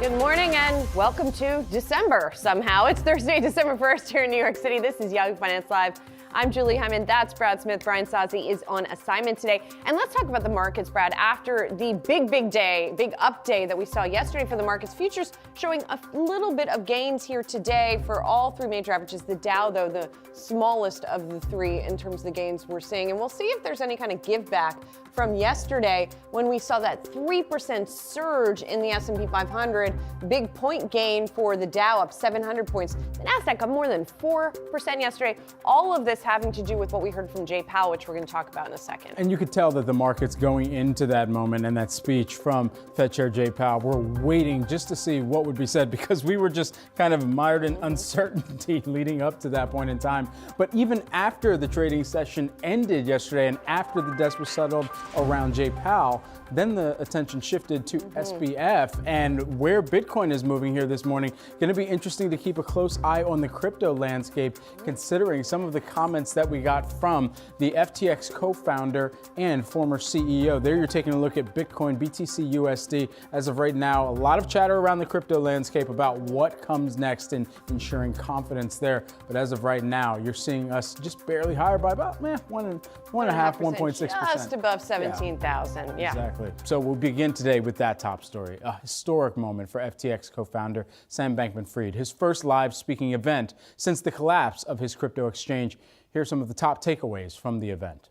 Good morning and welcome to December somehow. It's Thursday, December 1st here in New York City. This is Yahoo Finance Live. I'm Julie Hyman. That's Brad Smith. Brian Sozzi is on assignment today. And let's talk about the markets, Brad. After the big up day that we saw yesterday for the markets, futures showing a little bit of gains here today for all three major averages. The Dow, though, the smallest of the three in terms of the gains we're seeing. And we'll see if there's any kind of give back from yesterday when we saw that 3% surge in the S&P 500. Big point gain for the Dow, up 700 points. The Nasdaq up more than 4% yesterday. All of this having to do with what we heard from Jay Powell, which we're going to talk about in a second. And you could tell that the market's going into that moment and that speech from Fed Chair Jay Powell. We're waiting just to see what would be said because we were just kind of mired in uncertainty leading up to that point in time. But even after the trading session ended yesterday and after the dust was settled around Jay Powell, then the attention shifted to SBF and where Bitcoin is moving here this morning. Going to be interesting to keep a close eye on the crypto landscape, considering some of the comments that we got from the FTX co-founder and former CEO. There you're taking a look at Bitcoin, BTC USD. As of right now, a lot of chatter around the crypto landscape about what comes next in ensuring confidence there. But as of right now, you're seeing us just barely higher by about 1.6%. Just above 17,000. Yeah. Exactly. So we'll begin today with that top story. A historic moment for FTX co-founder Sam Bankman-Fried. His first live speaking event since the collapse of his crypto exchange. Here are some of the top takeaways from the event.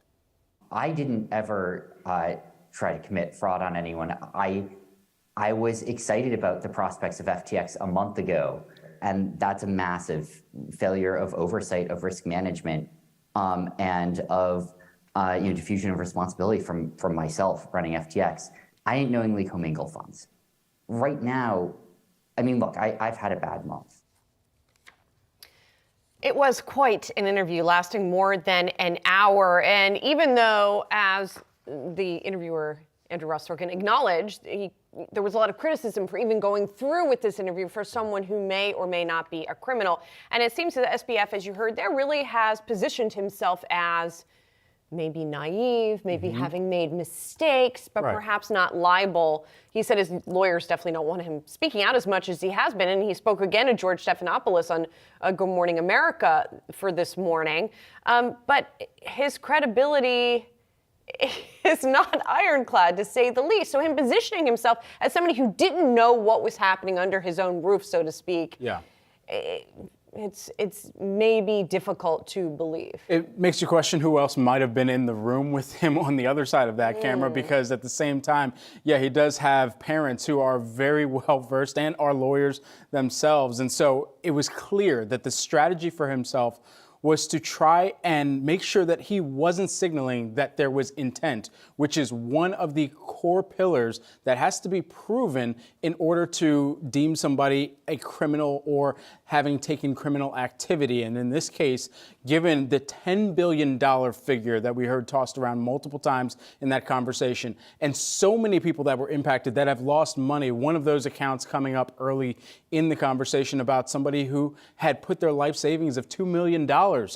I didn't ever try to commit fraud on anyone. I was excited about the prospects of FTX a month ago, and that's a massive failure of oversight, of risk management, and of diffusion of responsibility from myself running FTX. I didn't knowingly commingle funds. Right now, I mean, look, I've had a bad month. It was quite an interview lasting more than an hour. And even though, as the interviewer, Andrew Ross Sorkin, acknowledged, there was a lot of criticism for even going through with this interview for someone who may or may not be a criminal. And it seems that the SBF, as you heard there, really has positioned himself as maybe naive, maybe having made mistakes, but perhaps not liable. He said his lawyers definitely don't want him speaking out as much as he has been, and he spoke again to George Stephanopoulos on Good Morning America for this morning. But his credibility is not ironclad, to say the least. So him positioning himself as somebody who didn't know what was happening under his own roof, so to speak, it's maybe difficult to believe. It makes you question who else might have been in the room with him on the other side of that camera, because at the same time, he does have parents who are very well versed and are lawyers themselves. And so it was clear that the strategy for himself was to try and make sure that he wasn't signaling that there was intent, which is one of the core pillars that has to be proven in order to deem somebody a criminal or having taken criminal activity. And in this case, given the $10 billion figure that we heard tossed around multiple times in that conversation, and so many people that were impacted that have lost money, one of those accounts coming up early in the conversation about somebody who had put their life savings of $2 million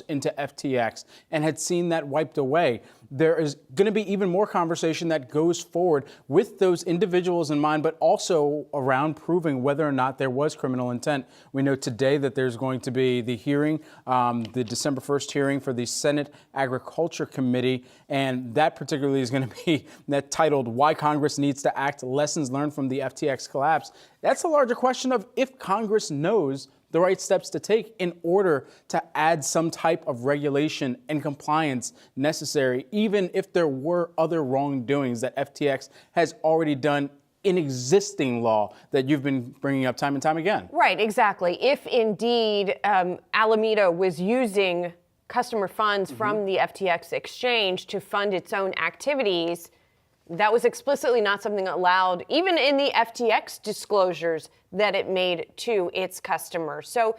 into FTX and had seen that wiped away. There is going to be even more conversation that goes forward with those individuals in mind, but also around proving whether or not there was criminal intent. We know today that there's going to be the hearing, the December 1st hearing for the Senate Agriculture Committee, and that particularly is going to be that titled "Why Congress Needs to Act: Lessons Learned from the FTX Collapse." That's a larger question of if Congress knows the right steps to take in order to add some type of regulation and compliance necessary, even if there were other wrongdoings that FTX has already done in existing law that you've been bringing up time and time again. Right, exactly. If indeed Alameda was using customer funds from the FTX exchange to fund its own activities, that was explicitly not something allowed, even in the FTX disclosures that it made to its customers. So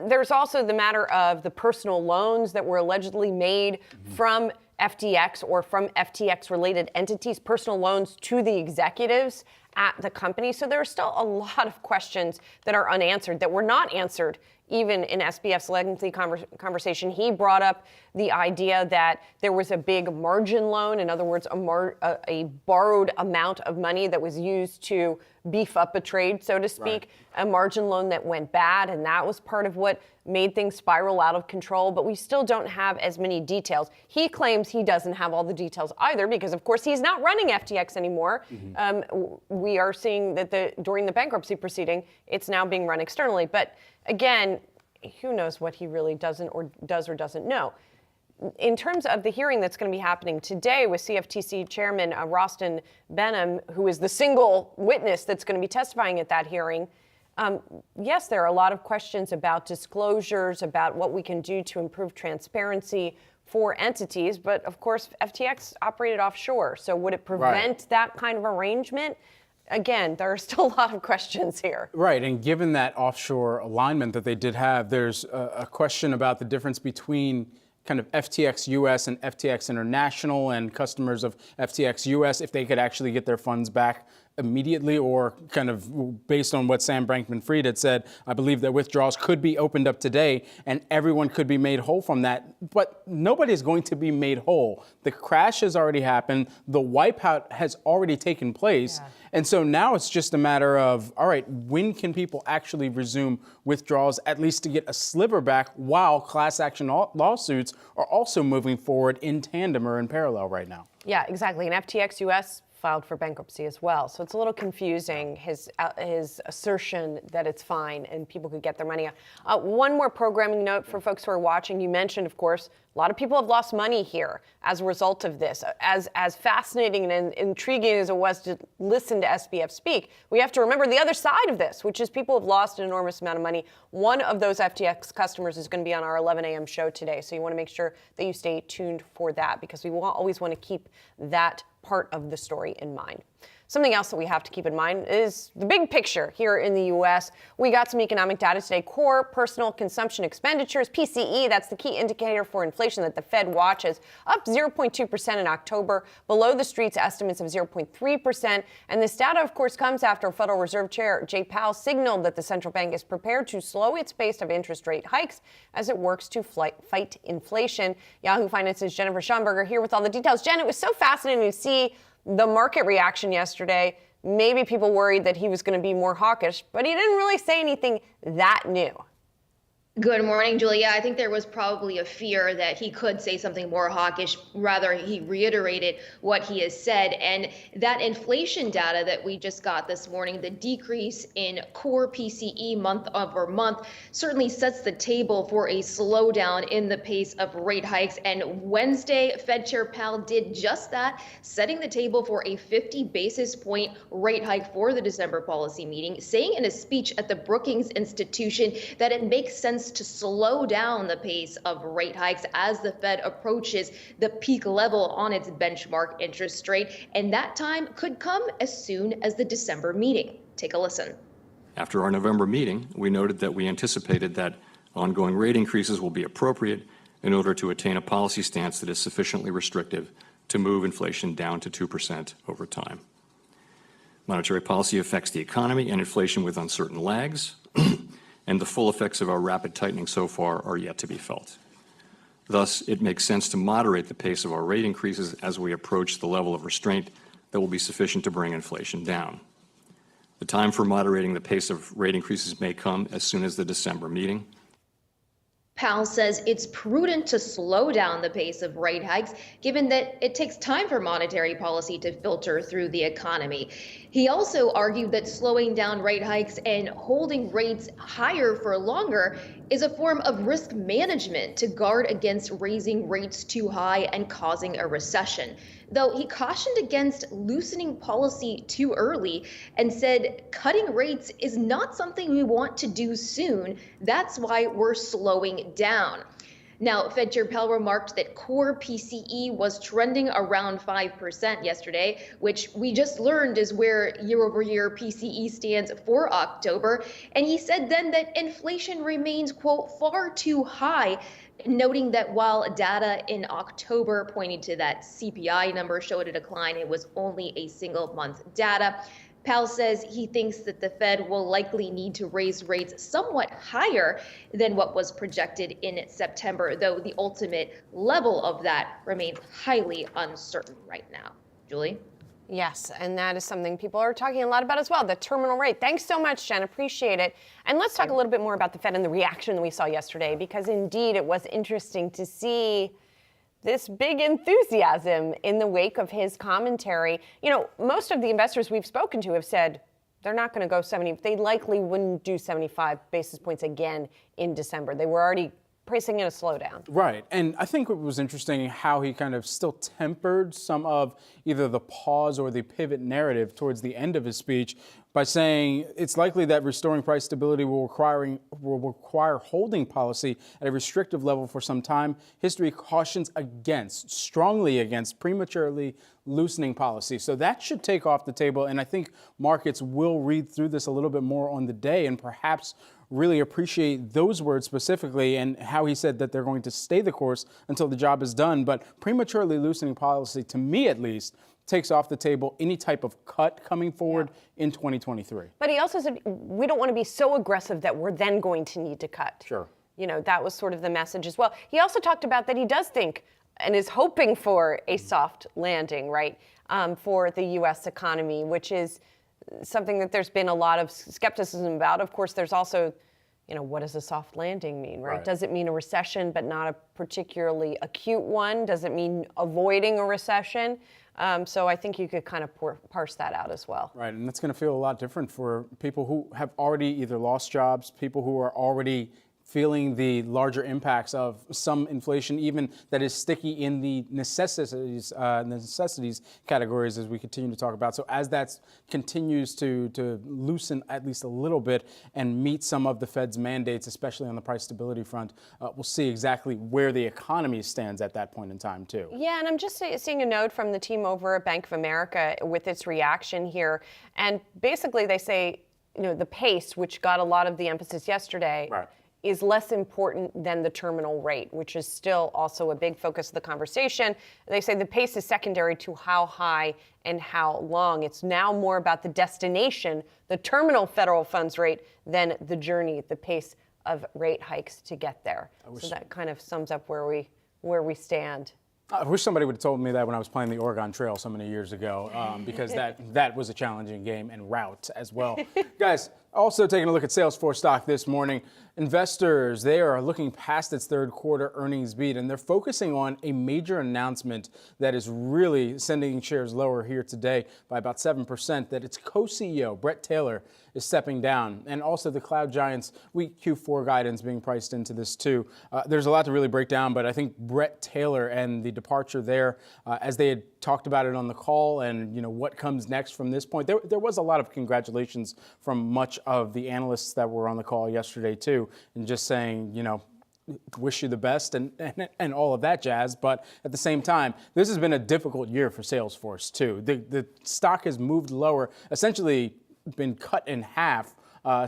there's also the matter of the personal loans that were allegedly made from FTX or from FTX-related entities, personal loans to the executives at the company. So there are still a lot of questions that are unanswered, that were not answered even in SBF's lengthy conversation. He brought up the idea that there was a big margin loan, in other words, a borrowed amount of money that was used to beef up a trade, so to speak, a margin loan that went bad, and that was part of what made things spiral out of control, but we still don't have as many details. He claims he doesn't have all the details either because, of course, he's not running FTX anymore. We are seeing that during the bankruptcy proceeding, it's now being run externally. But again, who knows what he really does or doesn't know. In terms of the hearing that's going to be happening today with CFTC Chairman Rostin Behnam, who is the single witness that's going to be testifying at that hearing, yes, there are a lot of questions about disclosures, about what we can do to improve transparency for entities. But of course, FTX operated offshore. So would it prevent that kind of arrangement? Again, there are still a lot of questions here. Right, and given that offshore alignment that they did have, there's a question about the difference between kind of FTX US and FTX International and customers of FTX US, if they could actually get their funds back immediately, or kind of based on what Sam Bankman-Fried had said, I believe that withdrawals could be opened up today and everyone could be made whole from that. But nobody is going to be made whole. The crash has already happened. The wipeout has already taken place. Yeah. And so now it's just a matter of, all right, when can people actually resume withdrawals, at least to get a sliver back, while class action lawsuits are also moving forward in tandem or in parallel right now? Yeah, exactly. And FTX US filed for bankruptcy as well. So it's a little confusing, his assertion that it's fine and people could get their money out. One more programming note for folks who are watching. You mentioned, of course, a lot of people have lost money here as a result of this. As fascinating and intriguing as it was to listen to SBF speak, we have to remember the other side of this, which is people have lost an enormous amount of money. One of those FTX customers is going to be on our 11 a.m. show today. So you want to make sure that you stay tuned for that, because we always want to keep that part of the story in mind. Something else that we have to keep in mind is the big picture here in the U.S. We got some economic data today. Core personal consumption expenditures, PCE, that's the key indicator for inflation that the Fed watches, up 0.2% in October, below the street's estimates of 0.3%. And this data, of course, comes after Federal Reserve Chair Jay Powell signaled that the central bank is prepared to slow its pace of interest rate hikes as it works to fight inflation. Yahoo Finance's Jennifer Schomburger here with all the details. Jen, it was so fascinating to see the market reaction yesterday. Maybe people worried that he was going to be more hawkish, but he didn't really say anything that new. Good morning, Julia. I think there was probably a fear that he could say something more hawkish. Rather, he reiterated what he has said. And that inflation data that we just got this morning, the decrease in core PCE month over month, certainly sets the table for a slowdown in the pace of rate hikes. And Wednesday, Fed Chair Powell did just that, setting the table for a 50 basis point rate hike for the December policy meeting, saying in a speech at the Brookings Institution that it makes sense to slow down the pace of rate hikes as the Fed approaches the peak level on its benchmark interest rate. And that time could come as soon as the December meeting. Take a listen. After our November meeting, we noted that we anticipated that ongoing rate increases will be appropriate in order to attain a policy stance that is sufficiently restrictive to move inflation down to 2% over time. Monetary policy affects the economy and inflation with uncertain lags, and the full effects of our rapid tightening so far are yet to be felt. Thus, it makes sense to moderate the pace of our rate increases as we approach the level of restraint that will be sufficient to bring inflation down. The time for moderating the pace of rate increases may come as soon as the December meeting. Powell says it's prudent to slow down the pace of rate hikes, given that it takes time for monetary policy to filter through the economy. He also argued that slowing down rate hikes and holding rates higher for longer is a form of risk management to guard against raising rates too high and causing a recession. Though he cautioned against loosening policy too early and said cutting rates is not something we want to do soon. That's why we're slowing down. Now, Fed Chair Powell remarked that core PCE was trending around 5% yesterday, which we just learned is where year-over-year PCE stands for October. And he said then that inflation remains, quote, far too high, noting that while data in October pointing to that CPI number showed a decline, it was only a single month data. Powell says he thinks that the Fed will likely need to raise rates somewhat higher than what was projected in September, though the ultimate level of that remains highly uncertain right now. Julie? Yes, and that is something people are talking a lot about as well, the terminal rate. Thanks so much, Jen. Appreciate it. And let's talk a little bit more about the Fed and the reaction that we saw yesterday, because indeed it was interesting to see this big enthusiasm in the wake of his commentary. You know, most of the investors we've spoken to have said they're not going to go 70. They likely wouldn't do 75 basis points again in December. They were already pricing in a slowdown. Right. And I think it was interesting how he kind of still tempered some of either the pause or the pivot narrative towards the end of his speech by saying it's likely that restoring price stability will require holding policy at a restrictive level for some time. History cautions strongly against prematurely loosening policy. So that should take off the table. And I think markets will read through this a little bit more on the day and perhaps really appreciate those words specifically and how he said that they're going to stay the course until the job is done. But prematurely loosening policy, to me at least, takes off the table any type of cut coming forward in 2023. But he also said we don't want to be so aggressive that we're then going to need to cut. Sure. You know, that was sort of the message as well. He also talked about that he does think and is hoping for a soft landing, right, for the U.S. economy, which is something that there's been a lot of skepticism about. Of course, there's also, you know, what does a soft landing mean, right? Does it mean a recession, but not a particularly acute one? Does it mean avoiding a recession? So I think you could kind of parse that out as well. Right, and that's going to feel a lot different for people who have already either lost jobs, people who are already feeling the larger impacts of some inflation, even that is sticky in the necessities categories, as we continue to talk about. So as that continues to loosen at least a little bit and meet some of the Fed's mandates, especially on the price stability front, we'll see exactly where the economy stands at that point in time, too. Yeah, and I'm just seeing a note from the team over at Bank of America with its reaction here. And basically they say, you know, the pace, which got a lot of the emphasis yesterday, is less important than the terminal rate, which is still also a big focus of the conversation. They say the pace is secondary to how high and how long. It's now more about the destination, the terminal federal funds rate, than the journey, the pace of rate hikes to get there. So that kind of sums up where we stand. I wish somebody would have told me that when I was playing the Oregon Trail so many years ago, because that was a challenging game and route as well. Guys, also taking a look at Salesforce stock this morning. Investors, they are looking past its third quarter earnings beat, and they're focusing on a major announcement that is really sending shares lower here today by about 7%, that its co-CEO, Brett Taylor, is stepping down. And also the cloud giants' weak Q4 guidance being priced into this too. There's a lot to really break down, but I think Brett Taylor and the departure there, as they had talked about it on the call and, you know, what comes next from this point, there was a lot of congratulations from much of the analysts that were on the call yesterday too, and just saying, you know, wish you the best and all of that jazz. But at the same time, this has been a difficult year for Salesforce too. The stock has moved lower, essentially been cut in half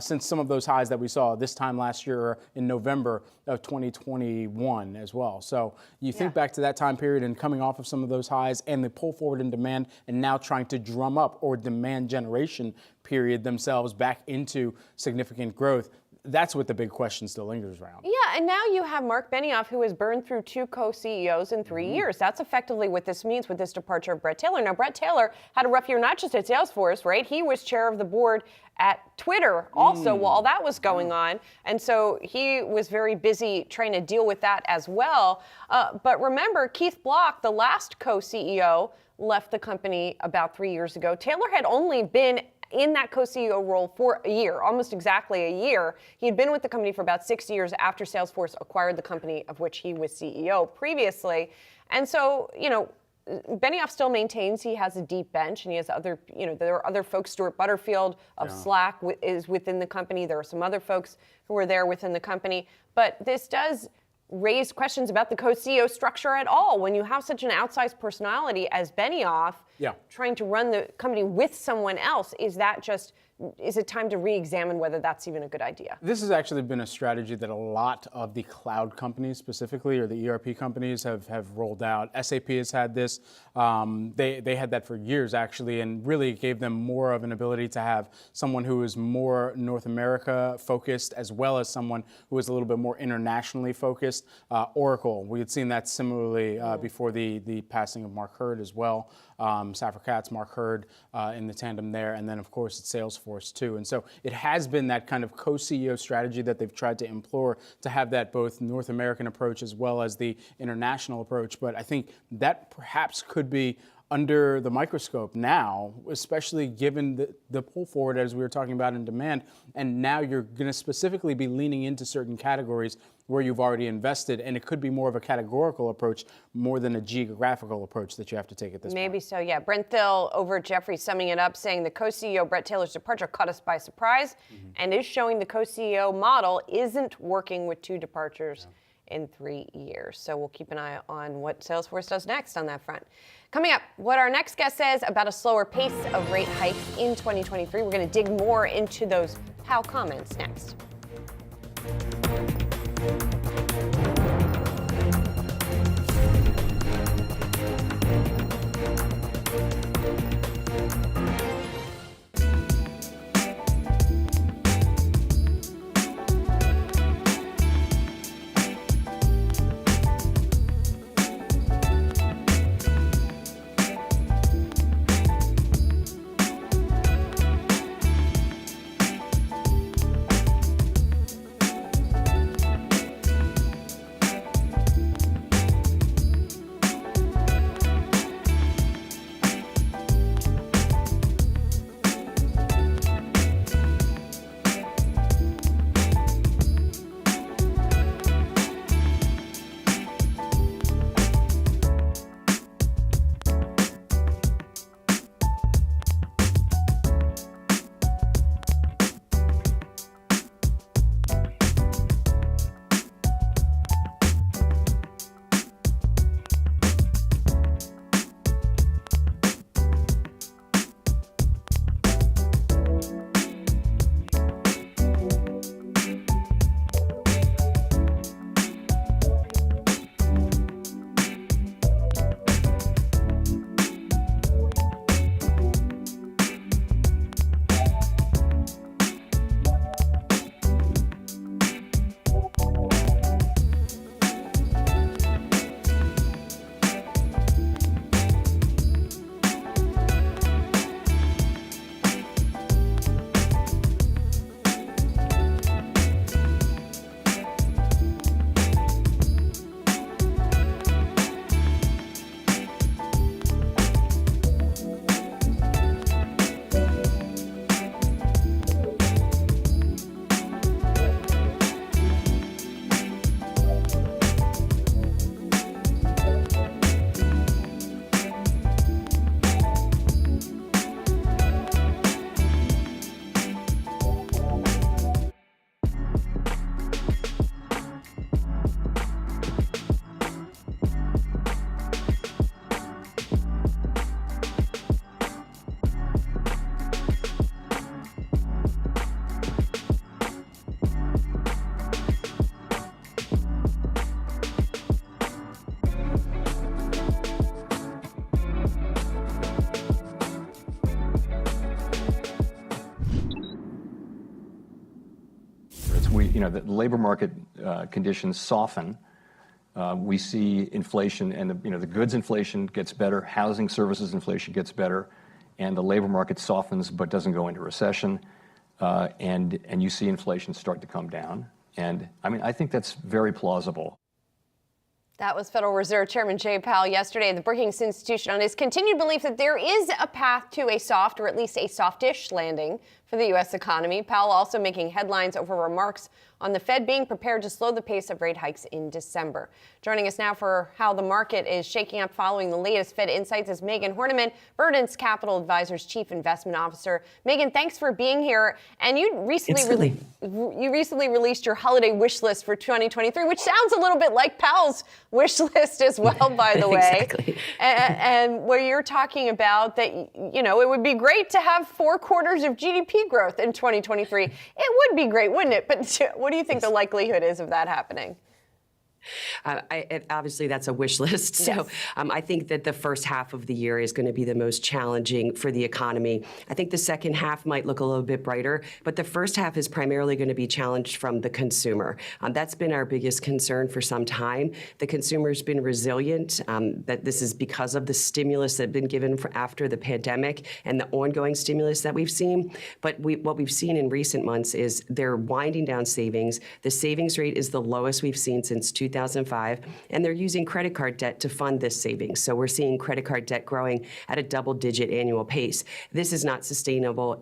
since some of those highs that we saw this time last year in November of 2021 as well. So you think back to that time period and coming off of some of those highs and the pull forward in demand and now trying to drum up or demand generation period themselves back into significant growth. That's what the big question still lingers around. Yeah, and now you have Mark Benioff, who has burned through 2 co-CEOs in 3 years. That's effectively what this means with this departure of Brett Taylor. Now, Brett Taylor had a rough year, not just at Salesforce, right? He was chair of the board at Twitter also while that was going on. And so he was very busy trying to deal with that as well. But remember, Keith Block, the last co-CEO, left the company about 3 years ago. Taylor had only been in that co-CEO role for a year, almost exactly a year. He had been with the company for about 6 years after Salesforce acquired the company of which he was CEO previously. And so, you know, Benioff still maintains he has a deep bench and he has other, you know, there are other folks. Stuart Butterfield of Slack is within the company. There are some other folks who are there within the company. But this does raise questions about the co-CEO structure at all. When you have such an outsized personality as Benioff trying to run the company with someone else, is that just is it time to re-examine whether that's even a good idea? This has actually been a strategy that a lot of the cloud companies specifically, or the ERP companies, have rolled out. SAP has had this. They had that for years, actually, and really gave them more of an ability to have someone who is more North America focused, as well as someone who is a little bit more internationally focused. Oracle, we had seen that similarly before the passing of Mark Hurd as well. Safra Catz, Mark Hurd in the tandem there, and then of course it's Salesforce too. And so it has been that kind of co-CEO strategy that they've tried to implore, to have that both North American approach as well as the international approach. But I think that perhaps could be under the microscope now, especially given the pull forward as we were talking about in demand. And now you're going to specifically be leaning into certain categories where you've already invested, and it could be more of a categorical approach more than a geographical approach that you have to take at this point. Maybe so, yeah. Brent Thill over at Jefferies summing it up, saying the co-CEO Brett Taylor's departure caught us by surprise and is showing the co-CEO model isn't working with 2 departures in 3 years. So we'll keep an eye on what Salesforce does next on that front. Coming up, what our next guest says about a slower pace of rate hikes in 2023. We're going to dig more into those how comments next. The labor market conditions soften. We see inflation, and the goods inflation gets better, housing services inflation gets better, and the labor market softens but doesn't go into recession, and you see inflation start to come down. And I think that's very plausible. That was Federal Reserve Chairman Jay Powell yesterday at the Brookings Institution on his continued belief that there is a path to a soft, or at least a softish landing for the U.S. economy. Powell also making headlines over remarks on the Fed being prepared to slow the pace of rate hikes in December. Joining us now for how the market is shaking up following the latest Fed insights is Megan Horniman, Verdant's Capital Advisors Chief Investment Officer. Megan, thanks for being here. And you recently released your holiday wish list for 2023, which sounds a little bit like Powell's wish list as well, by the way. Exactly. And where you're talking about that, it would be great to have 4 quarters of GDP GDP growth in 2023. It would be great, wouldn't it? But what do you think the likelihood is of that happening? Obviously, that's a wish list. So Yes. I think that the first half of the year is going to be the most challenging for the economy. I think the second half might look a little bit brighter, but the first half is primarily going to be challenged from the consumer. That's been our biggest concern for some time. The consumer's been resilient. That this is because of the stimulus that had been given after the pandemic and the ongoing stimulus that we've seen. But what we've seen in recent months is they're winding down savings. The savings rate is the lowest we've seen since 2005, and they're using credit card debt to fund this savings. So we're seeing credit card debt growing at a double-digit annual pace. This is not sustainable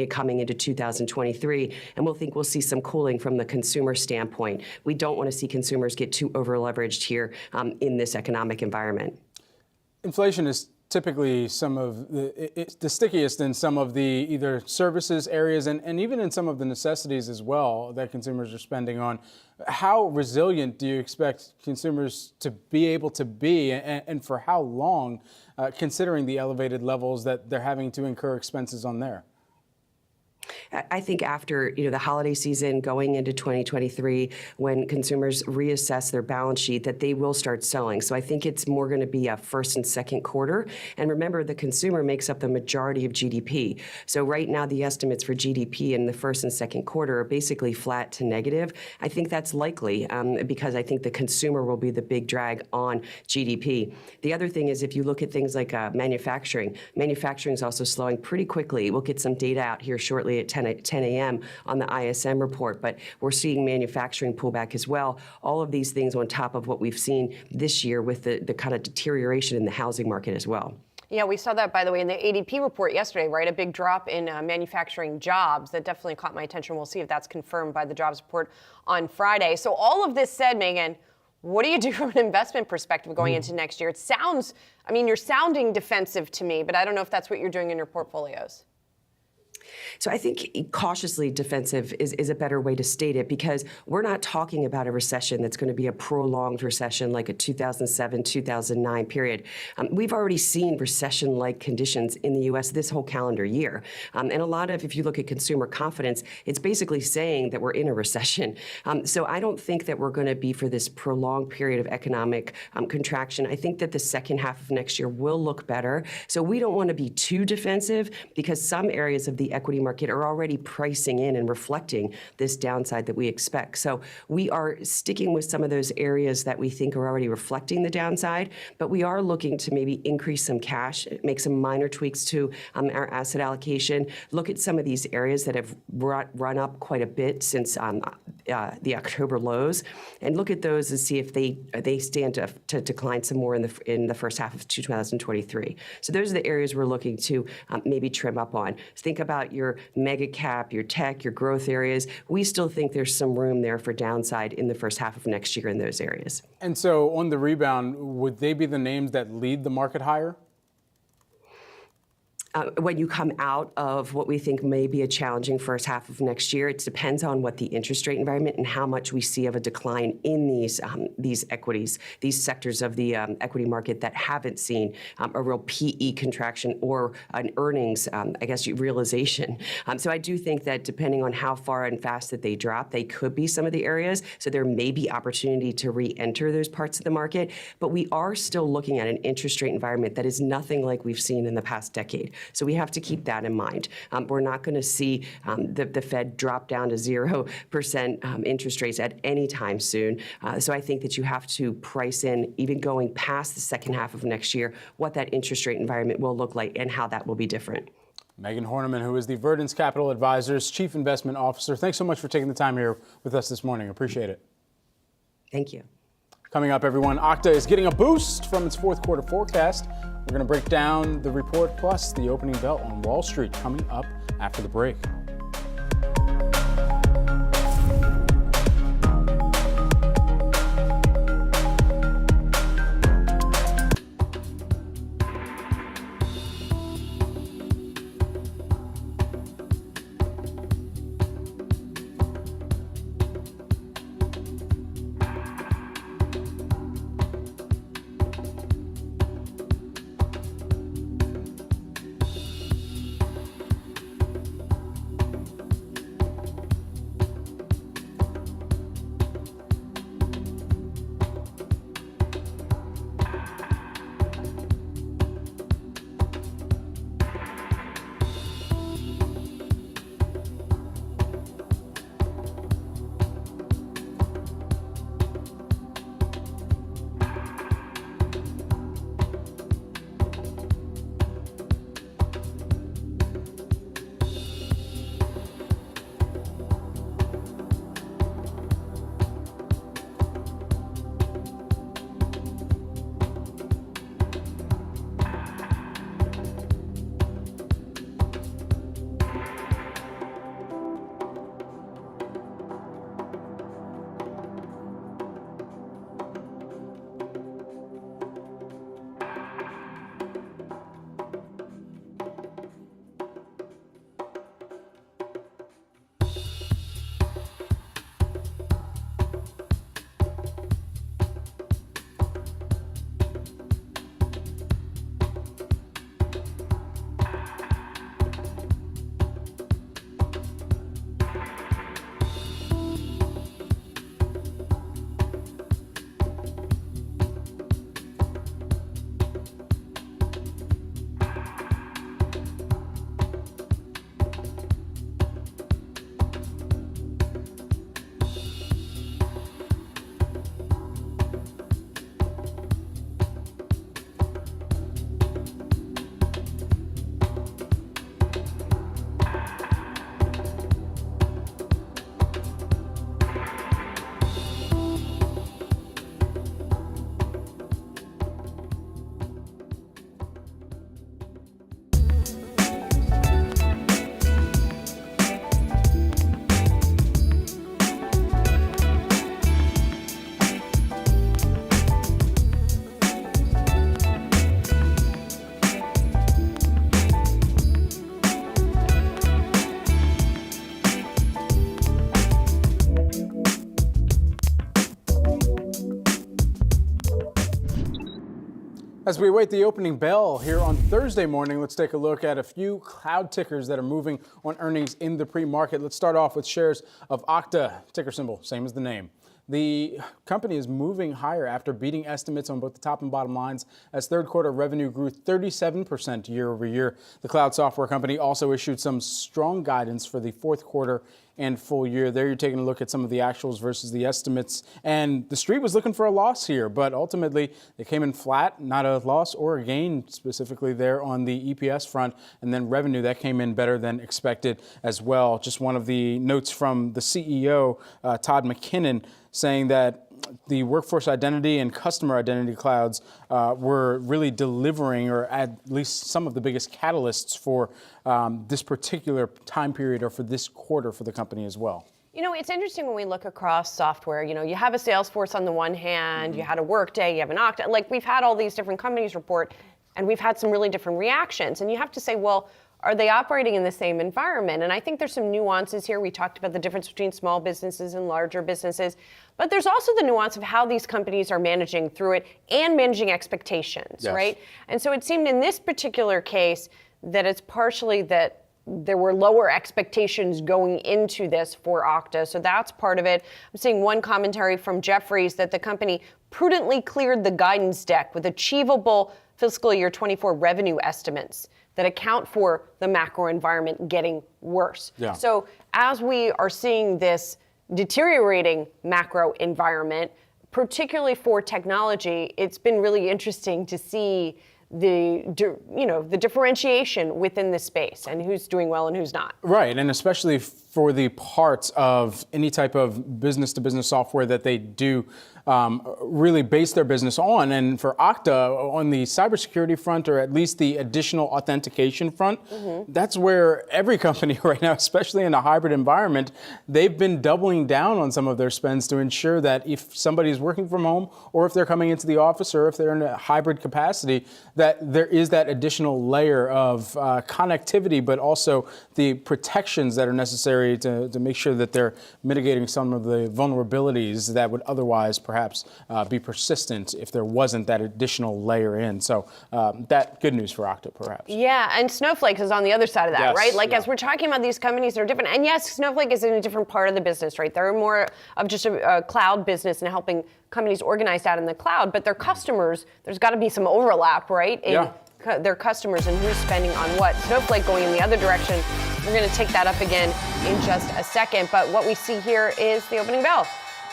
coming into 2023, and we'll see some cooling from the consumer standpoint. We don't want to see consumers get too over-leveraged here in this economic environment. Inflation is typically the stickiest in some of the either services areas and even in some of the necessities as well that consumers are spending on. How resilient do you expect consumers to be able to be, and for how long, considering the elevated levels that they're having to incur expenses on there? I think after the holiday season going into 2023, when consumers reassess their balance sheet, that they will start selling. So I think it's more going to be a first and second quarter. And remember, the consumer makes up the majority of GDP. So right now, the estimates for GDP in the first and second quarter are basically flat to negative. I think that's likely because I think the consumer will be the big drag on GDP. The other thing is, if you look at things like manufacturing is also slowing pretty quickly. We'll get some data out here shortly at 10 a.m. on the ISM report, but we're seeing manufacturing pull back as well. All of these things on top of what we've seen this year with the kind of deterioration in the housing market as well. Yeah, we saw that, by the way, in the ADP report yesterday, right? A big drop in manufacturing jobs. That definitely caught my attention. We'll see if that's confirmed by the jobs report on Friday. So all of this said, Megan, what do you do from an investment perspective going into next year? It sounds, you're sounding defensive to me, but I don't know if that's what you're doing in your portfolios. So I think cautiously defensive is a better way to state it, because we're not talking about a recession that's going to be a prolonged recession like a 2007, 2009 period. We've already seen recession-like conditions in the U.S. this whole calendar year. And a lot of, if you look at consumer confidence, it's basically saying that we're in a recession. So I don't think that we're going to be for this prolonged period of economic contraction. I think that the second half of next year will look better. So we don't want to be too defensive, because some areas of the equity market are already pricing in and reflecting this downside that we expect. So we are sticking with some of those areas that we think are already reflecting the downside, but we are looking to maybe increase some cash, make some minor tweaks to our asset allocation, look at some of these areas that have run up quite a bit since the October lows, and look at those and see if they stand to decline some more in the first half of 2023. So those are the areas we're looking to maybe trim up on. Think about your mega cap, your tech, your growth areas. We still think there's some room there for downside in the first half of next year in those areas. And so on the rebound, would they be the names that lead the market higher? When you come out of what we think may be a challenging first half of next year, it depends on what the interest rate environment and how much we see of a decline in these equities, these sectors of the equity market that haven't seen a real PE contraction or an earnings, realization. So I do think that depending on how far and fast that they drop, they could be some of the areas. So there may be opportunity to re-enter those parts of the market. But we are still looking at an interest rate environment that is nothing like we've seen in the past decade. So we have to keep that in mind. We're not going to see the Fed drop down to 0% interest rates at any time soon. So I think that you have to price in, even going past the second half of next year, what that interest rate environment will look like and how that will be different. Megan Horniman, who is the Verdence Capital Advisors Chief Investment Officer. Thanks so much for taking the time here with us this morning. Appreciate it. Thank you. Coming up, everyone, Okta is getting a boost from its fourth quarter forecast. We're going to break down the report plus the opening bell on Wall Street coming up after the break. As we await the opening bell here on Thursday morning, let's take a look at a few cloud tickers that are moving on earnings in the pre-market. Let's start off with shares of Okta, ticker symbol, same as the name. The company is moving higher after beating estimates on both the top and bottom lines as third quarter revenue grew 37% year over year. The cloud software company also issued some strong guidance for the fourth quarter and full year. There you're taking a look at some of the actuals versus the estimates. And the street was looking for a loss here, but ultimately they came in flat, not a loss or a gain specifically there on the EPS front. And then revenue, that came in better than expected as well. Just one of the notes from the CEO, Todd McKinnon, saying that the workforce identity and customer identity clouds were really delivering, or at least some of the biggest catalysts for this particular time period or for this quarter for the company as well. You know, it's interesting when we look across software. You know, you have a Salesforce on the one hand, you had a Workday, you have an Okta. Like, we've had all these different companies report, and we've had some really different reactions. And you have to say, well, are they operating in the same environment? And I think there's some nuances here. We talked about the difference between small businesses and larger businesses, but there's also the nuance of how these companies are managing through it and managing expectations, yes. Right? And so it seemed in this particular case that it's partially that there were lower expectations going into this for Okta, so that's part of it. I'm seeing one commentary from Jefferies that the company prudently cleared the guidance deck with achievable fiscal year 24 revenue estimates that account for the macro environment getting worse. Yeah. So as we are seeing this deteriorating macro environment, particularly for technology, it's been really interesting to see the differentiation within the space and who's doing well and who's not. Right, and especially for the parts of any type of business-to-business software that they do really base their business on. And for Okta, on the cybersecurity front, or at least the additional authentication front, that's where every company right now, especially in a hybrid environment, they've been doubling down on some of their spends to ensure that if somebody's working from home, or if they're coming into the office, or if they're in a hybrid capacity, that there is that additional layer of connectivity, but also the protections that are necessary to make sure that they're mitigating some of the vulnerabilities that would otherwise perhaps be persistent if there wasn't that additional layer in. So that good news for Okta, perhaps. Yeah, and Snowflake is on the other side of that, Yes, right? Like, yeah. as we're talking about these companies that are different, and yes, Snowflake is in a different part of the business, right? They're more of just a cloud business and helping companies organize that in the cloud, but their customers, there's got to be some overlap, right? In their customers and who's spending on what. Snowflake going in the other direction. We're going to take that up again in just a second, but what we see here is the opening bell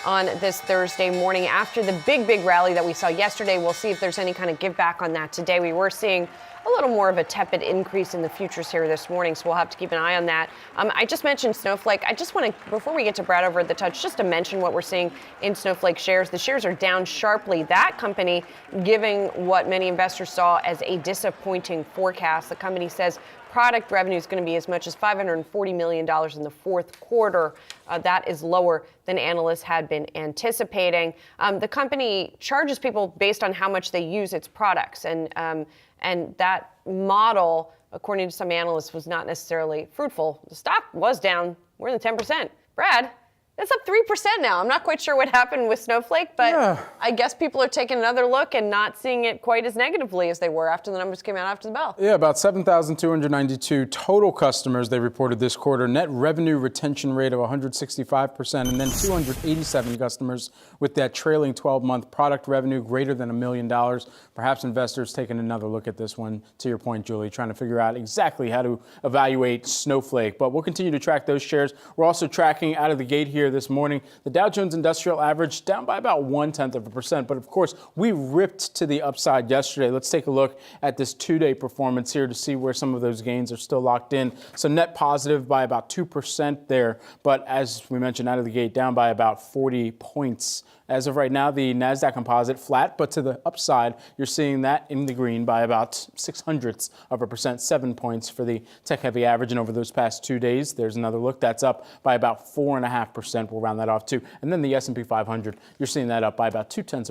on this Thursday morning after the big rally that we saw yesterday. We'll see if there's any kind of give back on that today. We were seeing a little more of a tepid increase in the futures here this morning, so we'll have to keep an eye on that. I just mentioned Snowflake. I just want to, before we get to Brad over at the Touch, just to mention what we're seeing in Snowflake shares. The shares are down sharply. That company giving what many investors saw as a disappointing forecast. The company says product revenue is going to be as much as $540 million in the fourth quarter. That is lower than analysts had been anticipating. The company charges people based on how much they use its products, and that model, according to some analysts, was not necessarily fruitful. The stock was down more than 10%. Brad, that's up 3% now. I'm not quite sure what happened with Snowflake, but I guess people are taking another look and not seeing it quite as negatively as they were after the numbers came out after the bell. Yeah, about 7,292 total customers they reported this quarter. Net revenue retention rate of 165%, and then 287 customers with that trailing 12-month product revenue greater than $1 million. Perhaps investors taking another look at this one, to your point, Julie, trying to figure out exactly how to evaluate Snowflake. But we'll continue to track those shares. We're also tracking out of the gate here this morning the Dow Jones Industrial Average down by about 0.1%. But of course, we ripped to the upside yesterday. Let's take a look at this two-day performance here to see where some of those gains are still locked in. So net positive by about 2% there. But as we mentioned, out of the gate, down by about 40 points. As of right now, the Nasdaq Composite flat, but to the upside, you're seeing that in the green by about 0.06%, 7 points for the tech-heavy average. And over those past 2 days, there's another look that's up by about 4.5%. We'll round that off too. And then the S&P 500, you're seeing that up by about 0.2%,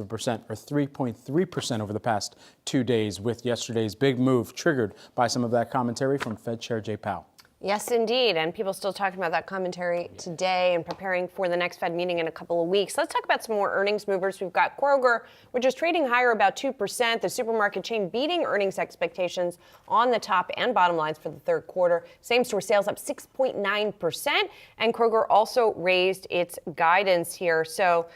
or 3.3% over the past 2 days, with yesterday's big move triggered by some of that commentary from Fed Chair Jay Powell. Yes, indeed. And people still talking about that commentary today and preparing for the next Fed meeting in a couple of weeks. Let's talk about some more earnings movers. We've got Kroger, which is trading higher about 2%. The supermarket chain beating earnings expectations on the top and bottom lines for the third quarter. Same-store sales up 6.9%. And Kroger also raised its guidance here. So,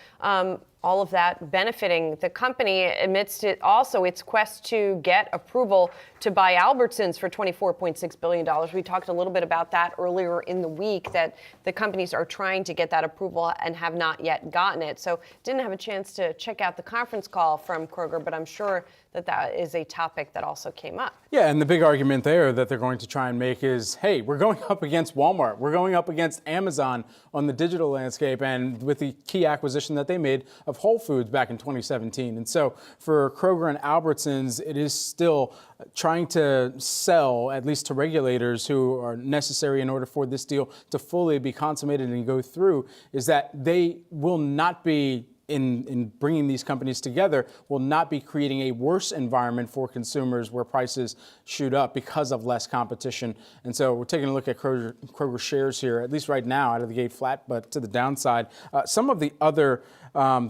all of that benefiting the company amidst it also its quest to get approval to buy Albertsons for $24.6 billion. We talked a little bit about that earlier in the week, that the companies are trying to get that approval and have not yet gotten it. So didn't have a chance to check out the conference call from Kroger, but I'm sure that is a topic that also came up. Yeah, and the big argument there that they're going to try and make is, hey, we're going up against Walmart. We're going up against Amazon on the digital landscape, and with the key acquisition that they made of Whole Foods back in 2017. And so for Kroger and Albertsons, it is still trying to sell, at least to regulators who are necessary in order for this deal to fully be consummated and go through, is that they will not be in bringing these companies together, will not be creating a worse environment for consumers where prices shoot up because of less competition. And so we're taking a look at Kroger shares here, at least right now, out of the gate flat, but to the downside. Some of the other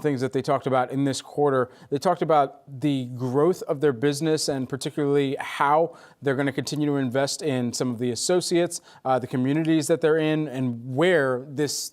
things that they talked about in this quarter, they talked about the growth of their business and particularly how they're going to continue to invest in some of the associates, the communities that they're in, and where this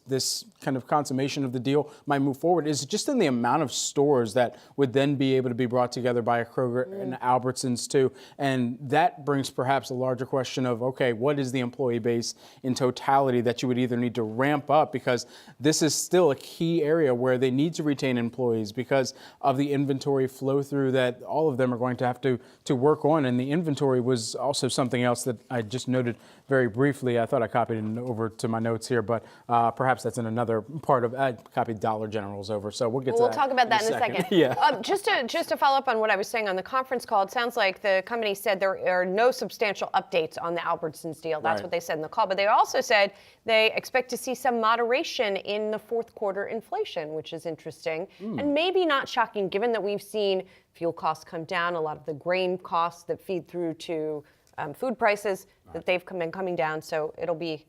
kind of consummation of the deal might move forward is just in the amount of stores that would then be able to be brought together by a Kroger and Albertsons too. And that brings perhaps a larger question of, okay, what is the employee base in totality that you would either need to ramp up, because this is still a key area where they need to retain employees because of the inventory flow through that all of them are going to have to work on. And the inventory was also something else that I just noted very briefly. I thought I copied it over to my notes here, but perhaps that's in another part of, I copied Dollar Generals over. So we'll get to that. We'll talk about that in a second. Yeah. Just to follow up on what I was saying on the conference call, it sounds like the company said there are no substantial updates on the Albertsons deal. That's what they said in the call. But they also said they expect to see some moderation in the fourth quarter inflation, which is interesting and maybe not shocking given that we've seen fuel costs come down, a lot of the grain costs that feed through to food prices, that they've been coming down. So it'll be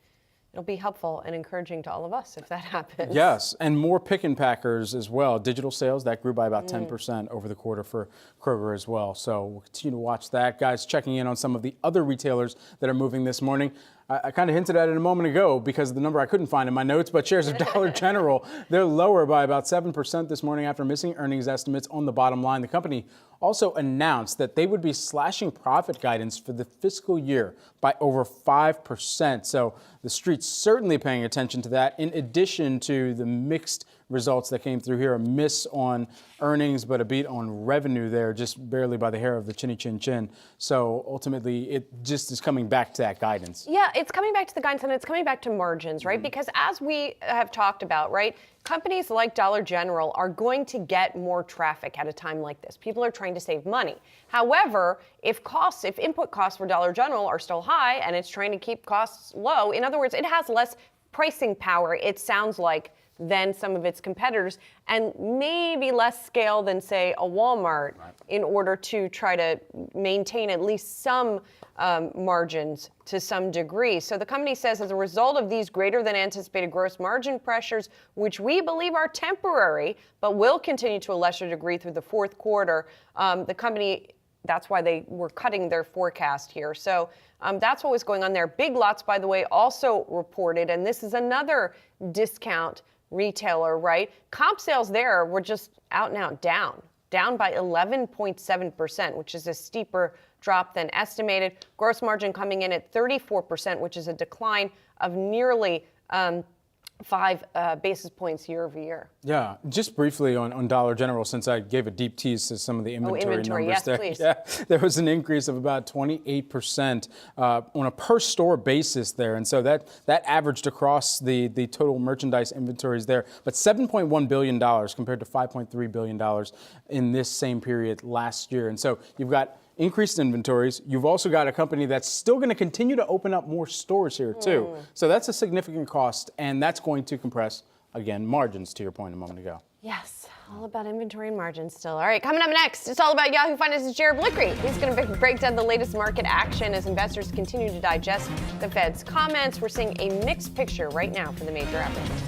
helpful and encouraging to all of us if that happens. Yes, and more pick and packers as well. Digital sales, that grew by about 10% over the quarter for Kroger as well. So we'll continue to watch that. Guys, checking in on some of the other retailers that are moving this morning. I kind of hinted at it a moment ago because of the number I couldn't find in my notes, but shares of Dollar General, they're lower by about 7% this morning after missing earnings estimates on the bottom line. The company also announced that they would be slashing profit guidance for the fiscal year by over 5%. So the street's certainly paying attention to that, in addition to the mixed results that came through here. A miss on earnings, but a beat on revenue there, just barely by the hair of the chinny chin chin. So ultimately, it just is coming back to that guidance. Yeah, it's coming back to the guidance and it's coming back to margins, right? Because as we have talked about, right, companies like Dollar General are going to get more traffic at a time like this. People are trying to save money. However, if input costs for Dollar General are still high and it's trying to keep costs low, in other words, it has less pricing power, it sounds like, than some of its competitors, and maybe less scale than, say, a Walmart in order to try to maintain at least some margins to some degree. So the company says as a result of these greater than anticipated gross margin pressures, which we believe are temporary, but will continue to a lesser degree through the fourth quarter, the company, that's why they were cutting their forecast here. So that's what was going on there. Big Lots, by the way, also reported, and this is another discount retailer, right? Comp sales there were just out and out down by 11.7%, which is a steeper drop than estimated. Gross margin coming in at 34%, which is a decline of nearly 5 basis points year over year. Yeah, just briefly on Dollar General, since I gave a deep tease to some of the inventory numbers yes, there. Please. Yeah, there was an increase of about 28% on a per store basis there. And so that averaged across the total merchandise inventories there, but $7.1 billion compared to $5.3 billion in this same period last year. And so you've got increased inventories. You've also got a company that's still going to continue to open up more stores here too. So that's a significant cost, and that's going to compress, again, margins, to your point a moment ago. Yes. All about inventory and margins still. All right, coming up next, it's all about Yahoo Finance's Jared Blickery. He's going to break down the latest market action as investors continue to digest the Fed's comments. We're seeing a mixed picture right now for the major averages.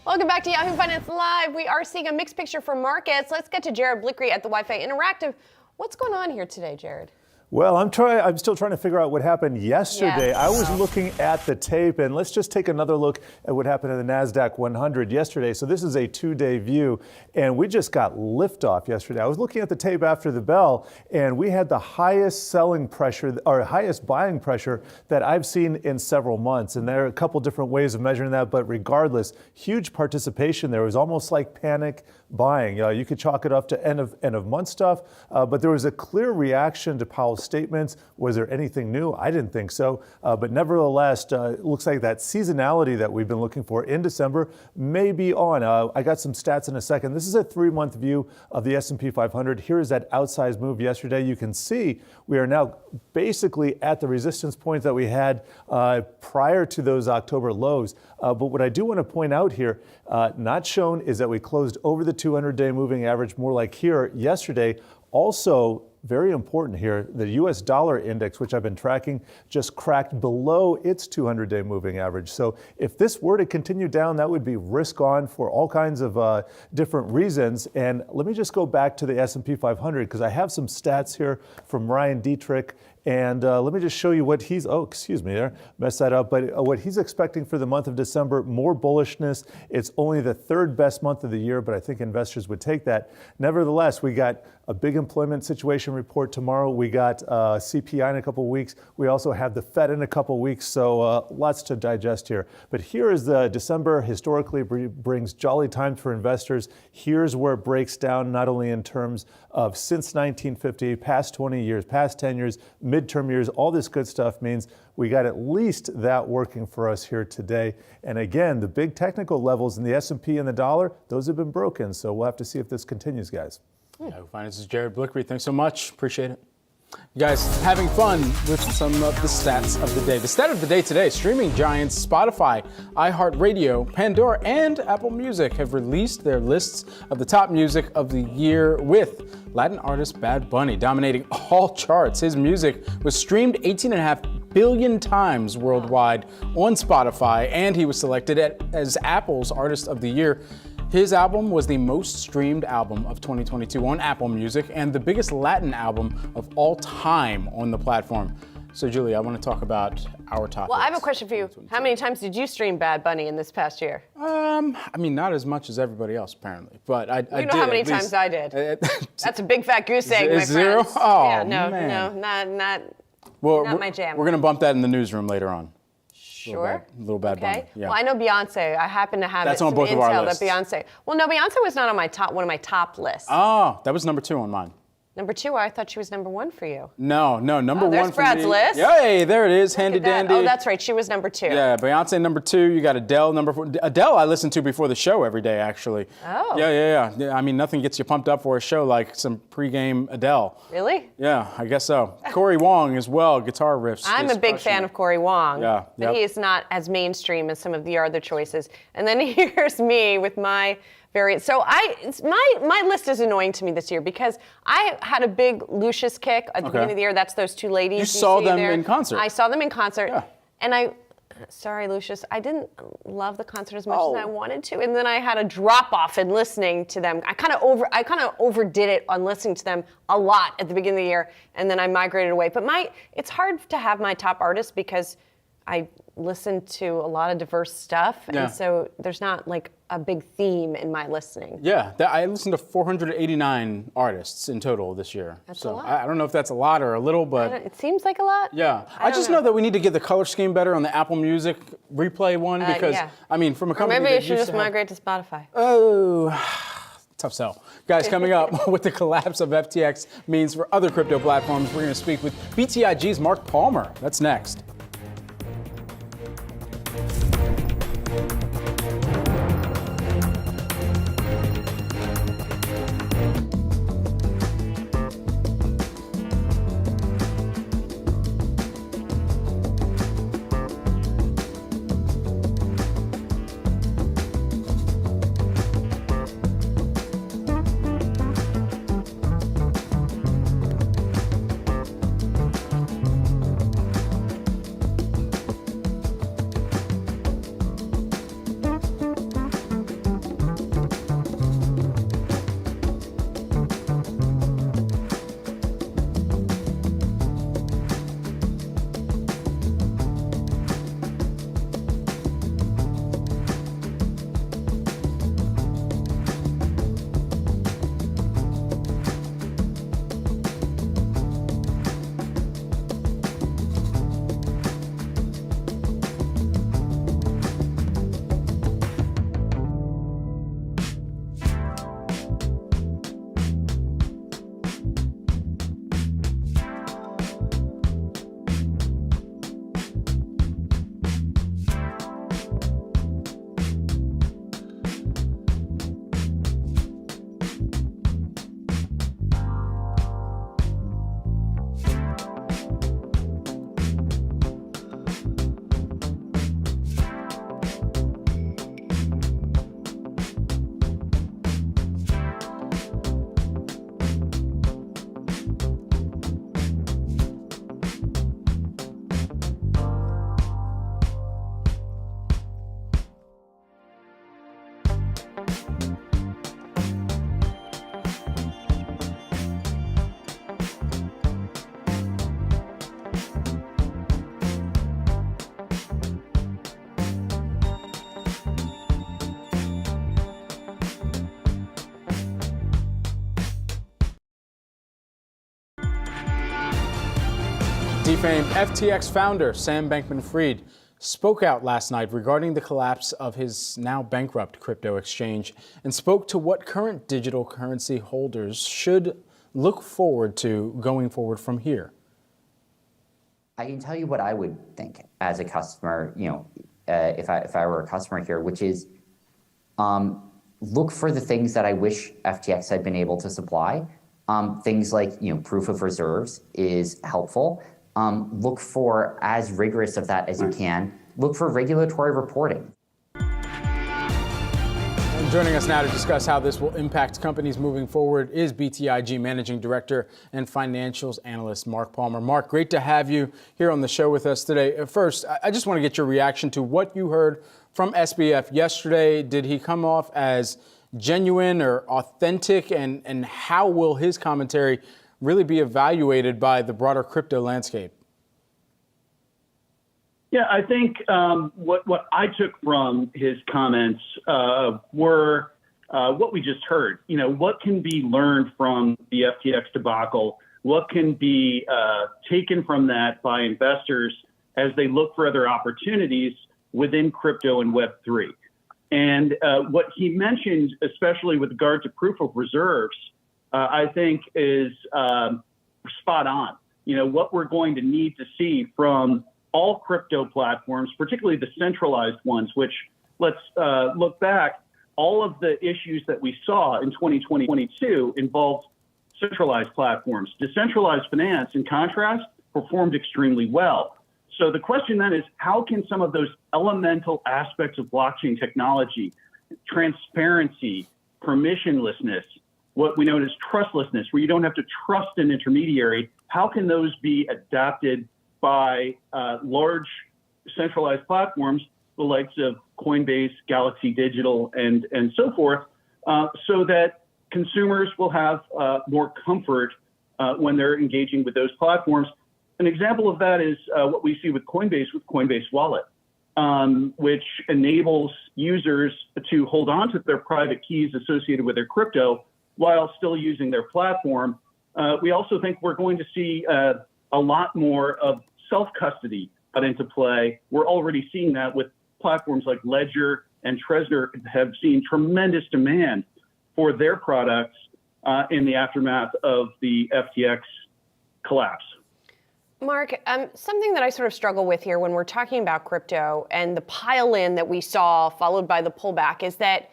Welcome back to Yahoo Finance Live. We are seeing a mixed picture for markets. Let's get to Jared Blickery at the Wi-Fi Interactive. What's going on here today, Jared? Well, I'm still trying to figure out what happened yesterday. Yes. I was looking at the tape, and let's just take another look at what happened in the Nasdaq 100 yesterday. So this is a 2-day view, and we just got liftoff yesterday. I was looking at the tape after the bell, and we had the highest selling pressure, or highest buying pressure that I've seen in several months. And there are a couple different ways of measuring that, but regardless, huge participation there. It was almost like panic buying. You could chalk it up to end of month stuff, but there was a clear reaction to Powell's statements. Was there anything new? I didn't think so, but nevertheless, it looks like that seasonality that we've been looking for in December may be on. I got some stats in a second. This is a 3-month view of the S&P 500. Here is that outsized move yesterday. You can see we are now basically at the resistance points that we had prior to those October lows. But what I do want to point out here, not shown, is that we closed over the 200-day moving average, more like here yesterday. Also, very important here, the U.S. dollar index, which I've been tracking, just cracked below its 200-day moving average. So if this were to continue down, that would be risk on for all kinds of different reasons. And let me just go back to the S&P 500 because I have some stats here from Ryan Dietrich. And let me just show you what he's, messed that up. But what he's expecting for the month of December, more bullishness. It's only the third best month of the year, but I think investors would take that. Nevertheless, we got a big employment situation report tomorrow. We got CPI in a couple weeks. We also have the Fed in a couple weeks. So lots to digest here. But here is the December historically brings jolly times for investors. Here's where it breaks down, not only in terms of since 1950, past 20 years, past 10 years, midterm years, all this good stuff means we got at least that working for us here today. And again, the big technical levels in the S&P and the dollar, those have been broken. So we'll have to see if this continues, guys. Yahoo Finance's Jared Blickery. Thanks so much. Appreciate it. You guys having fun with some of the stats of the day. The stat of the day today, streaming giants Spotify, iHeartRadio, Pandora, and Apple Music have released their lists of the top music of the year, with Latin artist Bad Bunny dominating all charts. His music was streamed 18.5 billion times worldwide on Spotify, and he was selected as Apple's Artist of the Year. His album was the most streamed album of 2022 on Apple Music and the biggest Latin album of all time on the platform. So, Julie, I want to talk about our topic. Well, I have a question for you. How many times did you stream Bad Bunny in this past year? I mean, not as much as everybody else, apparently, but I did. You know how many times I did. That's a big fat goose egg, my friends. Zero? Oh, yeah, no, man. Not my jam. We're going to bump that in the newsroom later on. Sure. Little Bad Bunny. Okay. Yeah. Well, I know Beyonce. I happen to have That's some on both of our intel lists. that Beyonce. Well, no, Beyonce was not on my top, one of my top lists. Oh, that was number 2 on mine. Number 2, I thought she was number 1 for you. No, number 1 there's for Brad's me. list. Yay, there it is, handy Look at that. dandy. Oh, that's right. She was number 2. Yeah, Beyonce number 2. You got Adele number 4. Adele I listen to before the show every day, actually. Oh. Yeah. I mean, nothing gets you pumped up for a show like some pregame Adele. Really? Yeah, I guess so. Corey Wong as well, guitar riffs. I'm a big fan of Corey Wong. Yeah, But yep. he is not as mainstream as some of the other choices. And then here's me with my variant. So my list is annoying to me this year because I had a big Lucius kick at the beginning of the year. That's those 2 ladies. You saw see them there. in concert. I saw them in concert. Yeah. And sorry, Lucius, I didn't love the concert as much as I wanted to. And then I had a drop off in listening to them. I kind of overdid it on listening to them a lot at the beginning of the year. And then I migrated away. But it's hard to have my top artist because I listen to a lot of diverse stuff. Yeah. And so there's not like a big theme in my listening. Yeah, I listened to 489 artists in total this year. That's a lot. I don't know if that's a lot or a little, but It seems like a lot. yeah. I just know that we need to get the color scheme better on the Apple Music replay one because, yeah. I mean, from a Or company maybe that you should used just to have- migrate to Spotify. Oh, tough sell. Guys, coming up, what the collapse of FTX means for other crypto platforms, we're going to speak with BTIG's Mark Palmer. That's next. Defamed FTX founder Sam Bankman-Fried spoke out last night regarding the collapse of his now bankrupt crypto exchange and spoke to what current digital currency holders should look forward to going forward from here. I can tell you what I would think as a customer, if I were a customer here, which is look for the things that I wish FTX had been able to supply. Things like proof of reserves is helpful. Look for as rigorous of that as you can. Look for regulatory reporting. Joining us now to discuss how this will impact companies moving forward is BTIG Managing Director and Financials Analyst Mark Palmer. Mark, great to have you here on the show with us today. First, I just want to get your reaction to what you heard from SBF yesterday. Did he come off as genuine or authentic, and how will his commentary really be evaluated by the broader crypto landscape? Yeah, I think what I took from his comments were what we just heard. You know, what can be learned from the FTX debacle? What can be taken from that by investors as they look for other opportunities within crypto and Web3? And what he mentioned, especially with regard to proof of reserves, I think is spot on. You know, what we're going to need to see from all crypto platforms, particularly the centralized ones, which, let's look back, all of the issues that we saw in 2022 involved centralized platforms. Decentralized finance, in contrast, performed extremely well. So the question then is, how can some of those elemental aspects of blockchain technology, transparency, permissionlessness, what we know as trustlessness, where you don't have to trust an intermediary, how can those be adapted by large centralized platforms, the likes of Coinbase, Galaxy Digital, and so forth, so that consumers will have more comfort when they're engaging with those platforms? An example of that is what we see with Coinbase Wallet, which enables users to hold on to their private keys associated with their crypto while still using their platform. We also think we're going to see a lot more of self-custody put into play. We're already seeing that with platforms like Ledger and Treasury have seen tremendous demand for their products in the aftermath of the FTX collapse. Mark, something that I sort of struggle with here when we're talking about crypto and the pile-in that we saw followed by the pullback is that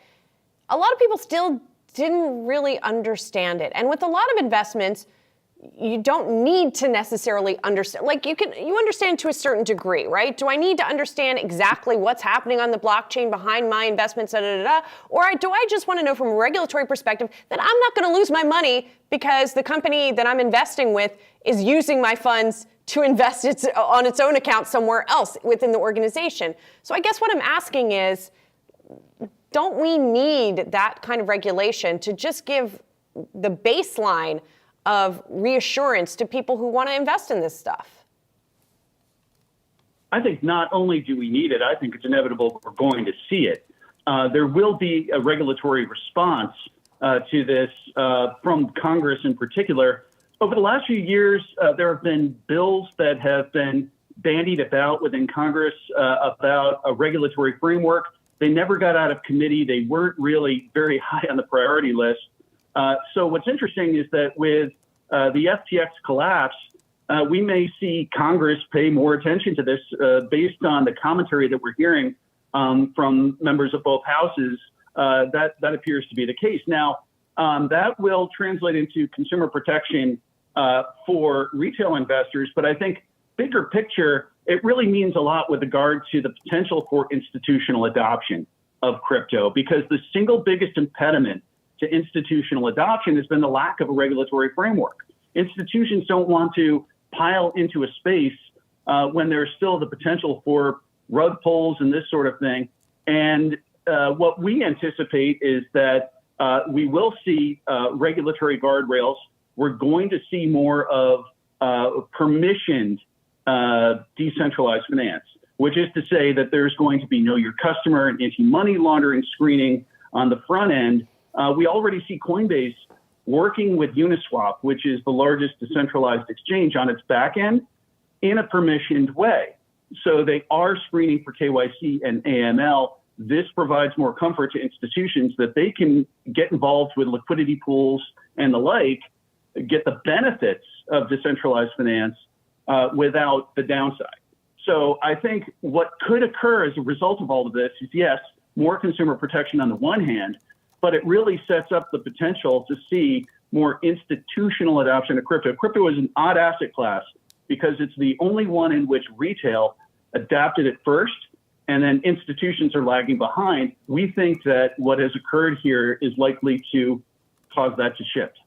a lot of people still didn't really understand it. And with a lot of investments, you don't need to necessarily understand, like you understand to a certain degree, right? Do I need to understand exactly what's happening on the blockchain behind my investments, or do I just want to know from a regulatory perspective that I'm not going to lose my money because the company that I'm investing with is using my funds to invest on its own account somewhere else within the organization? So I guess what I'm asking is, don't we need that kind of regulation to just give the baseline of reassurance to people who want to invest in this stuff? I think not only do we need it, I think it's inevitable we're going to see it. There will be a regulatory response to this from Congress in particular. Over the last few years, there have been bills that have been bandied about within Congress about a regulatory framework. They never got out of committee. They weren't really very high on the priority list. So what's interesting is that with the FTX collapse, we may see Congress pay more attention to this based on the commentary that we're hearing from members of both houses. That appears to be the case. Now, that will translate into consumer protection for retail investors, but I think bigger picture, it really means a lot with regard to the potential for institutional adoption of crypto, because the single biggest impediment to institutional adoption has been the lack of a regulatory framework. Institutions don't want to pile into a space when there's still the potential for rug pulls and this sort of thing. And what we anticipate is that we will see regulatory guardrails. We're going to see more of permissioned decentralized finance, which is to say that there's going to be know your customer and anti-money laundering screening on the front end. We already see Coinbase working with Uniswap, which is the largest decentralized exchange, on its back end in a permissioned way. So they are screening for KYC and AML. This provides more comfort to institutions that they can get involved with liquidity pools and the like, get the benefits of decentralized finance without the downside. So I think what could occur as a result of all of this is, yes, more consumer protection on the one hand, but it really sets up the potential to see more institutional adoption of crypto. Crypto is an odd asset class because it's the only one in which retail adapted it first and then institutions are lagging behind, we think that what has occurred here is likely to cause that to shift.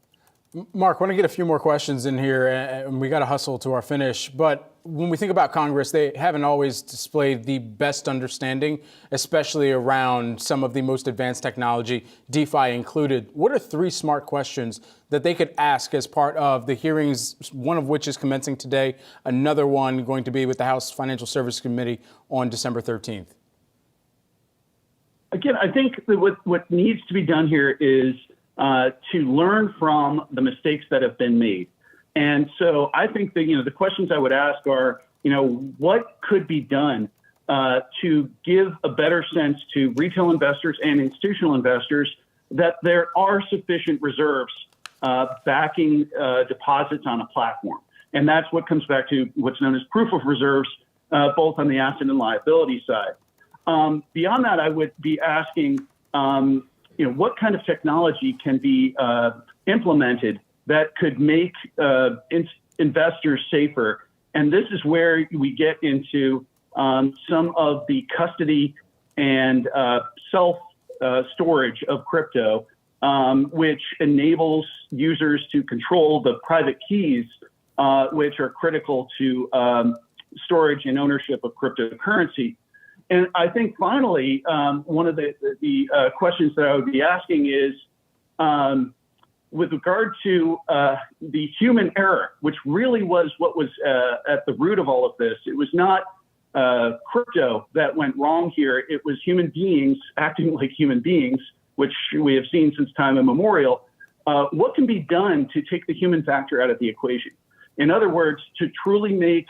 Mark, I want to get a few more questions in here, and we got to hustle to our finish. But when we think about Congress, they haven't always displayed the best understanding, especially around some of the most advanced technology, DeFi included. What are 3 smart questions that they could ask as part of the hearings, one of which is commencing today, another one going to be with the House Financial Services Committee on December 13th? Again, I think that what needs to be done here is to learn from the mistakes that have been made. And so I think that, the questions I would ask are, what could be done to give a better sense to retail investors and institutional investors that there are sufficient reserves backing deposits on a platform. And that's what comes back to what's known as proof of reserves, both on the asset and liability side. Beyond that, I would be asking, what kind of technology can be implemented that could make investors safer? And this is where we get into some of the custody and self-storage of crypto, which enables users to control the private keys, which are critical to storage and ownership of cryptocurrency. And I think finally, one of the questions that I would be asking is, with regard to the human error, which really was what was at the root of all of this. It was not crypto that went wrong here. It was human beings acting like human beings, which we have seen since time immemorial. What can be done to take the human factor out of the equation? In other words, to truly make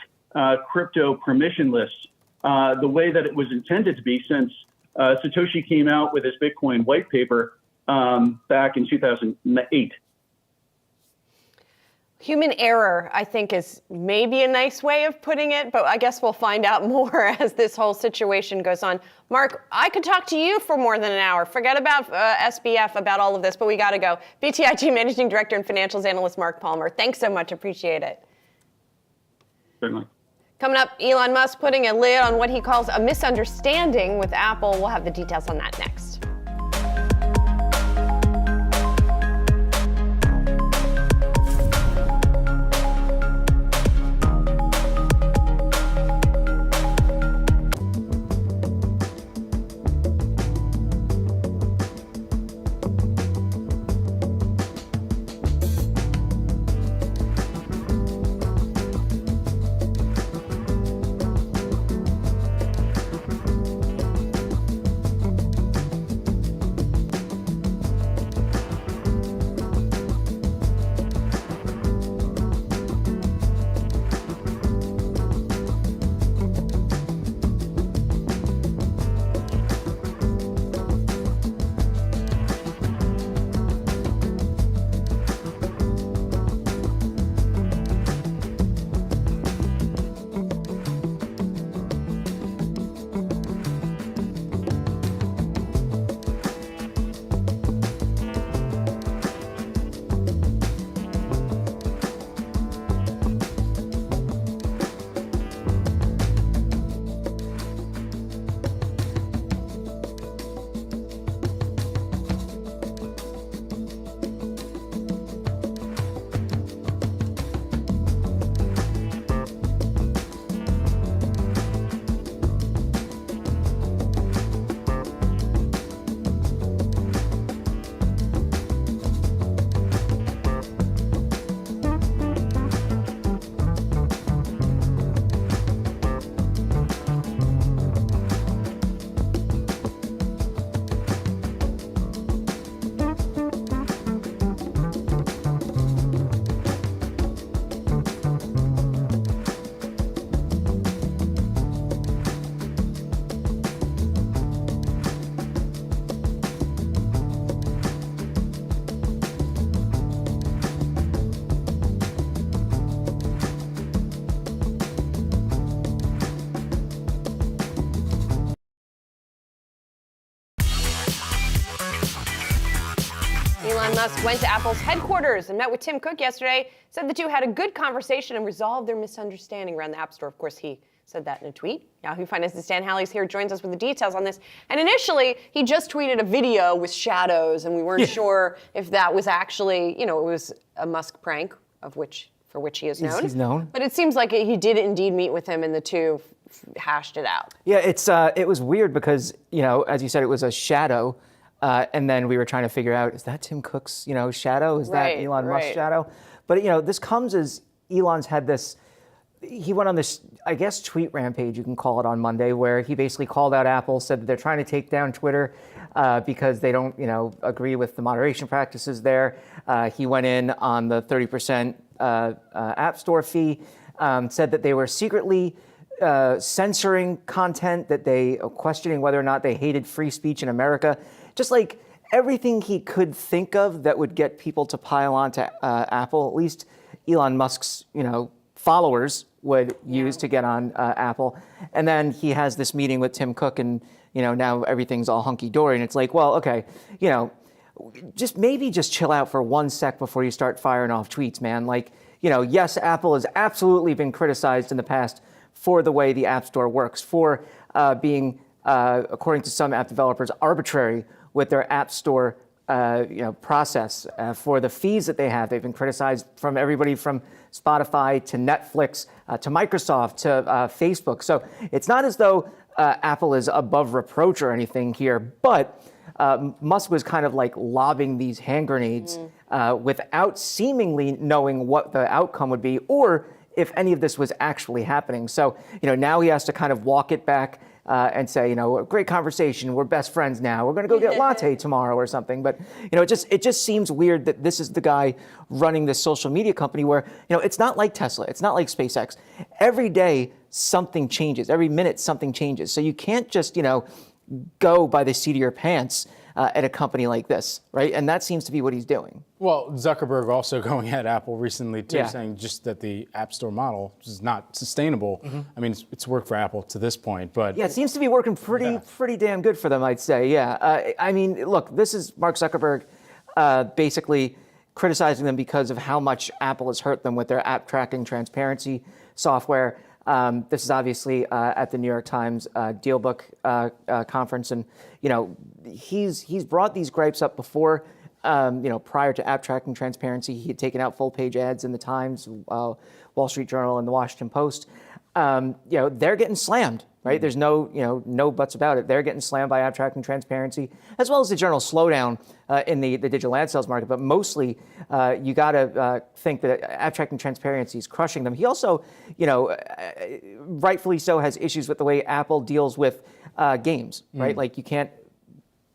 crypto permissionless, the way that it was intended to be since Satoshi came out with his Bitcoin white paper back in 2008. Human error, I think, is maybe a nice way of putting it, but I guess we'll find out more as this whole situation goes on. Mark, I could talk to you for more than an hour. Forget about SBF, about all of this, but we got to go. BTIG Managing Director and Financials Analyst Mark Palmer, thanks so much. Appreciate it. Certainly. Coming up, Elon Musk putting a lid on what he calls a misunderstanding with Apple. We'll have the details on that next. Elon Musk went to Apple's headquarters and met with Tim Cook yesterday, said the two had a good conversation and resolved their misunderstanding around the App Store. Of course, he said that in a tweet. Yahoo Finance's Dan Halley's here, joins us with the details on this. And initially, he just tweeted a video with shadows, and we weren't sure if that was actually, it was a Musk prank, for which he is known. He's known. But it seems like he did indeed meet with him, and the two hashed it out. Yeah, it was weird because, as you said, it was a shadow. And then we were trying to figure out, is that Tim Cook's, shadow? Is that Elon Musk's shadow? But, this comes as Elon's had this, he went on this, I guess, tweet rampage, you can call it, on Monday, where he basically called out Apple, said that they're trying to take down Twitter because they don't, agree with the moderation practices there. He went in on the 30% App Store fee, said that they were secretly censoring content, that they questioning whether or not they hated free speech in America. Just like everything he could think of that would get people to pile on to Apple, at least Elon Musk's, followers would use to get on Apple. And then he has this meeting with Tim Cook, and, now everything's all hunky-dory. And it's like, well, okay, just chill out for 1 sec before you start firing off tweets, man. Like, yes, Apple has absolutely been criticized in the past for the way the App Store works, for being, according to some app developers, arbitrary with their App Store process, for the fees that they have. They've been criticized from everybody from Spotify to Netflix to Microsoft to Facebook. So it's not as though Apple is above reproach or anything here, but Musk was kind of like lobbing these hand grenades without seemingly knowing what the outcome would be or if any of this was actually happening. So, now he has to kind of walk it back and say, great conversation. We're best friends now. We're going to go get latte tomorrow or something. But, it just seems weird that this is the guy running this social media company where, it's not like Tesla. It's not like SpaceX. Every day something changes. Every minute something changes. So you can't just, go by the seat of your pants at a company like this, right? And that seems to be what he's doing. Well, Zuckerberg also going at Apple recently too, saying just that the App Store model is not sustainable. I mean, it's worked for Apple to this point, but yeah, it seems to be working pretty damn good for them, I'd say. Yeah, I mean, look, this is Mark Zuckerberg basically criticizing them because of how much Apple has hurt them with their app tracking transparency software. This is obviously at the New York Times DealBook conference, and he's brought these gripes up before. Prior to app tracking transparency, he had taken out full-page ads in the Times, Wall Street Journal, and the Washington Post. They're getting slammed, right? There's no buts about it. They're getting slammed by app tracking transparency, as well as the general slowdown in the digital ad sales market. But mostly, you got to think that app tracking transparency is crushing them. He also, rightfully so, has issues with the way Apple deals with games, right? Like you can't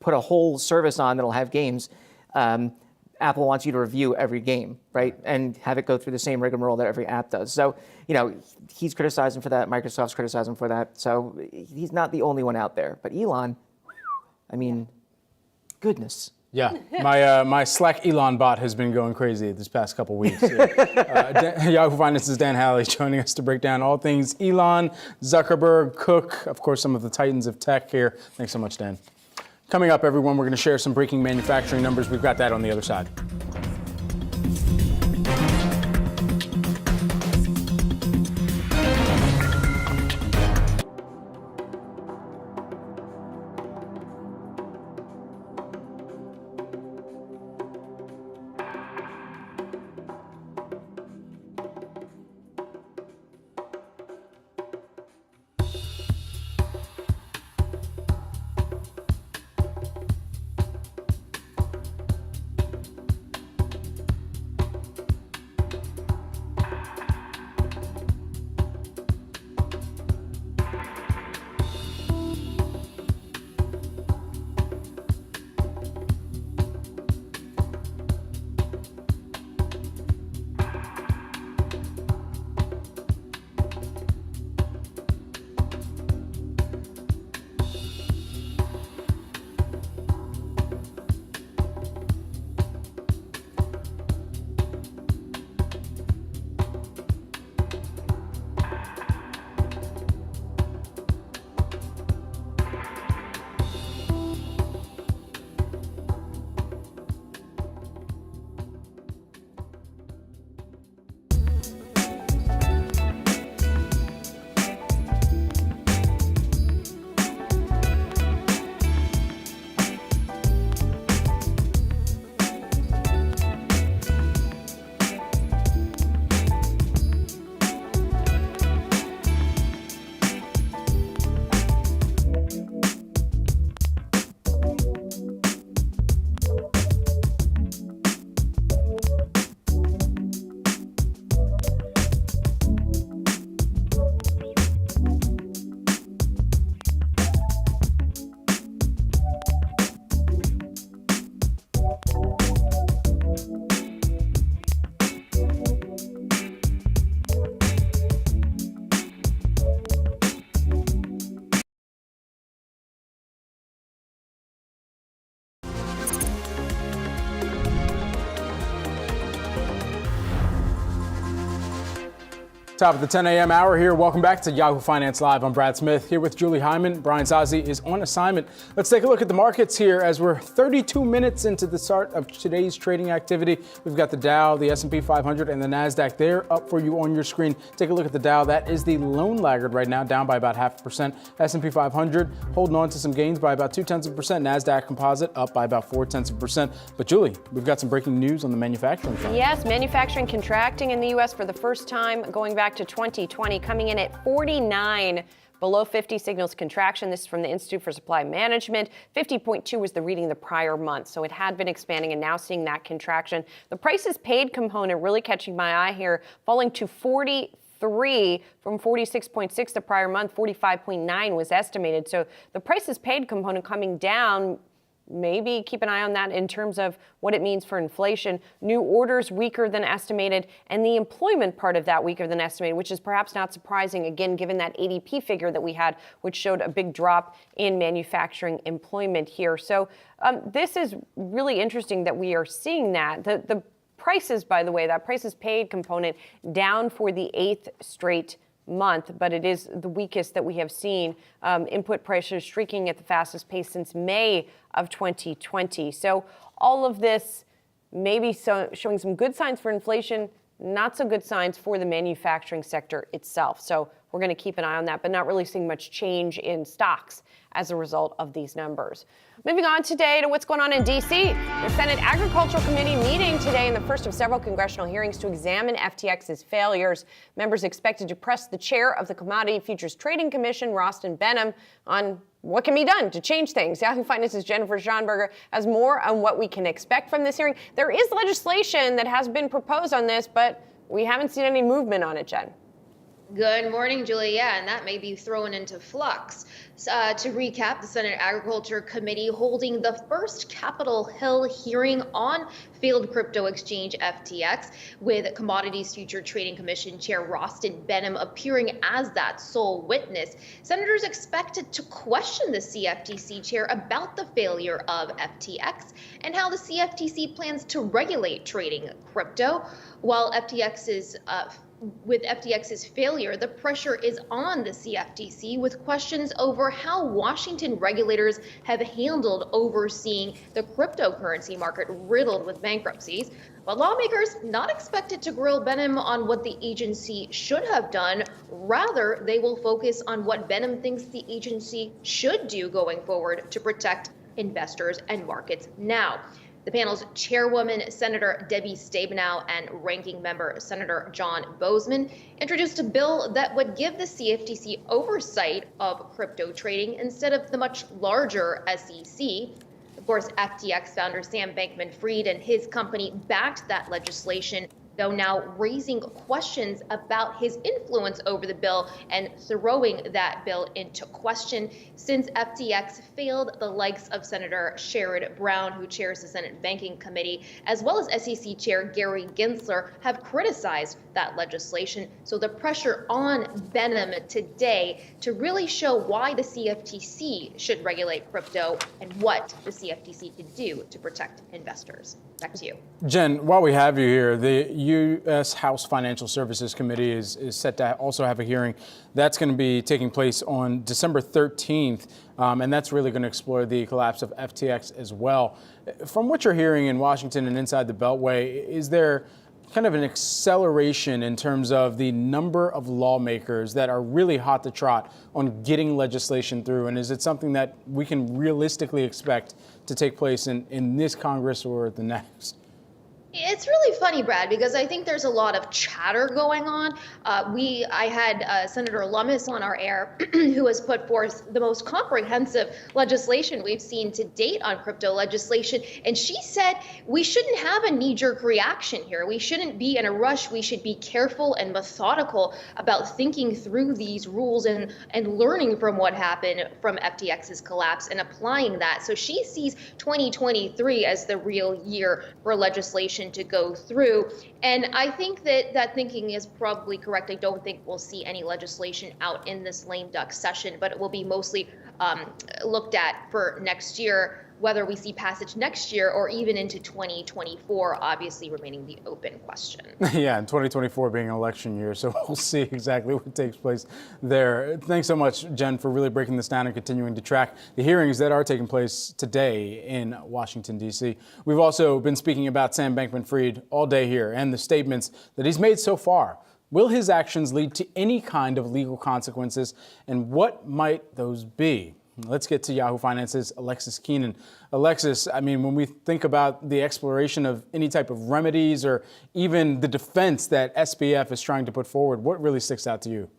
put a whole service on that'll have games. Apple wants you to review every game, right? And have it go through the same rigmarole that every app does. So, he's criticizing for that. Microsoft's criticizing for that. So he's not the only one out there. But Elon, I mean, goodness. Yeah, my Slack Elon bot has been going crazy this past couple weeks. Yahoo Finance's Dan Halley joining us to break down all things Elon, Zuckerberg, Cook, of course, some of the titans of tech here. Thanks so much, Dan. Coming up, everyone, we're going to share some breaking manufacturing numbers. We've got that on the other side. Top of the 10 a.m. hour here. Welcome back to Yahoo Finance Live. I'm Brad Smith here with Julie Hyman. Brian Zazi is on assignment. Let's take a look at the markets here as we're 32 minutes into the start of today's trading activity. We've got the Dow, the S&P 500, and the Nasdaq there up for you on your screen. Take a look at the Dow. That is the lone laggard right now, down by about 0.5%. S&P 500 holding on to some gains by about 0.2%. Nasdaq Composite up by about 0.4%. But Julie, we've got some breaking news on the manufacturing front. Yes, manufacturing contracting in the U.S. for the first time going back to 2020, coming in at 49. Below 50 signals contraction. This is from the Institute for Supply Management. 50.2 was the reading the prior month. So it had been expanding and now seeing that contraction. The prices paid component really catching my eye here, falling to 43 from 46.6 the prior month. 45.9 was estimated. So the prices paid component coming down. Maybe keep an eye on that in terms of what it means for inflation. New orders weaker than estimated, and the employment part of that weaker than estimated, which is perhaps not surprising, again, given that ADP figure that we had, which showed a big drop in manufacturing employment here. So this is really interesting that we are seeing that. The prices, by the way, that prices paid component down for the 8th straight month, but it is the weakest that we have seen. Input prices streaking at the fastest pace since May of 2020. So all of this maybe showing some good signs for inflation, not so good signs for the manufacturing sector itself. So we're going to keep an eye on that, but not really seeing much change in stocks as a result of these numbers. Moving on today to what's going on in D.C. The Senate Agricultural Committee meeting today in the first of several congressional hearings to examine FTX's failures. Members expected to press the chair of the Commodity Futures Trading Commission, Rostin Benham, on what can be done to change things. Yahoo Finance's Jennifer Schonberger has more on what we can expect from this hearing. There is legislation that has been proposed on this, but we haven't seen any movement on it, Jen. Good morning, Julia. Yeah, and that may be thrown into flux. To recap, the Senate Agriculture Committee holding the first Capitol Hill hearing on failed crypto exchange FTX, with Commodities Future Trading Commission Chair Rostin Benham appearing as that sole witness. Senators expected to question the CFTC chair about the failure of FTX and how the CFTC plans to regulate trading crypto. While with FTX's failure, the pressure is on the CFTC with questions over how Washington regulators have handled overseeing the cryptocurrency market riddled with bankruptcies. But lawmakers not expected to grill Benham on what the agency should have done. Rather, they will focus on what Benham thinks the agency should do going forward to protect investors and markets now. The panel's chairwoman, Senator Debbie Stabenow, and ranking member, Senator John Boozman, introduced a bill that would give the CFTC oversight of crypto trading instead of the much larger SEC. Of course, FTX founder Sam Bankman-Fried and his company backed that legislation, though now raising questions about his influence over the bill and throwing that bill into question since FTX failed the likes of Senator Sherrod Brown, who chairs the Senate Banking Committee, as well as SEC Chair Gary Gensler, have criticized that legislation. So the pressure on Benham today to really show why the CFTC should regulate crypto and what the CFTC can do to protect investors. Back to you. Jen, while we have you here, the U.S. House Financial Services Committee is set to also have a hearing. That's going to be taking place on December 13th, and that's really going to explore the collapse of FTX as well. From what you're hearing in Washington and inside the Beltway, is there kind of an acceleration in terms of the number of lawmakers that are really hot to trot on getting legislation through? And is it something that we can realistically expect to take place in this Congress or the next? It's really funny, Brad, because I think there's a lot of chatter going on. I had Senator Lummis on our air, who has put forth the most comprehensive legislation we've seen to date on crypto legislation. And she said we shouldn't have a knee-jerk reaction here. We shouldn't be in a rush. We should be careful and methodical about thinking through these rules and learning from what happened from FTX's collapse and applying that. So she sees 2023 as the real year for legislation to go through. And I think that thinking is probably correct. I don't think we'll see any legislation out in this lame duck session, but it will be mostly looked at for next year. whether we see passage next year or even into 2024, obviously remaining the open question. Yeah, and 2024 being an election year, so we'll see exactly what takes place there. Thanks so much, Jen, for really breaking this down and continuing to track the hearings that are taking place today in Washington, D.C. We've also been speaking about Sam Bankman-Fried all day here and the statements that he's made so far. Will his actions lead to any kind of legal consequences, and what might those be? Let's get to Yahoo Finance's Alexis Keenan. Alexis, I mean, when we think about the exploration of any type of remedies or even the defense that SBF is trying to put forward, what really sticks out to you?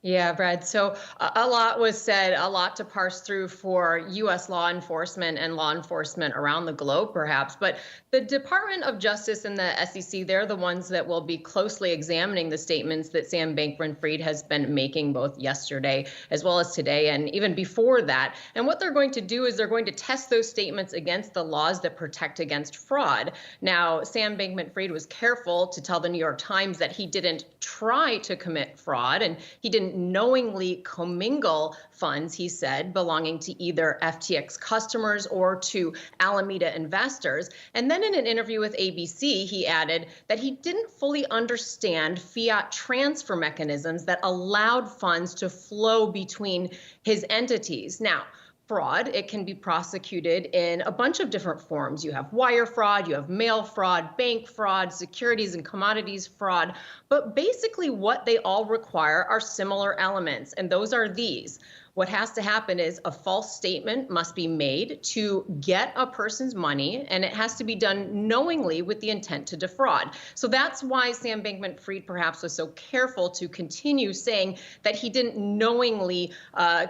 Yeah, Brad. So a lot was said, a lot to parse through for U.S. law enforcement and law enforcement around the globe, perhaps. But the Department of Justice and the SEC, they're the ones that will be closely examining the statements that Sam Bankman-Fried has been making both yesterday as well as today and even before that. And what they're going to do is they're going to test those statements against the laws that protect against fraud. Now, Sam Bankman-Fried was careful to tell the New York Times that he didn't try to commit fraud and he didn't knowingly commingle funds, he said, belonging to either FTX customers or to Alameda investors. And then in an interview with ABC, he added that he didn't fully understand fiat transfer mechanisms that allowed funds to flow between his entities. Now, fraud, it can be prosecuted in a bunch of different forms. You have wire fraud, you have mail fraud, bank fraud, securities and commodities fraud. But basically what they all require are similar elements, and those are these. What has to happen is a false statement must be made to get a person's money, and it has to be done knowingly with the intent to defraud. So that's why Sam Bankman-Fried perhaps was so careful to continue saying that he didn't knowingly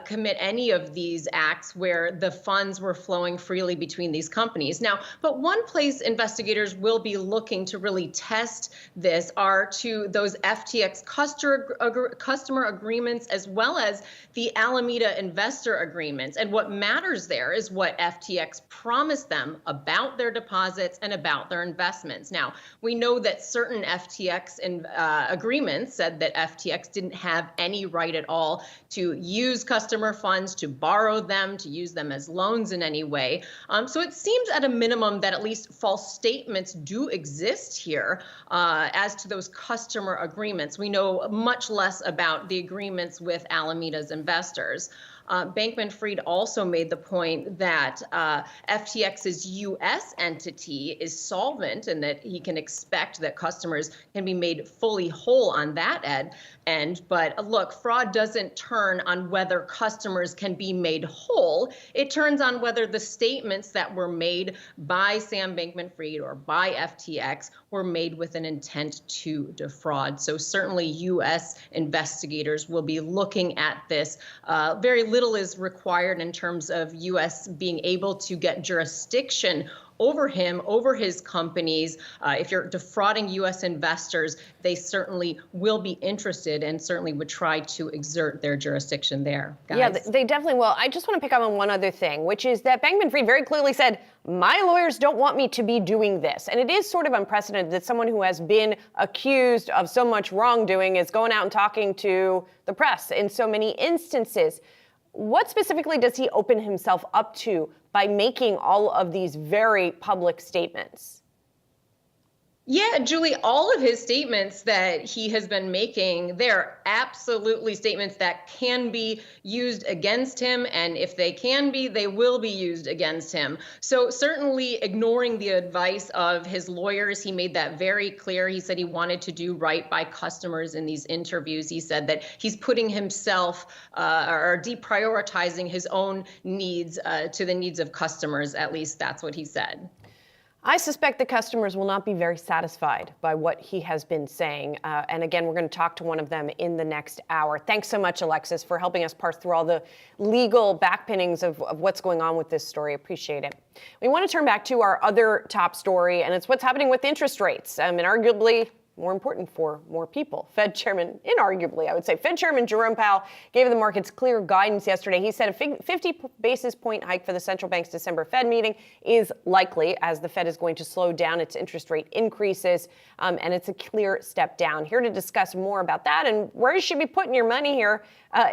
commit any of these acts where the funds were flowing freely between these companies. Now, but one place investigators will be looking to really test this are to those FTX customer agreements as well as the Alameda investor agreements. And what matters there is what FTX promised them about their deposits and about their investments. Now, we know that certain FTX agreements said that FTX didn't have any right at all to use customer funds, to borrow them, to use them as loans in any way. So it seems at a minimum that at least false statements do exist here as to those customer agreements. We know much less about the agreements with Alameda's investors. Bankman-Fried also made the point that FTX's U.S. entity is solvent and that he can expect that customers can be made fully whole on that end. But look, fraud doesn't turn on whether customers can be made whole. It turns on whether the statements that were made by Sam Bankman-Fried or by FTX were made with an intent to defraud. So certainly U.S. investigators will be looking at this. Very little is required in terms of U.S. being able to get jurisdiction over him, over his companies. If you're defrauding U.S. investors, they certainly will be interested and certainly would try to exert their jurisdiction there. Guys? Yeah, they definitely will. I just want to pick up on one other thing, which is that Bankman-Fried very clearly said, my lawyers don't want me to be doing this. And it is sort of unprecedented that someone who has been accused of so much wrongdoing is going out and talking to the press in so many instances. What specifically does he open himself up to by making all of these very public statements? Yeah, Julie, all of his statements that he has been making, they're absolutely statements that can be used against him. And if they can be, they will be used against him. So certainly ignoring the advice of his lawyers, he made that very clear. He said he wanted to do right by customers in these interviews. He said that he's putting himself or deprioritizing his own needs to the needs of customers. At least that's what he said. I suspect the customers will not be very satisfied by what he has been saying. And again, we're going to talk to one of them in the next hour. Thanks so much, Alexis, for helping us parse through all the legal backpinnings of what's going on with this story. Appreciate it. We want to turn back to our other top story, and it's what's happening with interest rates. And arguably, more important for more people. Fed Chairman, inarguably, I would say, Fed Chairman Jerome Powell gave the markets clear guidance yesterday. He said a 50 basis point hike for the central bank's December Fed meeting is likely, as the Fed is going to slow down its interest rate increases, and it's a clear step down. Here to discuss more about that and where you should be putting your money here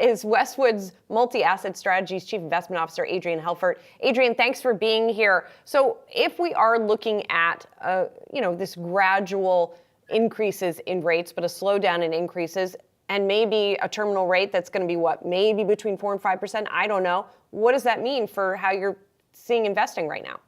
is Westwood's Multi-Asset Strategies Chief Investment Officer, Adrian Helfert. Adrian, thanks for being here. So if we are looking at, this gradual increases in rates, but a slowdown in increases, and maybe a terminal rate that's going to be maybe between 4 and 5%. I don't know. What does that mean for how you're seeing investing right now?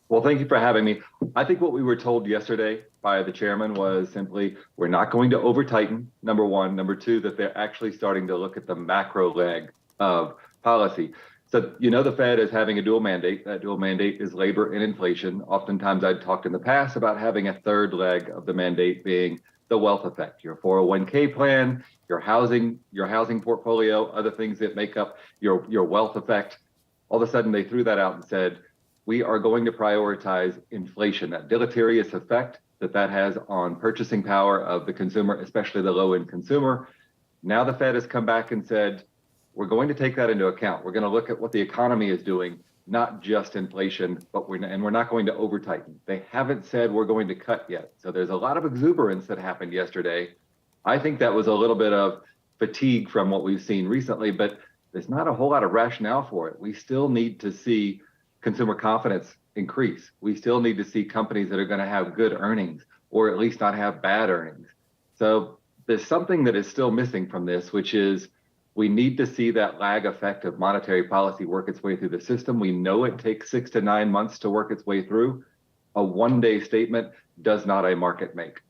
Well, thank you for having me. I think what we were told yesterday by the chairman was simply, we're not going to over tighten, number one. Number two, that they're actually starting to look at the macro leg of policy. So, the Fed is having a dual mandate. That dual mandate is labor and inflation. Oftentimes I'd talked in the past about having a third leg of the mandate being the wealth effect, your 401k plan, your housing portfolio, other things that make up your wealth effect. All of a sudden they threw that out and said, we are going to prioritize inflation, that deleterious effect that has on purchasing power of the consumer, especially the low-end consumer. Now the Fed has come back and said, we're going to take that into account. We're going to look at what the economy is doing, not just inflation, but we're not going to over tighten. They haven't said we're going to cut yet. So there's a lot of exuberance that happened yesterday. I think that was a little bit of fatigue from what we've seen recently, but there's not a whole lot of rationale for it. We still need to see consumer confidence increase. We still need to see companies that are going to have good earnings, or at least not have bad earnings. So there's something that is still missing from this, which is we need to see that lag effect of monetary policy work its way through the system. We know it takes 6 to 9 months to work its way through. A one-day statement does not a market make.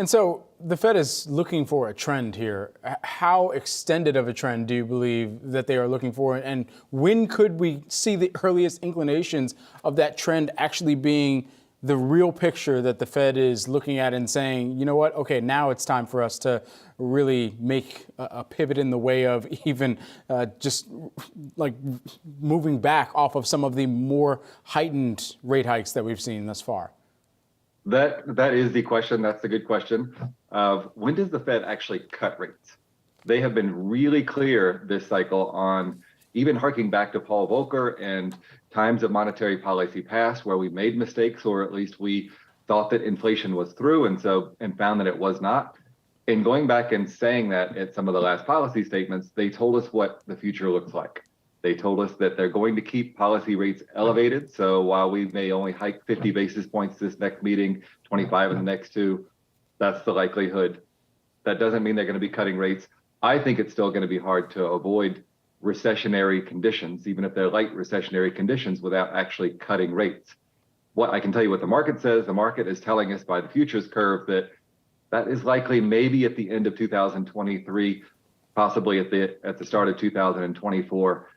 And so the Fed is looking for a trend here. How extended of a trend do you believe that they are looking for? And when could we see the earliest inclinations of that trend actually being the real picture that the Fed is looking at and saying, you know what, okay, now it's time for us to really make a pivot in the way of even just like moving back off of some of the more heightened rate hikes that we've seen thus far? That is the question. That's a good question of when does the Fed actually cut rates? They have been really clear this cycle on even harking back to Paul Volcker and times of monetary policy past where we made mistakes, or at least we thought that inflation was through and found that it was not. In going back and saying that at some of the last policy statements, they told us what the future looks like. They told us that they're going to keep policy rates elevated. So while we may only hike 50 basis points this next meeting, 25 in the next two, that's the likelihood. That doesn't mean they're going to be cutting rates. I think it's still going to be hard to avoid recessionary conditions, even if they're light recessionary conditions, without actually cutting rates. What I can tell you what the market says, the market is telling us by the futures curve that is likely maybe at the end of 2023, possibly at the start of 2024.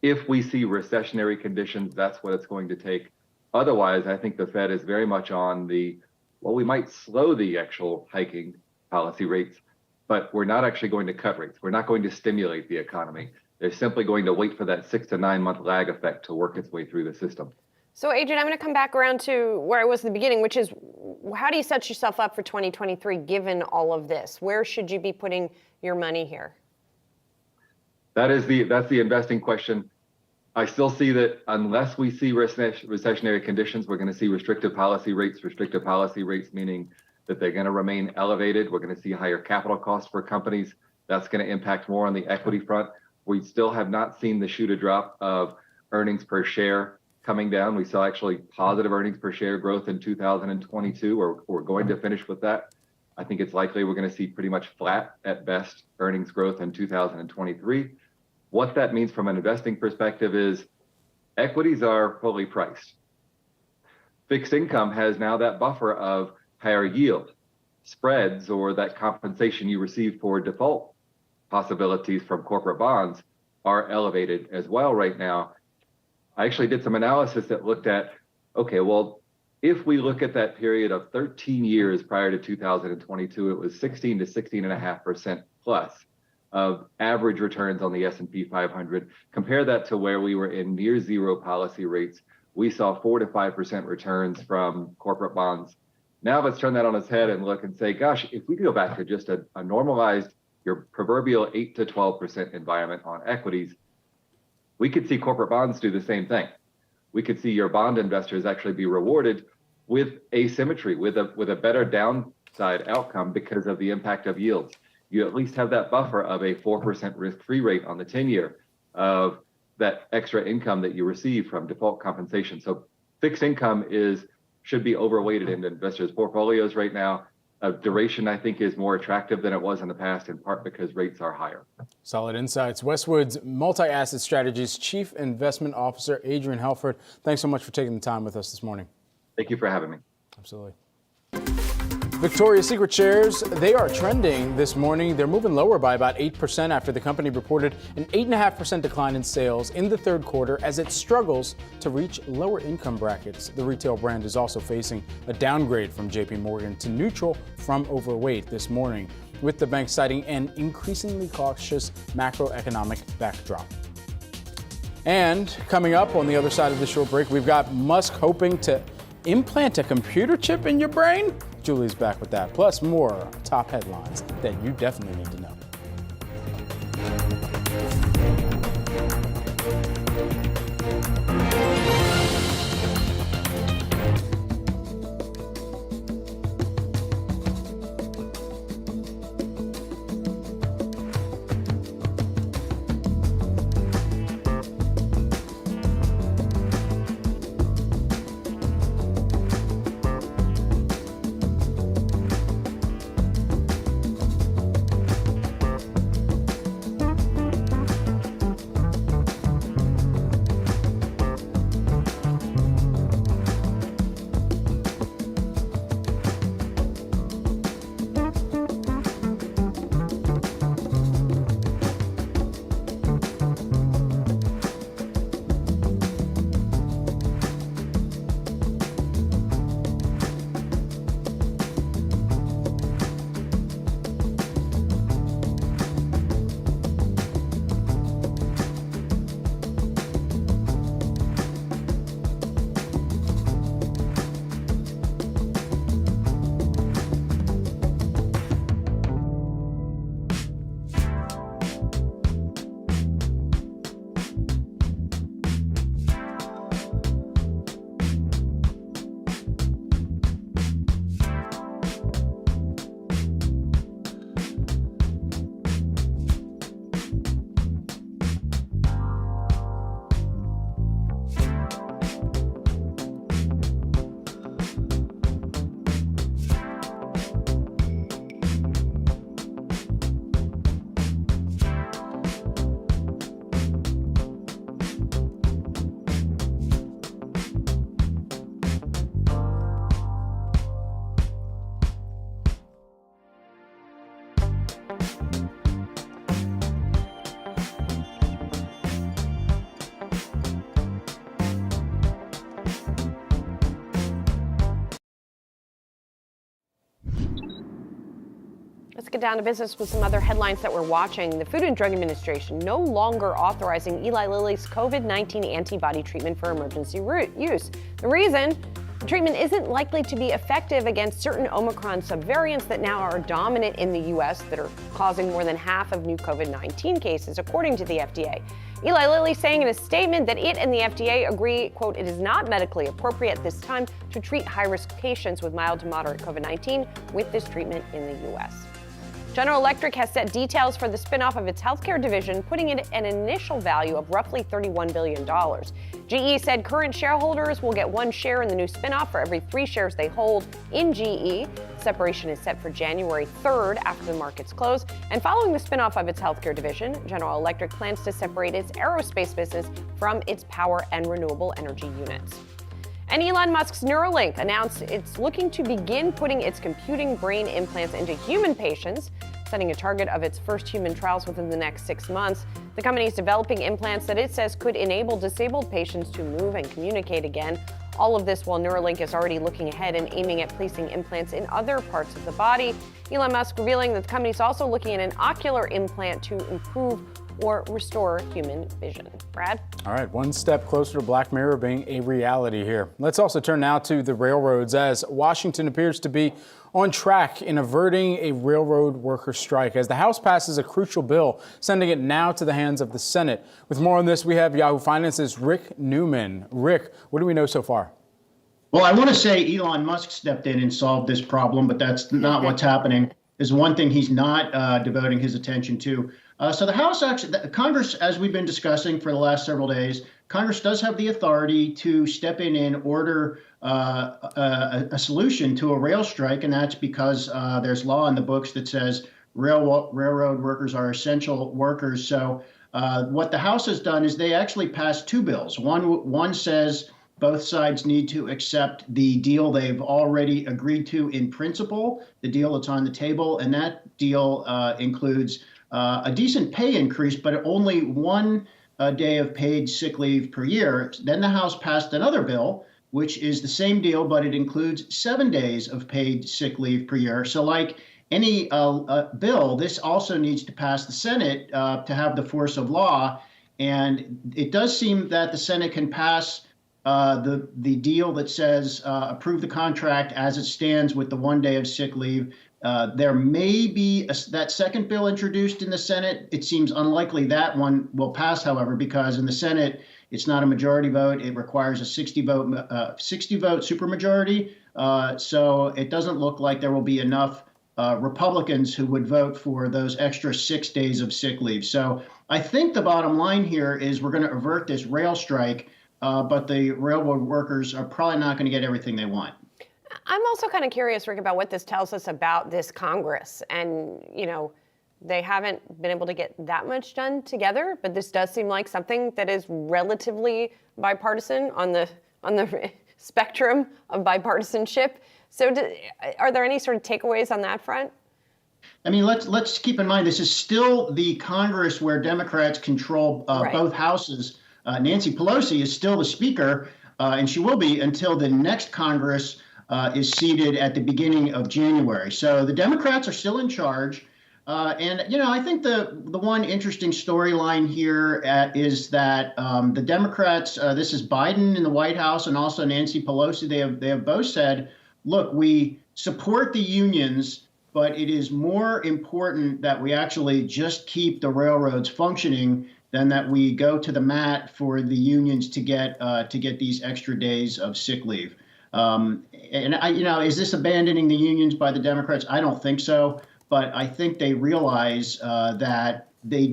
If we see recessionary conditions, that's what it's going to take. Otherwise, I think the Fed is very much on we might slow the actual hiking policy rates, but we're not actually going to cut rates. We're not going to stimulate the economy. They're simply going to wait for that 6 to 9 month lag effect to work its way through the system. So, Adrian, I'm going to come back around to where I was at the beginning, which is how do you set yourself up for 2023 given all of this? Where should you be putting your money here? That's the investing question. I still see that unless we see recessionary conditions, we're going to see restrictive policy rates meaning that they're going to remain elevated. We're going to see higher capital costs for companies. That's going to impact more on the equity front. We still have not seen the shoe to drop of earnings per share coming down. We saw actually positive earnings per share growth in 2022, or we're going to finish with that. I think it's likely we're going to see pretty much flat at best earnings growth in 2023. What that means from an investing perspective is equities are fully priced. Fixed income has now that buffer of higher yield, spreads, or that compensation you receive for default possibilities from corporate bonds are elevated as well right now. I actually did some analysis that looked at, okay, well, if we look at that period of 13 years prior to 2022, it was 16 to 16.5% plus of average returns on the S&P 500. Compare that to where we were in near zero policy rates. We saw 4 to 5% returns from corporate bonds Now let's turn that on its head and look and say, gosh, if we go back to just a normalized, your proverbial 8 to 12% environment on equities, we could see corporate bonds do the same thing. We could see your bond investors actually be rewarded with asymmetry, with a better downside outcome because of the impact of yields. You at least have that buffer of a 4% risk-free rate on the 10-year of that extra income that you receive from default compensation. So fixed income should be overweighted into investors' portfolios right now. Duration, I think, is more attractive than it was in the past, in part because rates are higher. Solid insights. Westwood's Multi-Asset Strategies Chief Investment Officer, Adrian Helford. Thanks so much for taking the time with us this morning. Thank you for having me. Absolutely. Victoria's Secret shares, they are trending this morning. They're moving lower by about 8% after the company reported an 8.5% decline in sales in the third quarter as it struggles to reach lower income brackets. The retail brand is also facing a downgrade from JP Morgan to neutral from overweight this morning, with the bank citing an increasingly cautious macroeconomic backdrop. And coming up on the other side of the short break, we've got Musk hoping to implant a computer chip in your brain? Julie's back with that, plus more top headlines that you definitely need to know. Let's get down to business with some other headlines that we're watching. The Food and Drug Administration no longer authorizing Eli Lilly's COVID-19 antibody treatment for emergency use. The reason? The treatment isn't likely to be effective against certain Omicron subvariants that now are dominant in the U.S. that are causing more than half of new COVID-19 cases, according to the FDA. Eli Lilly saying in a statement that it and the FDA agree, quote, it is not medically appropriate at this time to treat high-risk patients with mild to moderate COVID-19 with this treatment in the U.S. General Electric has set details for the spinoff of its healthcare division, putting it at an initial value of roughly $31 billion. GE said current shareholders will get 1 share in the new spinoff for every 3 shares they hold in GE. Separation is set for January 3rd after the markets close. And following the spinoff of its healthcare division, General Electric plans to separate its aerospace business from its power and renewable energy units. And Elon Musk's Neuralink announced it's looking to begin putting its computing brain implants into human patients, setting a target of its first human trials within the next 6 months. The company is developing implants that it says could enable disabled patients to move and communicate again. All of this while Neuralink is already looking ahead and aiming at placing implants in other parts of the body. Elon Musk revealing that the company is also looking at an ocular implant to improve or restore human vision. Brad? All right, one step closer to Black Mirror being a reality here. Let's also turn now to the railroads, as Washington appears to be on track in averting a railroad worker strike as the House passes a crucial bill, sending it now to the hands of the Senate. With more on this, we have Yahoo Finance's Rick Newman. Rick, what do we know so far? Well, I want to say Elon Musk stepped in and solved this problem, but that's not what's happening. There's one thing he's not devoting his attention to. So the House Congress, as we've been discussing for the last several days, Congress does have the authority to step in and order a solution to a rail strike, and that's because there's law in the books that says railroad workers are essential workers. So what the House has done is they actually passed two bills. One says both sides need to accept the deal they've already agreed to in principle, the deal that's on the table, and that deal includes a decent pay increase, but only one day of paid sick leave per year. Then the House passed another bill, which is the same deal, but it includes 7 days of paid sick leave per year. So like any bill, this also needs to pass the Senate to have the force of law. And it does seem that the Senate can pass the deal that says approve the contract as it stands with the 1 day of sick leave. There may be that second bill introduced in the Senate. It seems unlikely that one will pass, however, because in the Senate, it's not a majority vote. It requires a 60-vote supermajority. So it doesn't look like there will be enough Republicans who would vote for those extra 6 days of sick leave. So I think the bottom line here is we're going to avert this rail strike, but the railroad workers are probably not going to get everything they want. I'm also kind of curious, Rick, about what this tells us about this Congress. And, you know, they haven't been able to get that much done together, but this does seem like something that is relatively bipartisan on the spectrum of bipartisanship. So are there any sort of takeaways on that front? I mean, let's keep in mind, this is still the Congress where Democrats control both houses. Nancy Pelosi is still the speaker, and she will be until the next Congress is seated at the beginning of January. So the Democrats are still in charge. And, you know, I think the one interesting storyline here is that the Democrats, this is Biden in the White House and also Nancy Pelosi, they have both said, look, we support the unions, but it is more important that we actually just keep the railroads functioning than that we go to the mat for the unions to get these extra days of sick leave. And is this abandoning the unions by the Democrats? I don't think so. But I think they realize that the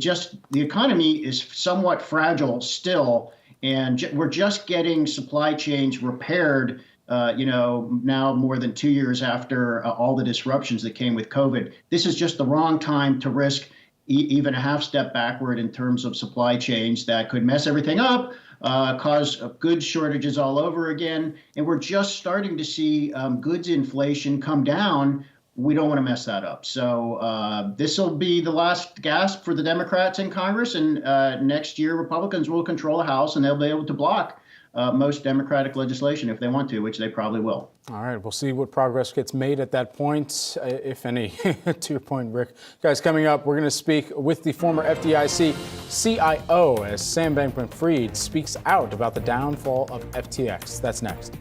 economy is somewhat fragile still, and we're just getting supply chains repaired, now more than 2 years after all the disruptions that came with COVID. This is just the wrong time to risk even a half step backward in terms of supply chains that could mess everything up, cause goods shortages all over again. And we're just starting to see goods inflation come down. We don't want to mess that up. So this will be the last gasp for the Democrats in Congress. And next year, Republicans will control the House, and they'll be able to block most Democratic legislation if they want to, which they probably will. All right, we'll see what progress gets made at that point, if any. To your point, Rick. Guys, coming up, we're going to speak with the former FDIC CIO as Sam Bankman-Fried speaks out about the downfall of FTX. That's next.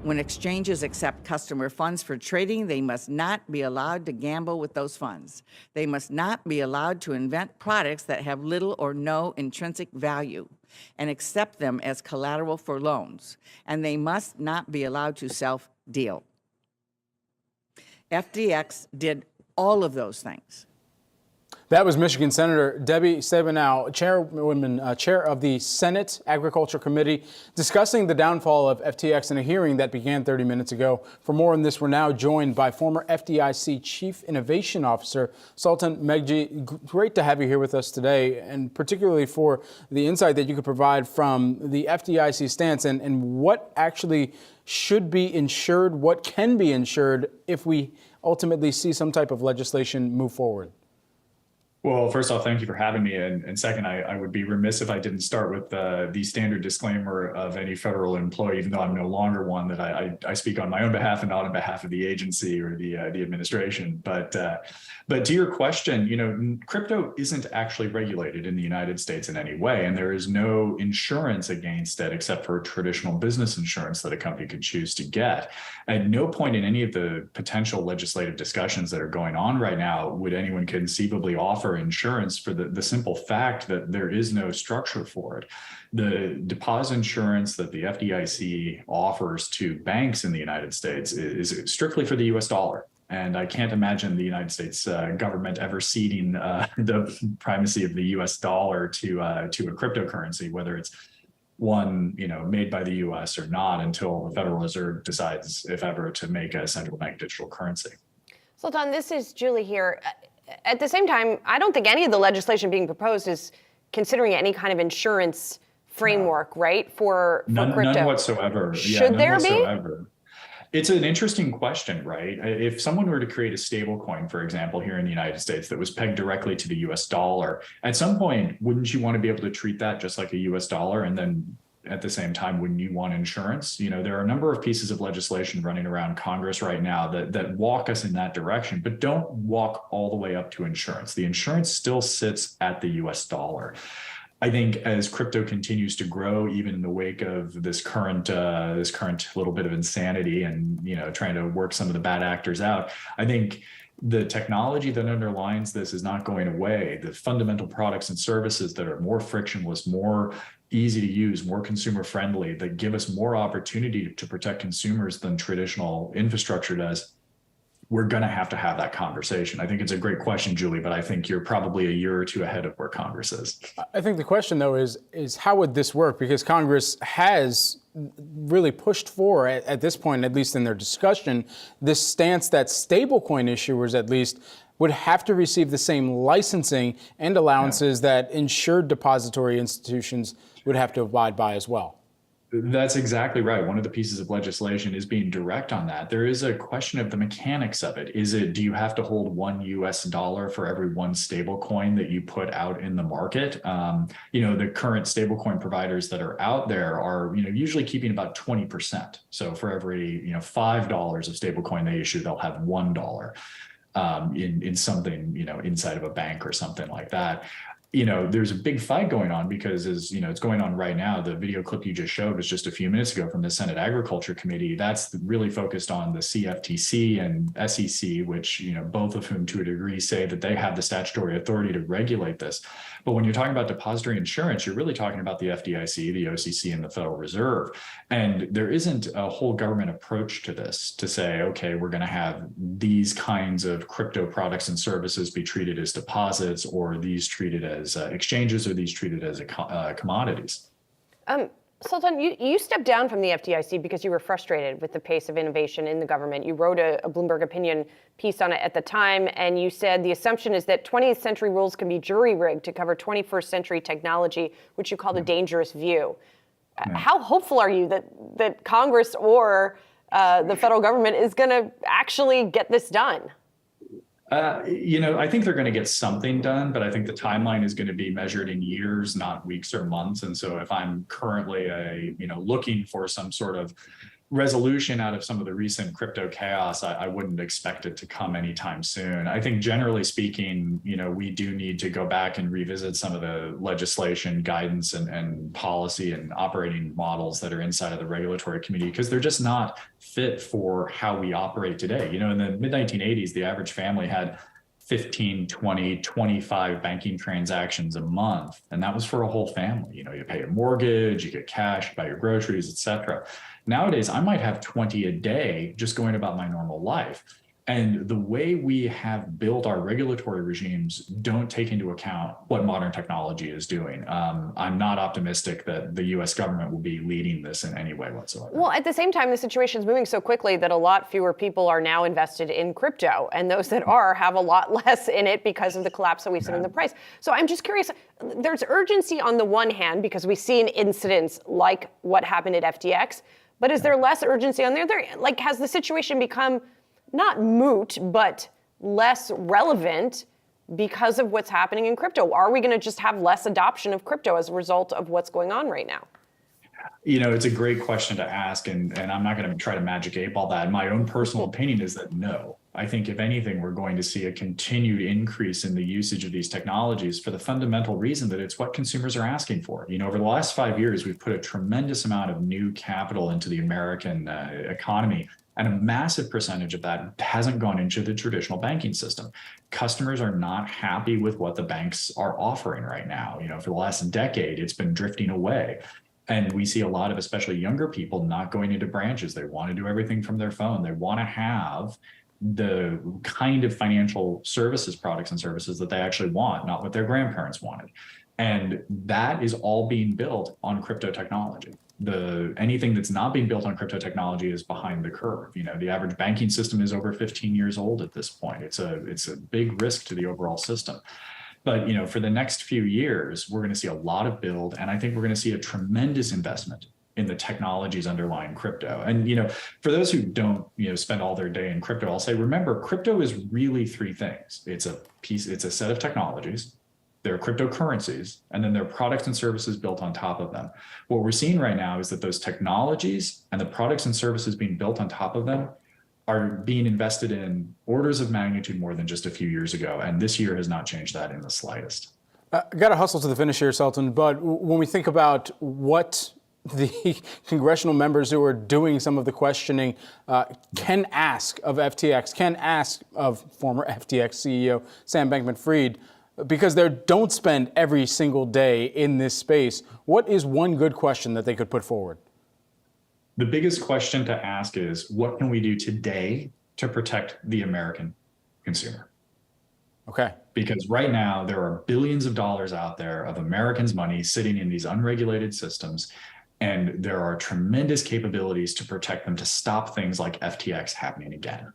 When exchanges accept customer funds for trading, they must not be allowed to gamble with those funds. They must not be allowed to invent products that have little or no intrinsic value and accept them as collateral for loans. And they must not be allowed to self-deal. FTX did all of those things. That was Michigan Senator Debbie Stabenow, chair of the Senate Agriculture Committee, discussing the downfall of FTX in a hearing that began 30 minutes ago. For more on this, we're now joined by former FDIC Chief Innovation Officer Sultan Megji. Great to have you here with us today, and particularly for the insight that you could provide from the FDIC stance and what actually should be insured, what can be insured if we ultimately see some type of legislation move forward. Well, first off, thank you for having me. And second, I would be remiss if I didn't start with the standard disclaimer of any federal employee, even though I'm no longer one, that I speak on my own behalf and not on behalf of the agency or the administration. But to your question, crypto isn't actually regulated in the United States in any way, and there is no insurance against it except for traditional business insurance that a company could choose to get. At no point in any of the potential legislative discussions that are going on right now would anyone conceivably offer insurance for the simple fact that there is no structure for it. The deposit insurance that the FDIC offers to banks in the United States is strictly for the US dollar. And I can't imagine the United States government ever ceding the primacy of the US dollar to a cryptocurrency, whether it's one made by the US or not, until the Federal Reserve decides, if ever, to make a central bank digital currency. Sultan, this is Julie here. At the same time, I don't think any of the legislation being proposed is considering any kind of insurance framework, right, for crypto. None whatsoever. Should there be? It's an interesting question, right? If someone were to create a stable coin, for example, here in the United States that was pegged directly to the US dollar, at some point, wouldn't you want to be able to treat that just like a US dollar? And then at the same time, wouldn't you want insurance? There are a number of pieces of legislation running around Congress right now that walk us in that direction, but don't walk all the way up to insurance. The insurance still sits at the US dollar. I think as crypto continues to grow, even in the wake of this current little bit of insanity and trying to work some of the bad actors out, I think the technology that underlines this is not going away. The fundamental products and services that are more frictionless, more easy to use, more consumer friendly, that give us more opportunity to protect consumers than traditional infrastructure does, we're going to have that conversation. I think it's a great question, Julie, but I think you're probably a year or two ahead of where Congress is. I think the question, though, is how would this work? Because Congress has really pushed for, at this point, at least in their discussion, this stance that stablecoin issuers, at least, would have to receive the same licensing and allowances that insured depository institutions would have to abide by as well. That's exactly right. One of the pieces of legislation is being direct on that. There is a question of the mechanics of it. Do you have to hold $1 US for every one stable coin that you put out in the market? The current stablecoin providers that are out there are, usually keeping about 20%. So for every, $5 of stablecoin they issue, they'll have $1 in something, inside of a bank or something like that. There's a big fight going on because, as it's going on right now, the video clip you just showed was just a few minutes ago from the Senate Agriculture Committee. That's really focused on the CFTC and SEC, which, both of whom to a degree say that they have the statutory authority to regulate this. But when you're talking about depository insurance, you're really talking about the FDIC, the OCC, and the Federal Reserve. And there isn't a whole government approach to this to say, okay, we're going to have these kinds of crypto products and services be treated as deposits, or these treated as exchanges, or these treated as commodities. Sultan, you stepped down from the FDIC because you were frustrated with the pace of innovation in the government. You wrote a Bloomberg opinion piece on it at the time, and you said the assumption is that 20th century rules can be jury-rigged to cover 21st century technology, which you called a dangerous view. How hopeful are you that Congress or the federal government is going to actually get this done? I think they're going to get something done, but I think the timeline is going to be measured in years, not weeks or months. And so if I'm currently looking for some sort of resolution out of some of the recent crypto chaos, I wouldn't expect it to come anytime soon. I think generally speaking, we do need to go back and revisit some of the legislation, guidance, and policy and operating models that are inside of the regulatory community, because they're just not fit for how we operate today. In the mid-1980s, the average family had 15, 20, 25 banking transactions a month. And that was for a whole family. You pay a mortgage, you get cash, you buy your groceries, etc. Nowadays, I might have 20 a day just going about my normal life. And the way we have built our regulatory regimes don't take into account what modern technology is doing. I'm not optimistic that the US government will be leading this in any way whatsoever. Well, at the same time, the situation is moving so quickly that a lot fewer people are now invested in crypto. And those that are have a lot less in it because of the collapse that we've seen in the price. So I'm just curious, there's urgency on the one hand because we've seen incidents like what happened at FTX, but is there less urgency on the other? Like, has the situation become not moot, but less relevant because of what's happening in crypto? Are we going to just have less adoption of crypto as a result of what's going on right now? It's a great question to ask, and I'm not going to try to magic 8-ball that. My own personal opinion is that no. I think if anything, we're going to see a continued increase in the usage of these technologies for the fundamental reason that it's what consumers are asking for. Over the last 5 years, we've put a tremendous amount of new capital into the American economy. And a massive percentage of that hasn't gone into the traditional banking system. Customers are not happy with what the banks are offering right now. For the last decade, it's been drifting away. And we see a lot of, especially younger people, not going into branches. They want to do everything from their phone. They want to have the kind of financial services, products and services that they actually want, not what their grandparents wanted. And that is all being built on crypto technology. Anything that's not being built on crypto technology is behind the curve. The average banking system is over 15 years old at this point. It's a big risk to the overall system. But for the next few years, we're going to see a lot of build, and I think we're going to see a tremendous investment in the technologies underlying crypto. And for those who don't spend all their day in crypto, I'll say, remember, crypto is really three things. It's a set of technologies. There are cryptocurrencies, and then there are products and services built on top of them. What we're seeing right now is that those technologies and the products and services being built on top of them are being invested in orders of magnitude more than just a few years ago. And this year has not changed that in the slightest. Got to hustle to the finish here, Sultan. But when we think about what the congressional members who are doing some of the questioning can ask of FTX, can ask of former FTX CEO Sam Bankman-Fried, because they don't spend every single day in this space, what is one good question that they could put forward? The biggest question to ask is, what can we do today to protect the American consumer? Okay. Because right now, there are billions of dollars out there of Americans' money sitting in these unregulated systems, and there are tremendous capabilities to protect them, to stop things like FTX happening again.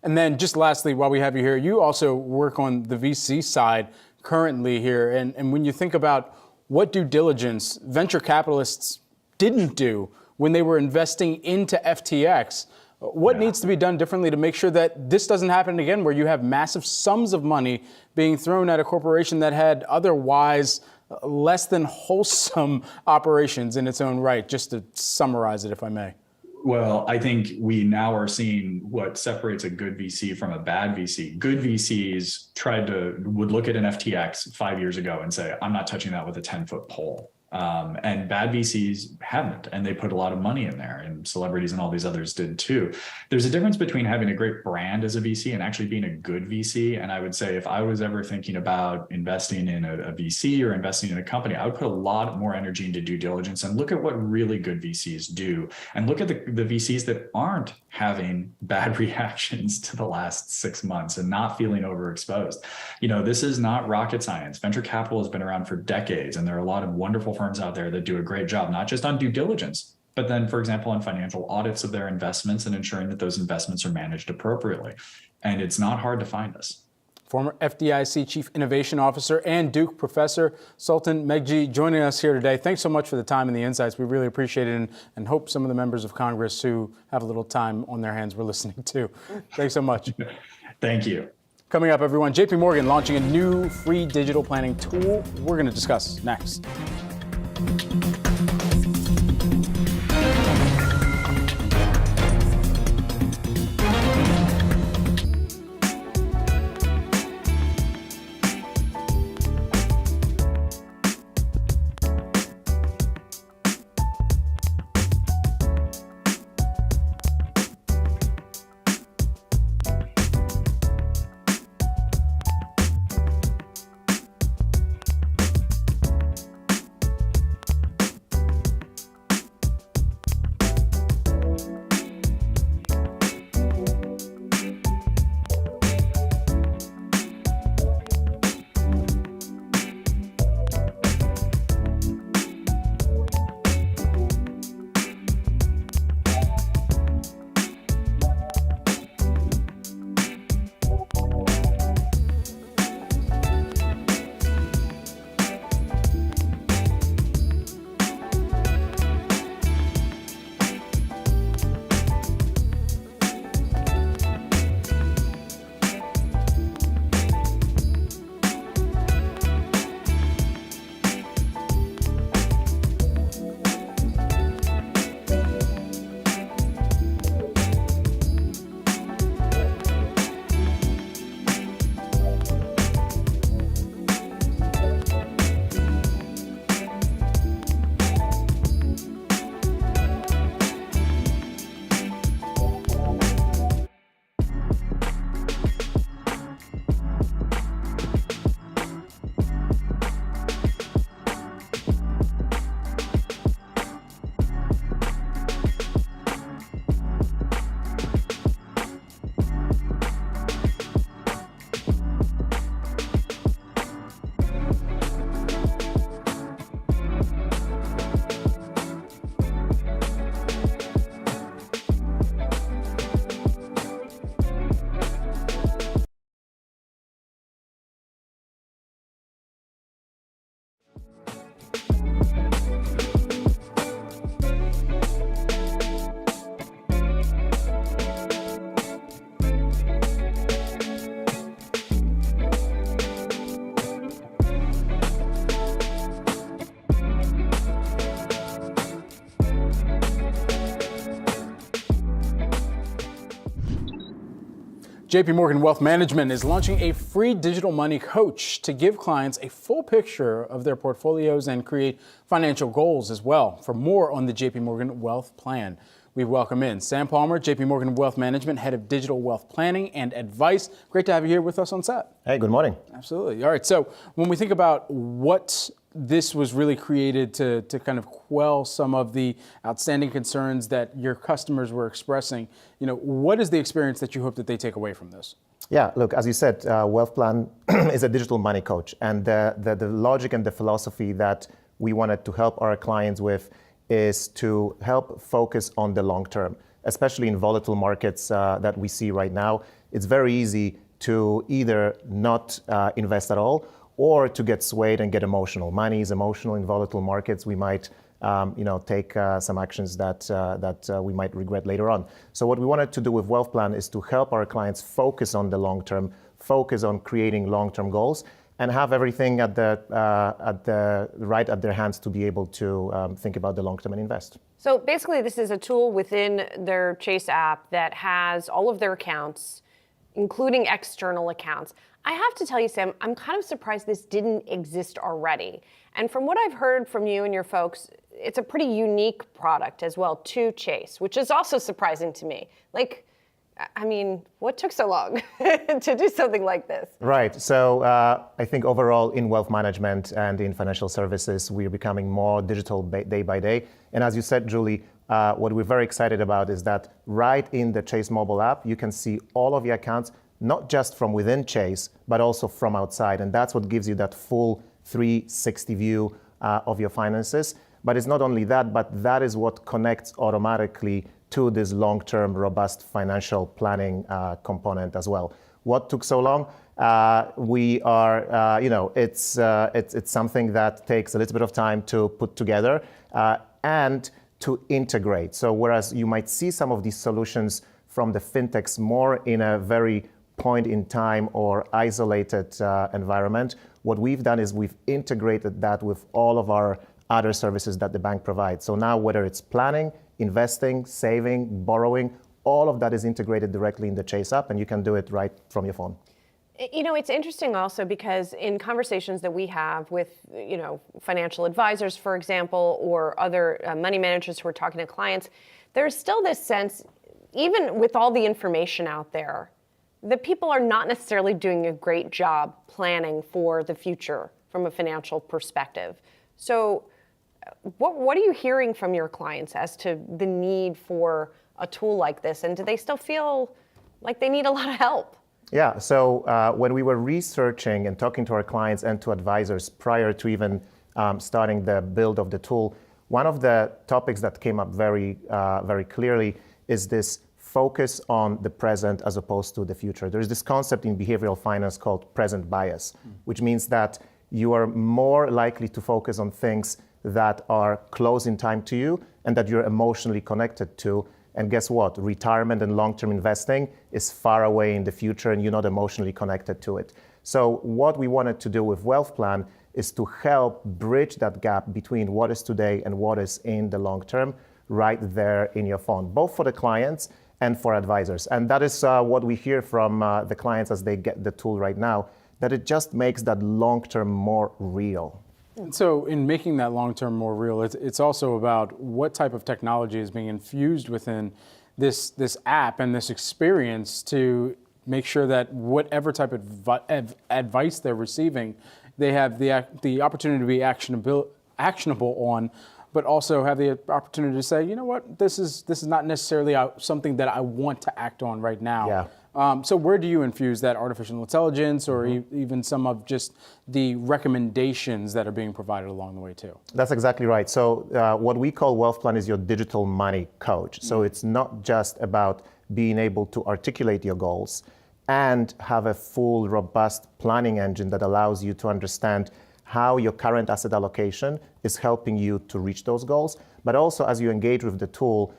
And then just lastly, while we have you here, you also work on the VC side currently here. And when you think about what due diligence venture capitalists didn't do when they were investing into FTX, what needs to be done differently to make sure that this doesn't happen again, where you have massive sums of money being thrown at a corporation that had otherwise less than wholesome operations in its own right, just to summarize it, if I may? Well, I think we now are seeing what separates a good VC from a bad VC. Good VCs would look at an FTX 5 years ago and say, I'm not touching that with a 10-foot pole. And bad VCs haven't, and they put a lot of money in there, and celebrities and all these others did too. There's a difference between having a great brand as a VC and actually being a good VC. And I would say if I was ever thinking about investing in a VC or investing in a company, I would put a lot more energy into due diligence and look at what really good VCs do, and look at the VCs that aren't having bad reactions to the last 6 months and not feeling overexposed. This is not rocket science. Venture capital has been around for decades, and there are a lot of wonderful firms out there that do a great job, not just on due diligence, but then, for example, on financial audits of their investments and ensuring that those investments are managed appropriately. And it's not hard to find this. Former FDIC Chief Innovation Officer and Duke Professor Sultan Meghji joining us here today. Thanks so much for the time and the insights. We really appreciate it, and hope some of the members of Congress who have a little time on their hands were listening too. Thanks so much. Thank you. Coming up, everyone, JP Morgan launching a new free digital planning tool. We're going to discuss next. JP Morgan Wealth Management is launching a free digital money coach to give clients a full picture of their portfolios and create financial goals as well. For more on the JP Morgan Wealth Plan, we welcome in Sam Palmer, JP Morgan Wealth Management, Head of Digital Wealth Planning and Advice. Great to have you here with us on set. Hey, good morning. Absolutely. All right. So when we think about what this was really created to kind of quell some of the outstanding concerns that your customers were expressing, what is the experience that you hope that they take away from this? Yeah, look, as you said, Wealth Plan is a digital money coach. And the logic and the philosophy that we wanted to help our clients with is to help focus on the long term, especially in volatile markets that we see right now. It's very easy to either not invest at all or to get swayed and get emotional. Money is emotional in volatile markets. We might take some actions that we might regret later on. So what we wanted to do with Wealth Plan is to help our clients focus on the long term, focus on creating long-term goals, and have everything at their hands to be able to think about the long term and invest. So basically, this is a tool within their Chase app that has all of their accounts, including external accounts. I have to tell you, Sam, I'm kind of surprised this didn't exist already. And from what I've heard from you and your folks, it's a pretty unique product as well to Chase, which is also surprising to me. What took so long to do something like this? Right. So I think overall in wealth management and in financial services, we're becoming more digital day by day. And as you said, Julie, what we're very excited about is that right in the Chase mobile app, you can see all of your accounts, not just from within Chase, but also from outside. And that's what gives you that full 360 view of your finances. But it's not only that, but that is what connects automatically to this long-term, robust financial planning component as well. What took so long? It's something that takes a little bit of time to put together and to integrate. So whereas you might see some of these solutions from the fintechs more in a very point in time or isolated environment, what we've done is we've integrated that with all of our other services that the bank provides. So now whether it's planning, investing, saving, borrowing, all of that is integrated directly in the Chase app, and you can do it right from your phone. It's interesting also because in conversations that we have with, financial advisors, for example, or other money managers who are talking to clients, there's still this sense, even with all the information out there, that people are not necessarily doing a great job planning for the future from a financial perspective. So what are you hearing from your clients as to the need for a tool like this? And do they still feel like they need a lot of help? Yeah, so when we were researching and talking to our clients and to advisors prior to even starting the build of the tool, one of the topics that came up very clearly is this focus on the present as opposed to the future. There's this concept in behavioral finance called present bias, which means that you are more likely to focus on things that are close in time to you and that you're emotionally connected to. And guess what? Retirement and long-term investing is far away in the future and you're not emotionally connected to it. So what we wanted to do with Wealth Plan is to help bridge that gap between what is today and what is in the long term right there in your phone, both for the clients and for advisors. And that is what we hear from the clients as they get the tool right now, that it just makes that long term more real. And so in making that long-term more real, it's also about what type of technology is being infused within this app and this experience to make sure that whatever type of advice they're receiving, they have the opportunity to be actionable on, but also have the opportunity to say, you know what, this is not necessarily something that I want to act on right now. Yeah. So where do you infuse that artificial intelligence or even some of just the recommendations that are being provided along the way too? That's exactly right. So what we call Wealth Plan is your digital money coach. So it's not just about being able to articulate your goals and have a full, robust planning engine that allows you to understand how your current asset allocation is helping you to reach those goals. But also as you engage with the tool,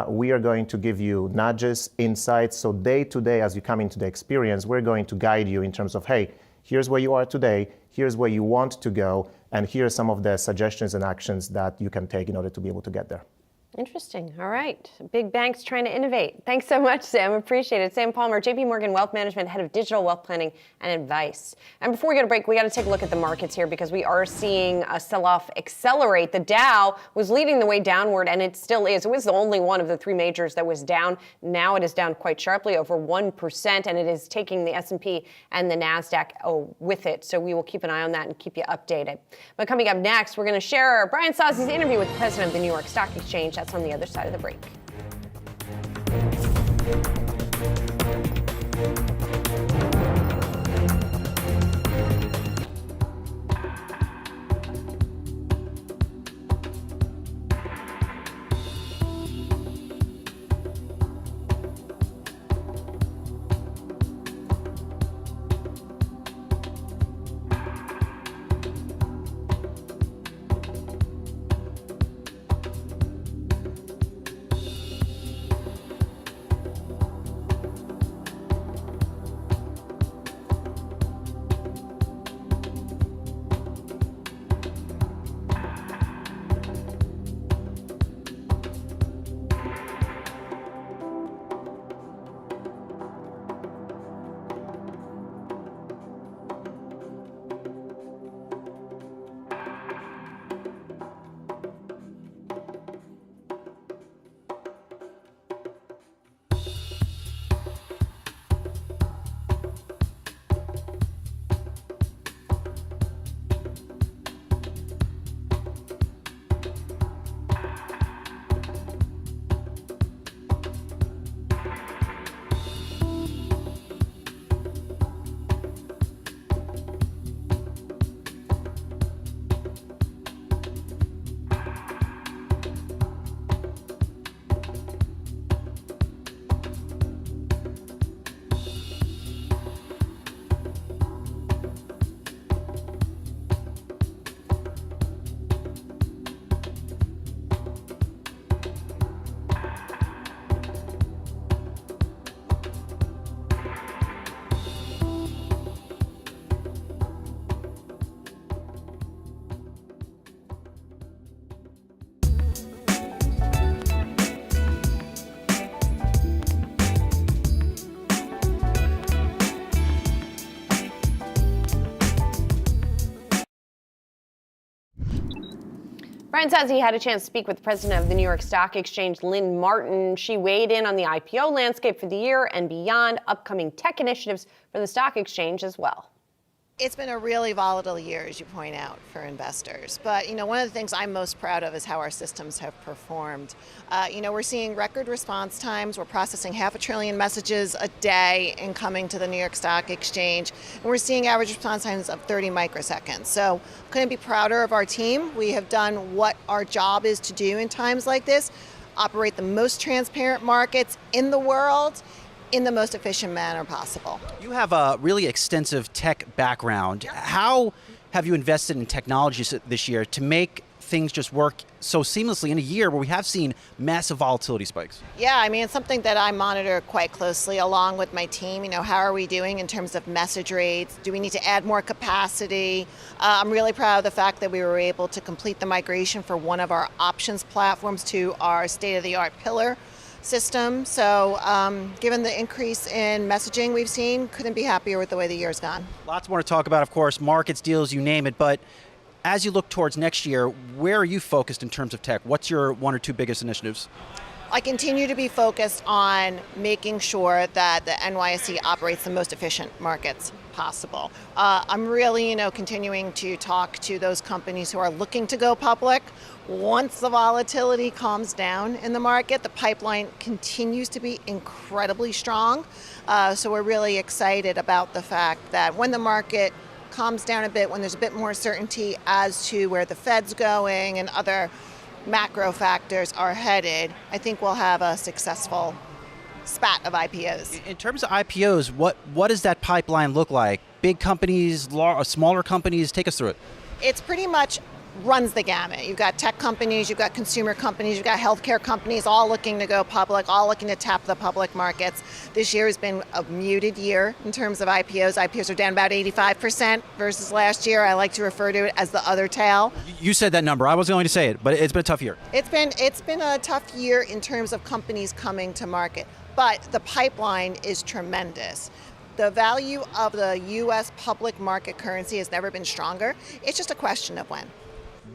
we are going to give you nudges, insights. So day to day, as you come into the experience, we're going to guide you in terms of, hey, here's where you are today, here's where you want to go, and here are some of the suggestions and actions that you can take in order to be able to get there. Interesting. All right. Big banks trying to innovate. Thanks so much, Sam. Appreciate it. Sam Palmer, JP Morgan Wealth Management, Head of Digital Wealth Planning and Advice. And before we go to break, we got to take a look at the markets here because we are seeing a sell-off accelerate. The Dow was leading the way downward, and it still is. It was the only one of the three majors that was down. Now it is down quite sharply, over 1%, and it is taking the S&P and the Nasdaq with it. So we will keep an eye on that and keep you updated. But coming up next, we're going to share Brian Sozzi's interview with the president of the New York Stock Exchange. That's on the other side of the break. Brian Sozzi had a chance to speak with the president of the New York Stock Exchange, Lynn Martin. She weighed in on the IPO landscape for the year and beyond, upcoming tech initiatives for the stock exchange as well. It's been a really volatile year, as you point out, for investors. But, one of the things I'm most proud of is how our systems have performed. We're seeing record response times. We're processing 500 billion messages a day incoming to the New York Stock Exchange. And we're seeing average response times of 30 microseconds. So couldn't be prouder of our team. We have done what our job is to do in times like this, operate the most transparent markets in the world in the most efficient manner possible. You have a really extensive tech background. How have you invested in technologies this year to make things just work so seamlessly in a year where we have seen massive volatility spikes? Yeah, it's something that I monitor quite closely along with my team. How are we doing in terms of message rates? Do we need to add more capacity? I'm really proud of the fact that we were able to complete the migration for one of our options platforms to our state-of-the-art pillar system. So given the increase in messaging we've seen, couldn't be happier with the way the year's gone. Lots more to talk about, of course, markets, deals, you name it. But as you look towards next year, where are you focused in terms of tech? What's your one or two biggest initiatives? I continue to be focused on making sure that the NYSE operates the most efficient markets possible. I'm really, continuing to talk to those companies who are looking to go public. Once the volatility calms down in the market, the pipeline continues to be incredibly strong. So we're really excited about the fact that when the market calms down a bit, when there's a bit more certainty as to where the Fed's going and other macro factors are headed, I think we'll have a successful spat of IPOs. In terms of IPOs, what does that pipeline look like? Big companies, smaller companies? Take us through it. It's pretty much runs the gamut. You've got tech companies, you've got consumer companies, you've got healthcare companies, all looking to go public, all looking to tap the public markets. This year has been a muted year in terms of IPOs. IPOs are down about 85% versus last year. I like to refer to it as the other tail. You said that number. I wasn't going to say it, but it's been a tough year. It's been a tough year in terms of companies coming to market, but the pipeline is tremendous. The value of the U.S. public market currency has never been stronger. It's just a question of when.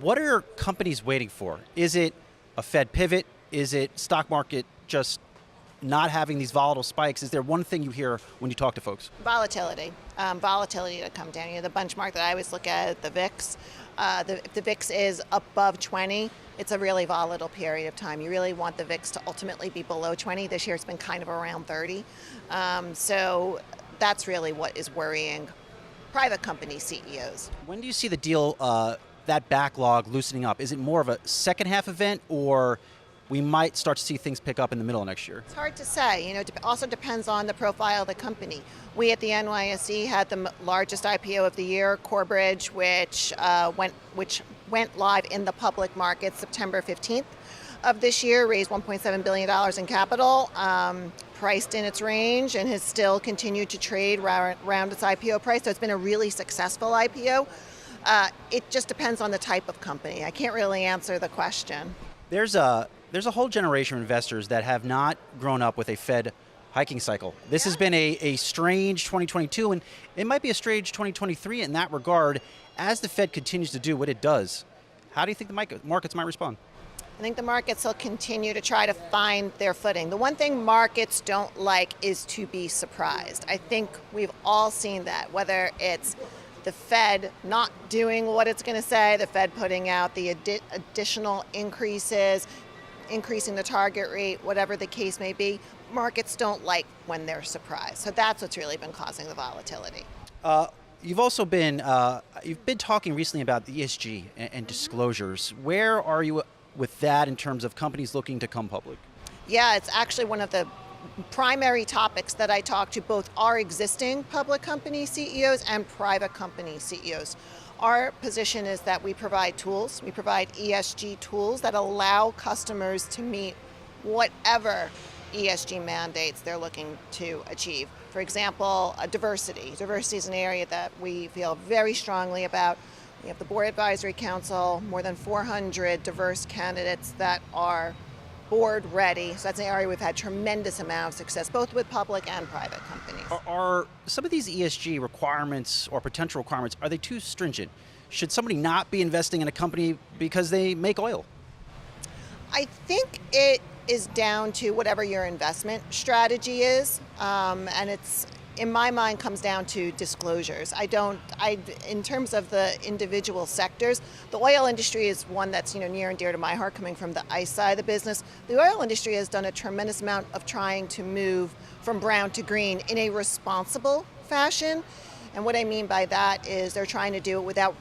What are companies waiting for? Is it a Fed pivot? Is it stock market just not having these volatile spikes? Is there one thing you hear when you talk to folks? Volatility. Volatility to come down. The benchmark that I always look at, the VIX. If the VIX is above 20, it's a really volatile period of time. You really want the VIX to ultimately be below 20. This year it's been kind of around 30. So that's really what is worrying private company CEOs. When do you see the deal, that backlog loosening up? Is it more of a second half event, or we might start to see things pick up in the middle of next year? It's hard to say. It also depends on the profile of the company. We at the NYSE had the largest IPO of the year, Corebridge, which went live in the public market September 15th of this year, raised $1.7 billion in capital, priced in its range, and has still continued to trade around its IPO price. So it's been a really successful IPO. It just depends on the type of company. I can't really answer the question. There's a whole generation of investors that have not grown up with a Fed hiking cycle. This has been a strange 2022, and it might be a strange 2023 in that regard. As the Fed continues to do what it does, how do you think the markets might respond? I think the markets will continue to try to find their footing. The one thing markets don't like is to be surprised. I think we've all seen that, whether it's the Fed not doing what it's going to say, the Fed putting out the additional increases, increasing the target rate, whatever the case may be. Markets don't like when they're surprised. So that's what's really been causing the volatility. You've also been talking recently about the ESG and disclosures. Where are you with that in terms of companies looking to come public? Yeah, it's actually one of the primary topics that I talk to both our existing public company CEOs and private company CEOs. Our position is that we provide tools, we provide ESG tools that allow customers to meet whatever ESG mandates they're looking to achieve. For example, diversity. Diversity is an area that we feel very strongly about. We have the Board Advisory Council, more than 400 diverse candidates that are board ready. So that's an area we've had tremendous amount of success, both with public and private companies. Are some of these ESG requirements or potential requirements, are they too stringent? Should somebody not be investing in a company because they make oil? I think it is down to whatever your investment strategy is, and it's, in my mind, comes down to disclosures. In terms of the individual sectors, the oil industry is one that's near and dear to my heart, coming from the ICE side of the business. The oil industry has done a tremendous amount of trying to move from brown to green in a responsible fashion. And what I mean by that is they're trying to do it without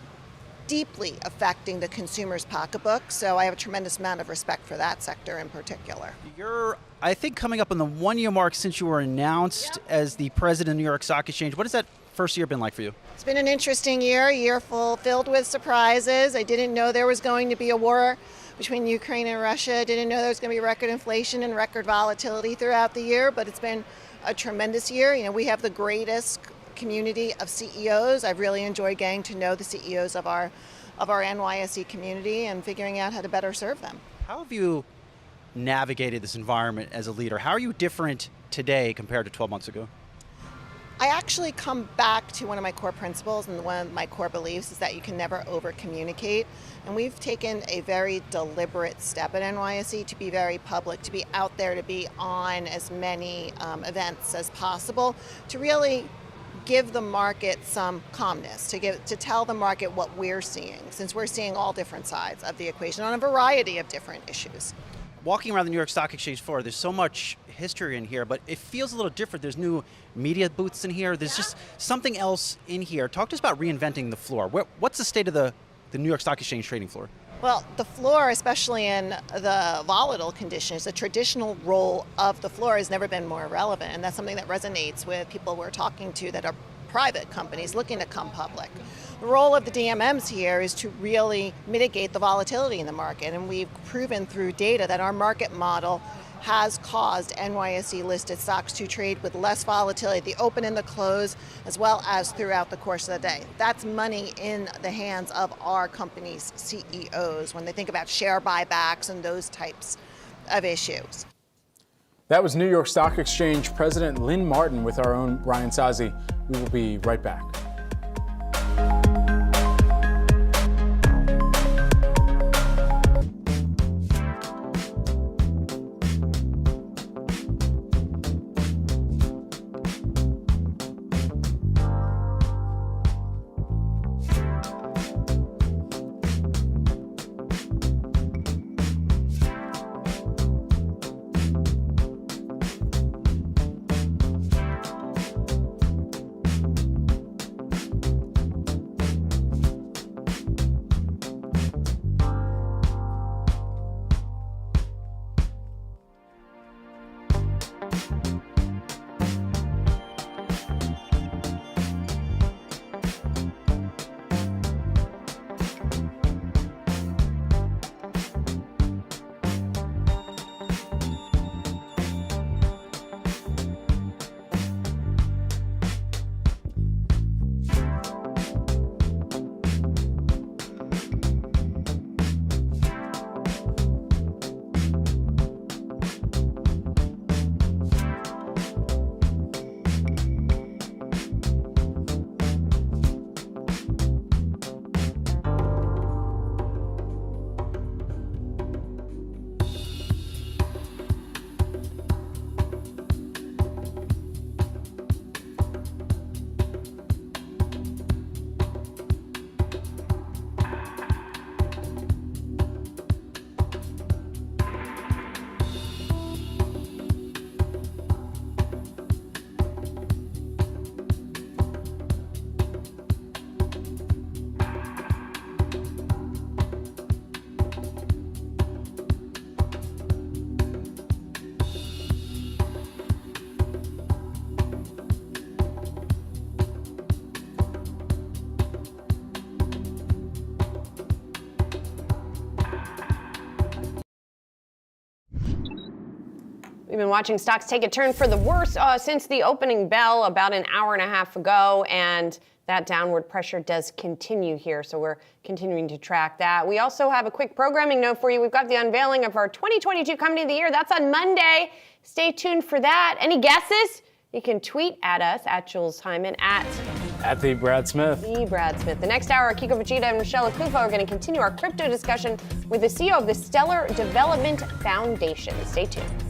deeply affecting the consumer's pocketbook. So I have a tremendous amount of respect for that sector in particular. You're, I think, coming up on the 1 year mark since you were announced as the president of the New York Stock Exchange. What has that first year been like for you? It's been an interesting year, filled with surprises. I didn't know there was going to be a war between Ukraine and Russia. I didn't know there was going to be record inflation and record volatility throughout the year, but it's been a tremendous year. We have the greatest community of CEOs. I've really enjoyed getting to know the CEOs of our NYSE community and figuring out how to better serve them. How have you navigated this environment as a leader? How are you different today compared to 12 months ago? I actually come back to one of my core principles, and one of my core beliefs is that you can never over-communicate. And we've taken a very deliberate step at NYSE to be very public, to be out there, to be on as many events as possible, to really give the market some calmness, to tell the market what we're seeing, since we're seeing all different sides of the equation on a variety of different issues. Walking around the New York Stock Exchange floor, there's so much history in here, but it feels a little different. There's new media booths in here. There's just something else in here. Talk to us about reinventing the floor. What's the state of the New York Stock Exchange trading floor? Well, the floor, especially in the volatile conditions, the traditional role of the floor has never been more relevant, and that's something that resonates with people we're talking to that are private companies looking to come public. The role of the DMMs here is to really mitigate the volatility in the market, and we've proven through data that our market model has caused NYSE listed stocks to trade with less volatility at the open and the close, as well as throughout the course of the day. That's money in the hands of our company's CEOs when they think about share buybacks and those types of issues. That was New York Stock Exchange President Lynn Martin with our own Ryan Sazi. We will be right back. We've been watching stocks take a turn for the worse since the opening bell about an hour and a half ago, and that downward pressure does continue here, so we're continuing to track that. We also have a quick programming note for you. We've got the unveiling of our 2022 Company of the Year. That's on Monday. Stay tuned for that. Any guesses? You can tweet at us, at Jules Hyman, at the Brad Smith. The Brad Smith. The next hour, Kiko Fujita and Michelle Akufo are going to continue our crypto discussion with the CEO of the Stellar Development Foundation. Stay tuned.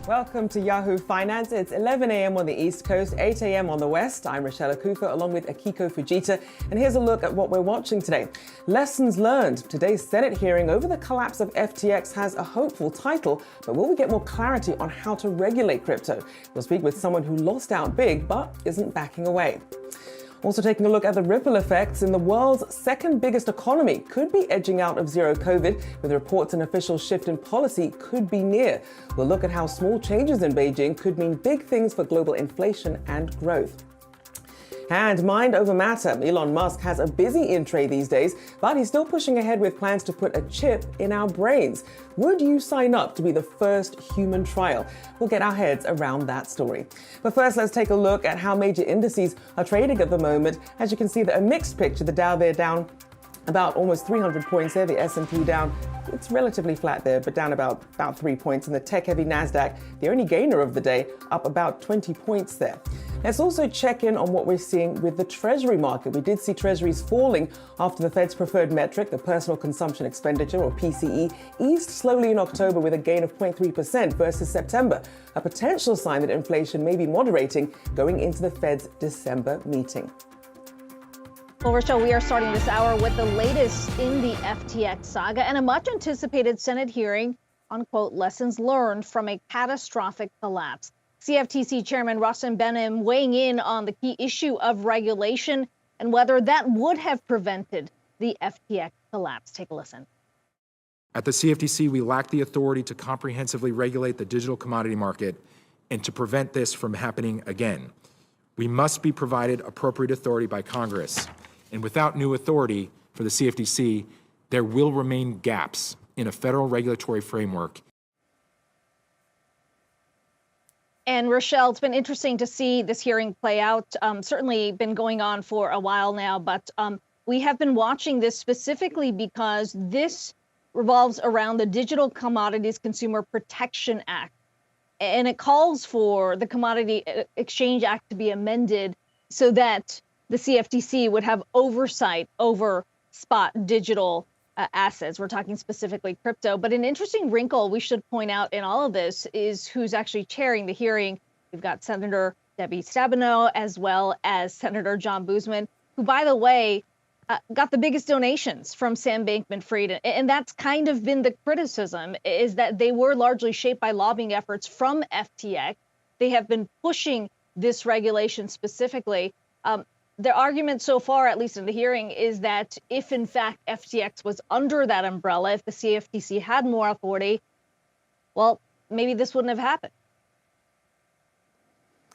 Welcome to Yahoo Finance. It's 11 a.m. on the East Coast, 8 a.m. on the West. I'm Rochelle Akufa along with Akiko Fujita. And here's a look at what we're watching today. Lessons learned. Today's Senate hearing over the collapse of FTX has a hopeful title, but will we get more clarity on how to regulate crypto? We'll speak with someone who lost out big but isn't backing away. Also taking a look at the ripple effects in the world's second biggest economy could be edging out of zero COVID, with reports an official shift in policy could be near. We'll look at how small changes in Beijing could mean big things for global inflation and growth. And mind over matter, Elon Musk has a busy in-tray these days, but he's still pushing ahead with plans to put a chip in our brains. Would you sign up to be the first human trial? We'll get our heads around that story. But first, let's take a look at how major indices are trading at the moment. As you can see, a mixed picture. The Dow there down about almost 300 points there. The S&P down, it's relatively flat there, but down about 3 points. And the tech-heavy Nasdaq, the only gainer of the day, up about 20 points there. Let's also check in on what we're seeing with the Treasury market. We did see Treasuries falling after the Fed's preferred metric, the personal consumption expenditure, or PCE, eased slowly in October with a gain of 0.3% versus September, a potential sign that inflation may be moderating going into the Fed's December meeting. Well, Rochelle, we are starting this hour with the latest in the FTX saga and a much anticipated Senate hearing on, quote, lessons learned from a catastrophic collapse. CFTC Chairman Rustin Benem weighing in on the key issue of regulation and whether that would have prevented the FTX collapse. Take a listen. At the CFTC, we lack the authority to comprehensively regulate the digital commodity market and to prevent this from happening again. We must be provided appropriate authority by Congress. And without new authority for the CFTC, there will remain gaps in a federal regulatory framework. And Rochelle, it's been interesting to see this hearing play out. Certainly been going on for a while now, but we have been watching this specifically because this revolves around the Digital Commodities Consumer Protection Act. And it calls for the Commodity Exchange Act to be amended so that the CFTC would have oversight over spot digital assets. We're talking specifically crypto. But an interesting wrinkle we should point out in all of this is who's actually chairing the hearing. We've got Senator Debbie Stabenow as well as Senator John Boozman, who, by the way, got the biggest donations from Sam Bankman-Fried. And that's kind of been the criticism, is that they were largely shaped by lobbying efforts from FTX. They have been pushing this regulation specifically. The argument so far, at least in the hearing, is that if, in fact, FTX was under that umbrella, if the CFTC had more authority, well, maybe this wouldn't have happened.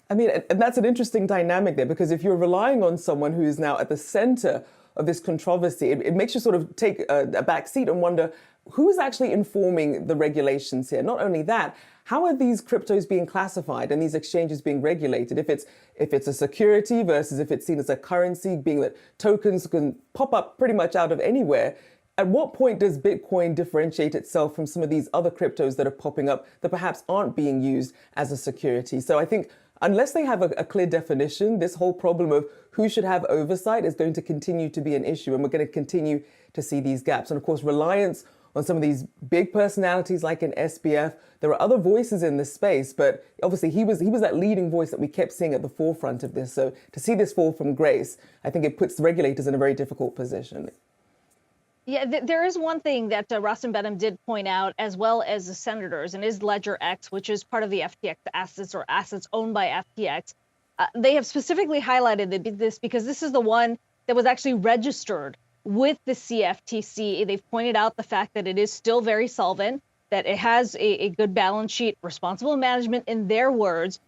I mean, and that's an interesting dynamic there, because if you're relying on someone who is now at the center of this controversy, it makes you sort of take a back seat and wonder who is actually informing the regulations here. Not only that, how are these cryptos being classified and these exchanges being regulated? If it's a security versus if it's seen as a currency, being that tokens can pop up pretty much out of anywhere. At what point does Bitcoin differentiate itself from some of these other cryptos that are popping up that perhaps aren't being used as a security? So I think unless they have a clear definition, this whole problem of who should have oversight is going to continue to be an issue, and we're going to continue to see these gaps. And of course, reliance on some of these big personalities like an SBF. There are other voices in this space, but obviously he was that leading voice that we kept seeing at the forefront of this. So to see this fall from grace, I think it puts the regulators in a very difficult position. Yeah, there is one thing that Rustin Benem did point out, as well as the senators, and is Ledger X, which is part of the FTX assets or assets owned by FTX. They have specifically highlighted this because this is the one that was actually registered with the CFTC. They've pointed out the fact that it is still very solvent, that it has a good balance sheet, responsible management in their words.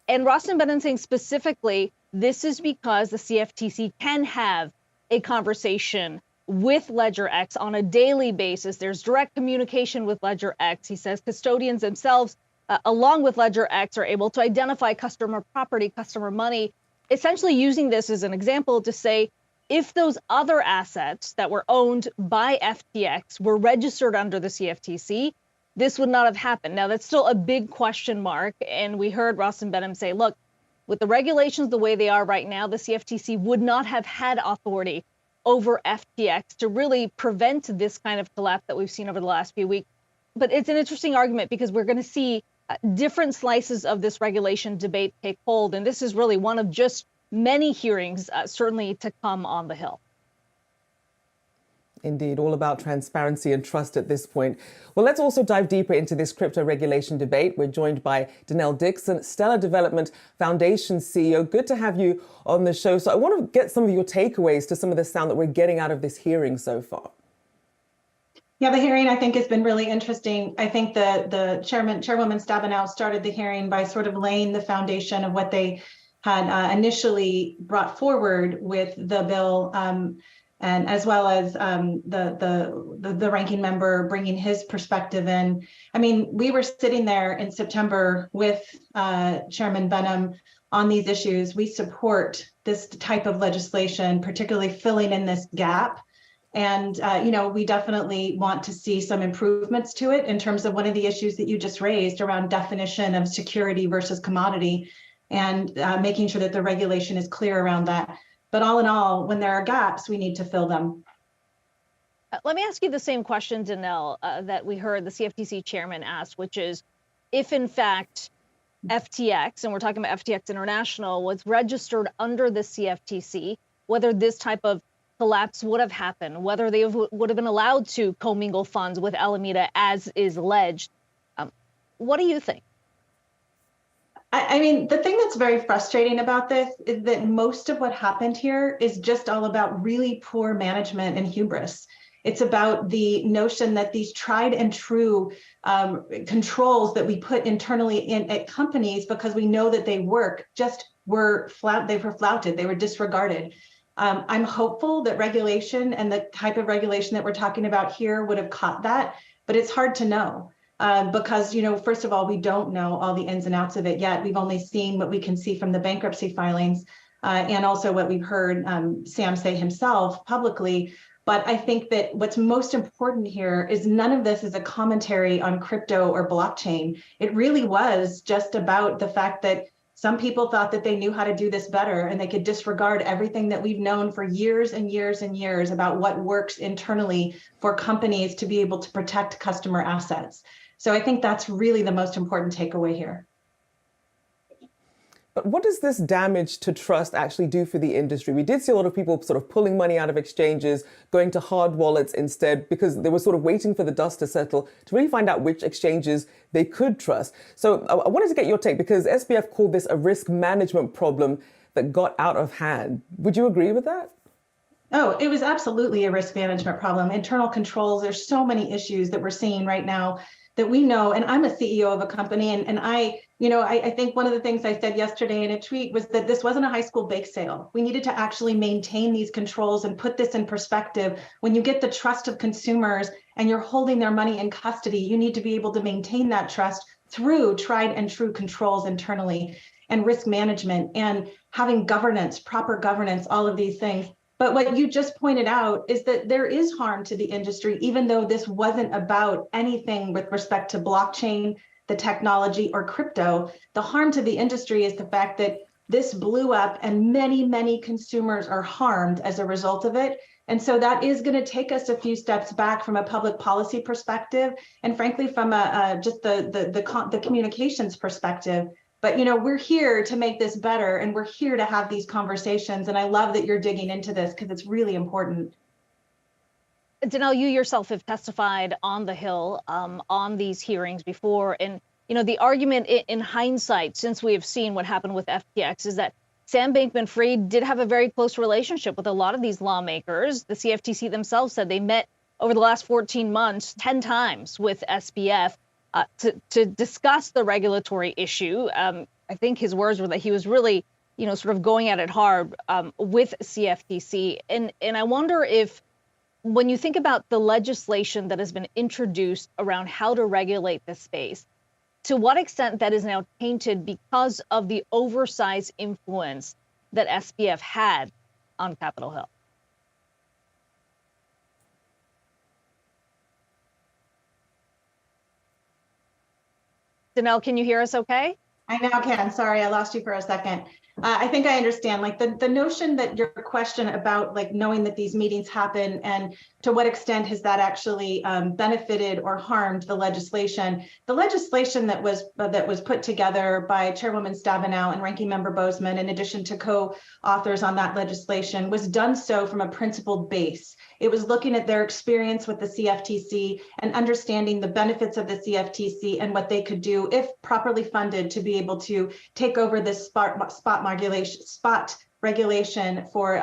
And Rustin Benem saying specifically, this is because the CFTC can have a conversation with Ledger X on a daily basis. There's direct communication with Ledger X. He says custodians themselves, along with Ledger X, are able to identify customer property, customer money, essentially using this as an example to say, if those other assets that were owned by FTX were registered under the CFTC, this would not have happened. Now, that's still a big question mark. And we heard Rustin Benem say, look, with the regulations the way they are right now, the CFTC would not have had authority over FTX to really prevent this kind of collapse that we've seen over the last few weeks. But it's an interesting argument because we're going to see different slices of this regulation debate take hold. And this is really one of just many hearings, certainly to come on the Hill. Indeed, all about transparency and trust at this point. Well, let's also dive deeper into this crypto regulation debate. We're joined by Danelle Dixon, Stellar Development Foundation CEO. Good to have you on the show. So I want to get some of your takeaways to some of the sound that we're getting out of this hearing so far. Yeah, the hearing, I think, has been really interesting. I think the Chairwoman Stabenow started the hearing by sort of laying the foundation of what they had initially brought forward with the bill, and as well as the ranking member bringing his perspective in. I mean, we were sitting there in September with Chairman Benham on these issues. We support this type of legislation, particularly filling in this gap. And, we definitely want to see some improvements to it in terms of one of the issues that you just raised around definition of security versus commodity, and making sure that the regulation is clear around that. But all in all, when there are gaps, we need to fill them. Let me ask you the same question, Danelle, that we heard the CFTC chairman ask, which is, if in fact FTX, and we're talking about FTX International, was registered under the CFTC, whether this type of collapse would have happened, whether they would have been allowed to commingle funds with Alameda as is alleged. What do you think? I mean, the thing that's very frustrating about this is that most of what happened here is just all about really poor management and hubris. It's about the notion that these tried and true controls that we put internally in at companies, because we know that they work, just were flouted, they were disregarded. I'm hopeful that regulation and the type of regulation that we're talking about here would have caught that, but it's hard to know. Because, first of all, we don't know all the ins and outs of it yet. We've only seen what we can see from the bankruptcy filings, and also what we've heard Sam say himself publicly. But I think that what's most important here is none of this is a commentary on crypto or blockchain. It really was just about the fact that some people thought that they knew how to do this better, and they could disregard everything that we've known for years and years and years about what works internally for companies to be able to protect customer assets. So I think that's really the most important takeaway here. But what does this damage to trust actually do for the industry? We did see a lot of people sort of pulling money out of exchanges, going to hard wallets instead, because they were sort of waiting for the dust to settle to really find out which exchanges they could trust. So I wanted to get your take, because SBF called this a risk management problem that got out of hand. Would you agree with that? Oh, it was absolutely a risk management problem. Internal controls, there's so many issues that we're seeing right now that we know. And I'm a CEO of a company, and I think one of the things I said yesterday in a tweet was that this wasn't a high school bake sale. We needed to actually maintain these controls and put this in perspective. When you get the trust of consumers and you're holding their money in custody, you need to be able to maintain that trust through tried and true controls internally, and risk management, and having governance, proper governance, all of these things. But what you just pointed out is that there is harm to the industry, even though this wasn't about anything with respect to blockchain, the technology, or crypto. The harm to the industry is the fact that this blew up and many, many consumers are harmed as a result of it. And so that is going to take us a few steps back from a public policy perspective, and frankly, from just the communications perspective. But, we're here to make this better, and we're here to have these conversations. And I love that you're digging into this, because it's really important. Danelle, you yourself have testified on the Hill on these hearings before. And, the argument in hindsight, since we have seen what happened with FTX, is that Sam Bankman-Fried did have a very close relationship with a lot of these lawmakers. The CFTC themselves said they met over the last 14 months 10 times with SBF. To discuss the regulatory issue. I think his words were that he was really, sort of going at it hard with CFTC. And I wonder if, when you think about the legislation that has been introduced around how to regulate this space, to what extent that is now tainted because of the oversized influence that SBF had on Capitol Hill. Danelle, can you hear us okay? I now can. Sorry, I lost you for a second. I think I understand, like the notion that your question about like knowing that these meetings happen and to what extent has that actually benefited or harmed the legislation. The legislation that was put together by Chairwoman Stabenow and Ranking Member Bozeman, in addition to co-authors on that legislation, was done so from a principled base. It was looking at their experience with the CFTC and understanding the benefits of the CFTC and what they could do if properly funded to be able to take over this spot regulation for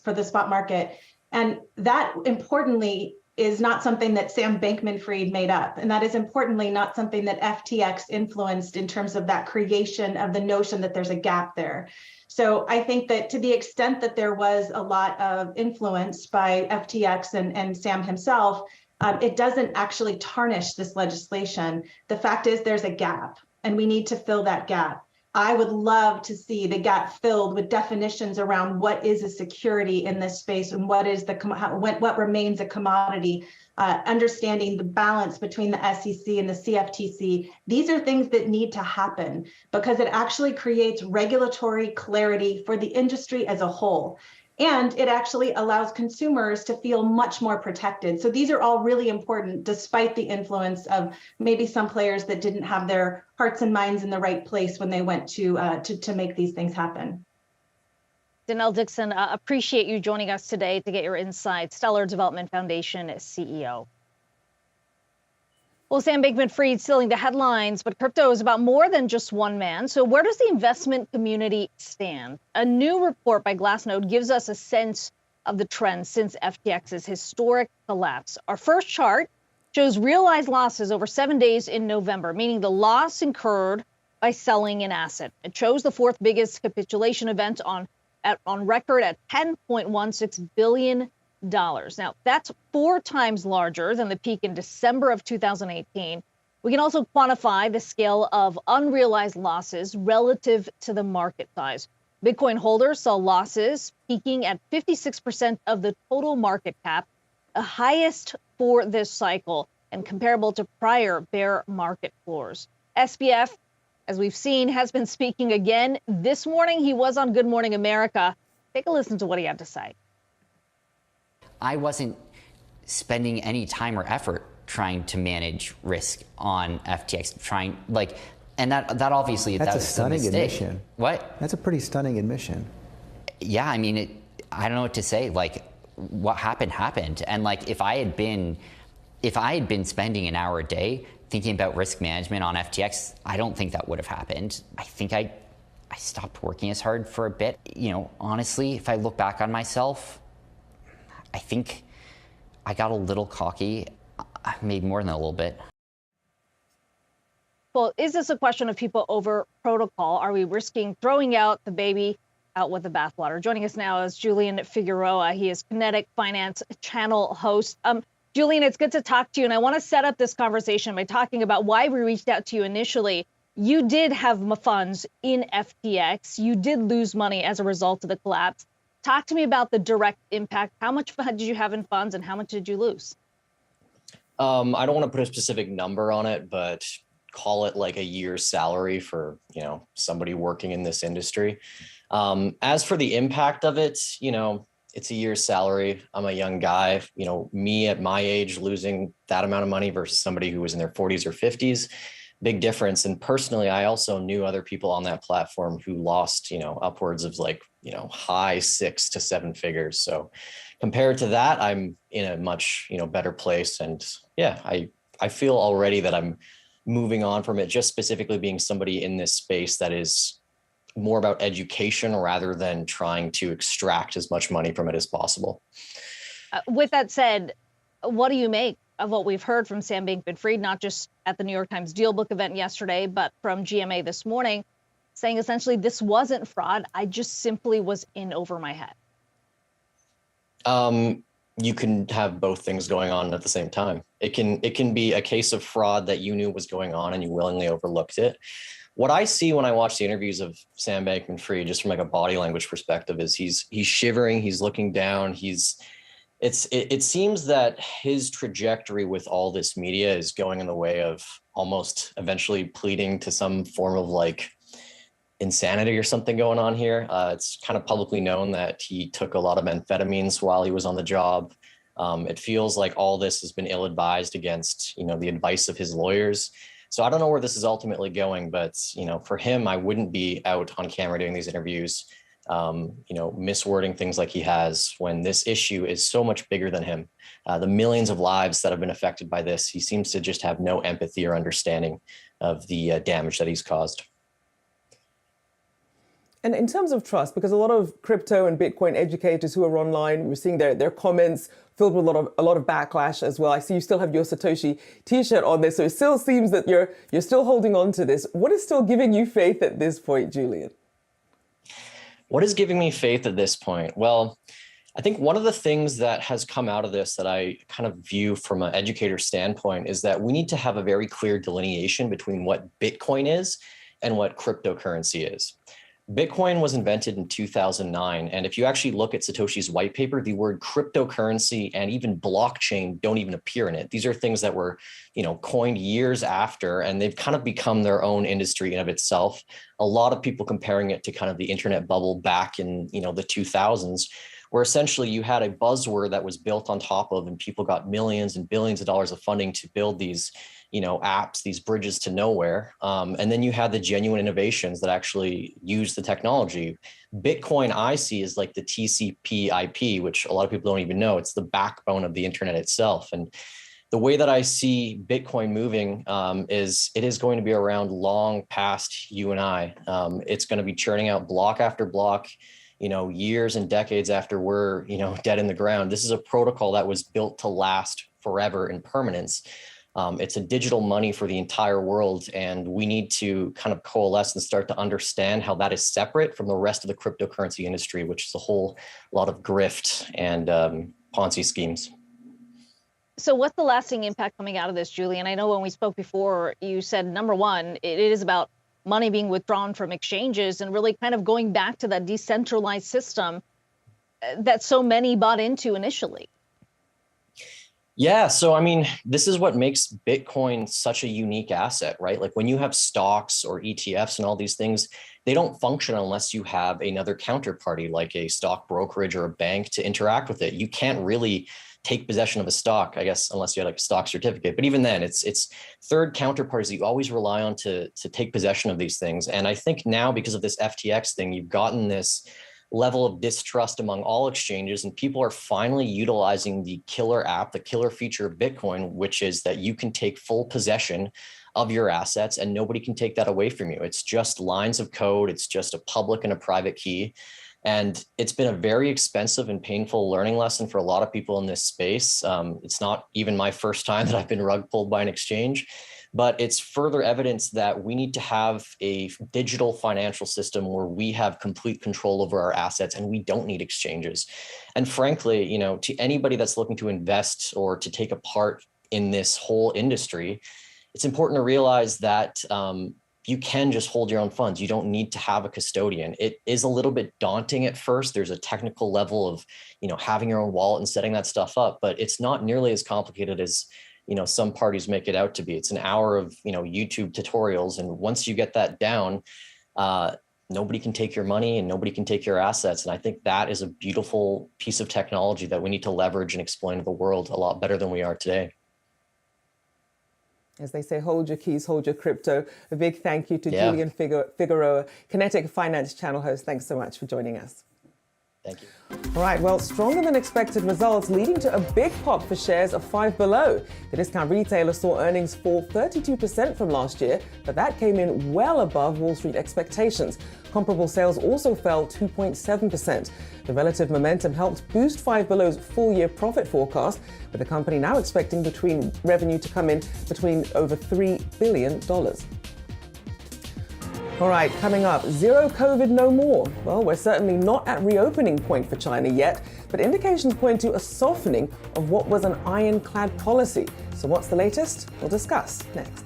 the spot market. And that, importantly, is not something that Sam Bankman-Fried made up. And that is, importantly, not something that FTX influenced in terms of that creation of the notion that there's a gap there. So I think that to the extent that there was a lot of influence by FTX and Sam himself, it doesn't actually tarnish this legislation. The fact is there's a gap, and we need to fill that gap. I would love to see the gap filled with definitions around what is a security in this space and what is what remains a commodity, understanding the balance between the SEC and the CFTC. These are things that need to happen because it actually creates regulatory clarity for the industry as a whole. And it actually allows consumers to feel much more protected. So these are all really important, despite the influence of maybe some players that didn't have their hearts and minds in the right place when they went to make these things happen. Danelle Dixon, appreciate you joining us today to get your insights. Stellar Development Foundation CEO. Well, Sam Bankman-Fried stealing the headlines, but crypto is about more than just one man. So where does the investment community stand? A new report by Glassnode gives us a sense of the trends since FTX's historic collapse. Our first chart shows realized losses over 7 days in November, meaning the loss incurred by selling an asset. It shows the fourth biggest capitulation event on record at $10.16 billion. Now, that's 4 times larger than the peak in December of 2018. We can also quantify the scale of unrealized losses relative to the market size. Bitcoin holders saw losses peaking at 56% of the total market cap, the highest for this cycle and comparable to prior bear market floors. SBF, as we've seen, has been speaking again. This morning, he was on Good Morning America. Take a listen to what he had to say. I wasn't spending any time or effort trying to manage risk on FTX, and that obviously that's that a was stunning admission. What? That's a pretty stunning admission. Yeah, I mean, I don't know what to say. Like, what happened, and like if I had been spending an hour a day thinking about risk management on FTX, I don't think that would have happened. I think I stopped working as hard for a bit. You know, honestly, if I look back on myself, I think I got a little cocky, maybe more than a little bit. Well, is this a question of people over protocol? Are we risking throwing out the baby out with the bathwater? Joining us now is Julian Figueroa. He is Kinetic Finance Channel host. Julian, it's good to talk to you. And I want to set up this conversation by talking about why we reached out to you initially. You did have funds in FTX. You did lose money as a result of the collapse. Talk to me about the direct impact. How much did you have in funds and how much did you lose? I don't want to put a specific number on it, but call it like a year's salary for, somebody working in this industry. As for the impact of it, it's a year's salary. I'm a young guy, me at my age losing that amount of money versus somebody who was in their 40s or 50s. Big difference. And personally, I also knew other people on that platform who lost, upwards of high 6 to 7 figures. So compared to that, I'm in a much, better place. And yeah, I feel already that I'm moving on from it, just specifically being somebody in this space that is more about education rather than trying to extract as much money from it as possible. With that said, what do you make of what we've heard from Sam Bankman-Fried, not just at the New York Times Deal Book event yesterday, but from GMA this morning, saying essentially this wasn't fraud. I just simply was in over my head. You can have both things going on at the same time. It can be a case of fraud that you knew was going on and you willingly overlooked it. What I see when I watch the interviews of Sam Bankman-Fried, just from like a body language perspective, is he's shivering, he's looking down, it seems that his trajectory with all this media is going in the way of almost eventually pleading to some form of insanity or something going on here. It's kind of publicly known that he took a lot of amphetamines while he was on the job. It feels like all this has been ill-advised against, the advice of his lawyers. So I don't know where this is ultimately going, but, for him, I wouldn't be out on camera doing these interviews, miswording things like he has when this issue is so much bigger than him. The millions of lives that have been affected by this, he seems to just have no empathy or understanding of the damage that he's caused. And in terms of trust, because a lot of crypto and Bitcoin educators who are online, we're seeing their comments filled with a lot of backlash as well. I see you still have your Satoshi T-shirt on there, so it still seems that you're still holding on to this. What is still giving you faith at this point, Julian? What is giving me faith at this point? Well, I think one of the things that has come out of this that I kind of view from an educator standpoint is that we need to have a very clear delineation between what Bitcoin is and what cryptocurrency is. Bitcoin was invented in 2009. And if you actually look at Satoshi's white paper, the word cryptocurrency and even blockchain don't even appear in it. These are things that were, coined years after, and they've kind of become their own industry in of itself. A lot of people comparing it to kind of the internet bubble back in, the 2000s, where essentially you had a buzzword that was built on top of, and people got millions and billions of dollars of funding to build these apps, these bridges to nowhere. And then you had the genuine innovations that actually use the technology. Bitcoin, I see, is like the TCP IP, which a lot of people don't even know. It's the backbone of the internet itself. And the way that I see Bitcoin moving is it is going to be around long past you and I. It's going to be churning out block after block, years and decades after we're, dead in the ground. This is a protocol that was built to last forever in permanence. It's a digital money for the entire world, and we need to kind of coalesce and start to understand how that is separate from the rest of the cryptocurrency industry, which is a whole lot of grift and Ponzi schemes. So what's the lasting impact coming out of this, Julian? I know when we spoke before, you said, number one, it is about money being withdrawn from exchanges and really kind of going back to that decentralized system that so many bought into initially. Yeah. So, this is what makes Bitcoin such a unique asset, right? Like when you have stocks or ETFs and all these things, they don't function unless you have another counterparty, like a stock brokerage or a bank, to interact with it. You can't really take possession of a stock, I guess, unless you had like a stock certificate. But even then, it's third counterparties that you always rely on to take possession of these things. And I think now, because of this FTX thing, you've gotten this level of distrust among all exchanges, and people are finally utilizing the killer app, the killer feature of Bitcoin, which is that you can take full possession of your assets and nobody can take that away from you. It's just lines of code. It's just a public and a private key. And it's been a very expensive and painful learning lesson for a lot of people in this space. It's not even my first time that I've been rug pulled by an exchange, but it's further evidence that we need to have a digital financial system where we have complete control over our assets and we don't need exchanges. And frankly, to anybody that's looking to invest or to take a part in this whole industry, it's important to realize that you can just hold your own funds. You don't need to have a custodian. It is a little bit daunting at first. There's a technical level of, having your own wallet and setting that stuff up, but it's not nearly as complicated as, some parties make it out to be. It's an hour of, YouTube tutorials. And once you get that down, nobody can take your money and nobody can take your assets. And I think that is a beautiful piece of technology that we need to leverage and explain to the world a lot better than we are today. As they say, hold your keys, hold your crypto. A big thank you to Julian Figueroa, Kinetic Finance Channel host. Thanks so much for joining us. Thank you. All right, well, stronger than expected results leading to a big pop for shares of Five Below. The discount retailer saw earnings fall 32% from last year, but that came in well above Wall Street expectations. Comparable sales also fell 2.7%. The relative momentum helped boost Five Below's full-year profit forecast, with the company now expecting revenue to come in between over $3 billion. All right, coming up, zero COVID, no more. Well, we're certainly not at reopening point for China yet, but indications point to a softening of what was an ironclad policy. So what's the latest? We'll discuss next.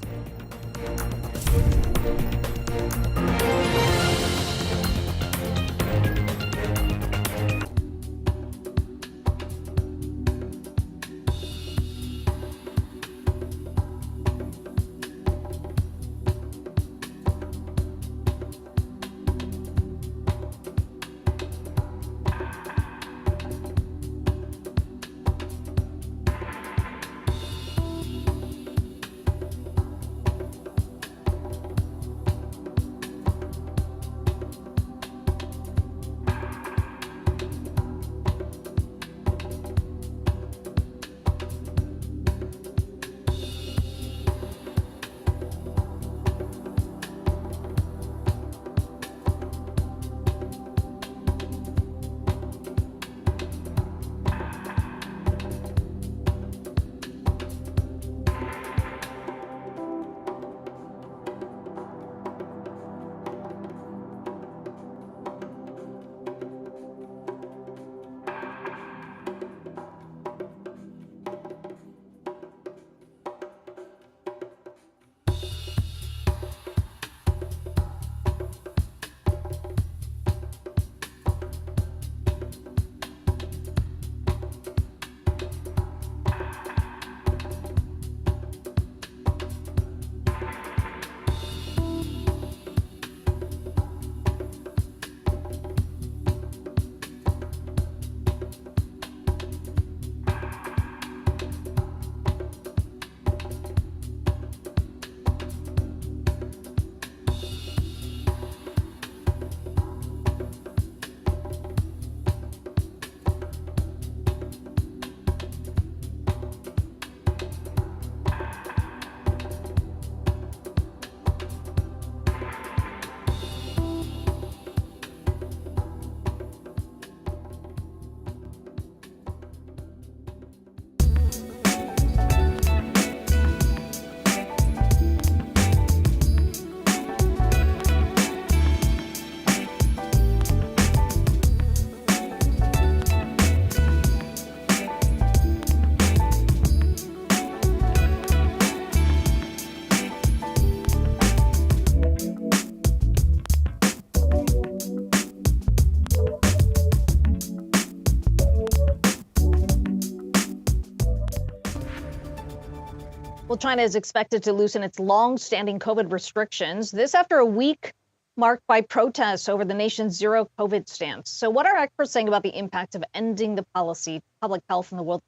Well, China is expected to loosen its long-standing COVID restrictions. This after a week marked by protests over the nation's zero COVID stance. So what are experts saying about the impact of ending the policy, public health in the world's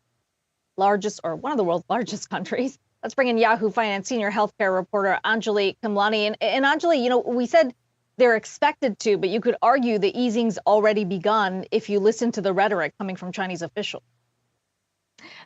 largest, or one of the world's largest countries? Let's bring in Yahoo Finance senior healthcare reporter Anjali Kamlani. And Anjali, you know, we said they're expected to, but you could argue the easing's already begun if you listen to the rhetoric coming from Chinese officials.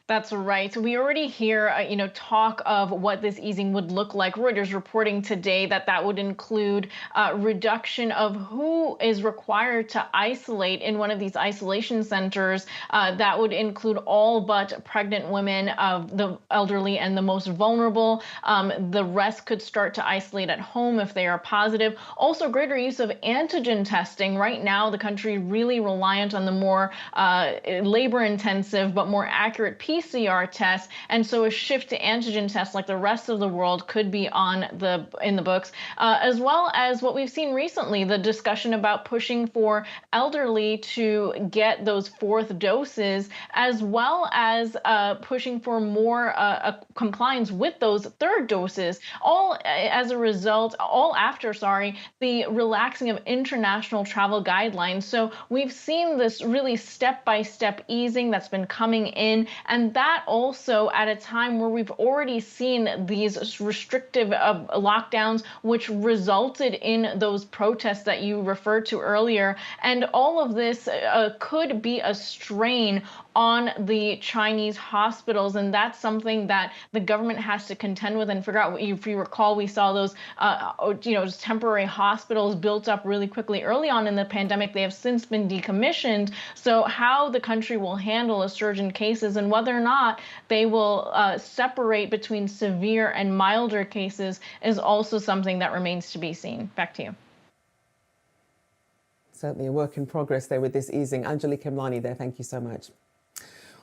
That's right. We already hear, talk of what this easing would look like. Reuters reporting today that would include reduction of who is required to isolate in one of these isolation centers. That would include all but pregnant women, the elderly, and the most vulnerable. The rest could start to isolate at home if they are positive. Also, greater use of antigen testing. Right now, the country really reliant on the more labor-intensive but more accurate PCR tests, and so a shift to antigen tests like the rest of the world could be in the books, as well as what we've seen recently, the discussion about pushing for elderly to get those fourth doses, as well as pushing for more compliance with those third doses, all after the relaxing of international travel guidelines. So we've seen this really step-by-step easing that's been coming in, and that also at a time where we've already seen these restrictive lockdowns, which resulted in those protests that you referred to earlier. And all of this could be a strain on the Chinese hospitals, and that's something that the government has to contend with and figure out. If you recall, we saw those temporary hospitals built up really quickly early on in the pandemic. They have since been decommissioned. So how the country will handle a surge in cases and whether or not they will separate between severe and milder cases is also something that remains to be seen. Back to you. Certainly a work in progress there with this easing. Anjali Kamlani there, thank you so much.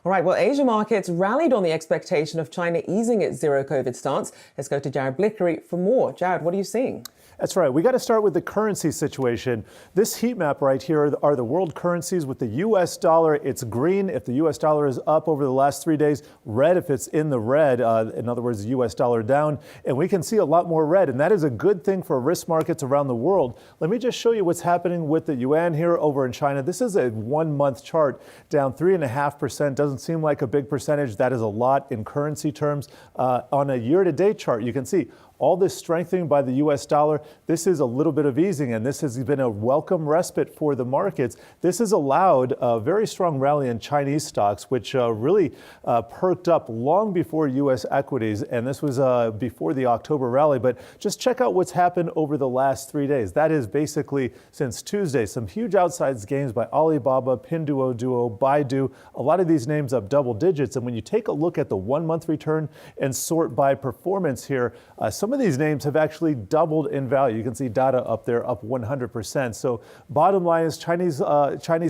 All right, well, Asia markets rallied on the expectation of China easing its zero COVID stance. Let's go to Jared Blickery for more. Jared, what are you seeing? That's right. We got to start with the currency situation. This heat map right here are the world currencies with the U.S. dollar. It's green if the U.S. dollar is up over the last 3 days, red if it's in the red, in other words, the U.S. dollar down. And we can see a lot more red, and that is a good thing for risk markets around the world. Let me just show you what's happening with the yuan here over in China. This is a 1 month chart, down 3.5%. Doesn't seem like a big percentage. That is a lot in currency terms. On a year-to-date chart, you can see all this strengthening by the U.S. dollar. This is a little bit of easing, and this has been a welcome respite for the markets. This has allowed a very strong rally in Chinese stocks, which really perked up long before U.S. equities, and this was before the October rally. But just check out what's happened over the last 3 days. That is basically since Tuesday. Some huge outside gains by Alibaba, Pinduoduo, Baidu. A lot of these names up double digits, and when you take a look at the 1 month return and sort by performance here, some of these names have actually doubled in value. You can see Data up there, up 100%. So bottom line is Chinese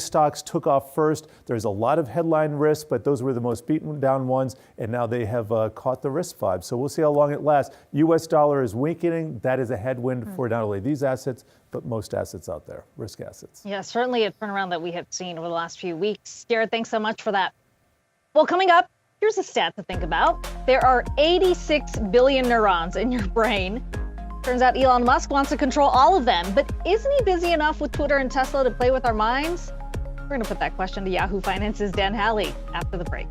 stocks took off first. There's a lot of headline risk, but those were the most beaten down ones, and now they have caught the risk vibe. So we'll see how long it lasts. U.S. dollar is weakening. That is a headwind for not only these assets, but most assets out there, risk assets. Yeah, certainly a turnaround that we have seen over the last few weeks. Jared, thanks so much for that. Well, coming up, here's a stat to think about. There are 86 billion neurons in your brain. Turns out Elon Musk wants to control all of them, but isn't he busy enough with Twitter and Tesla to play with our minds? We're going to put that question to Yahoo Finance's Dan Halley after the break.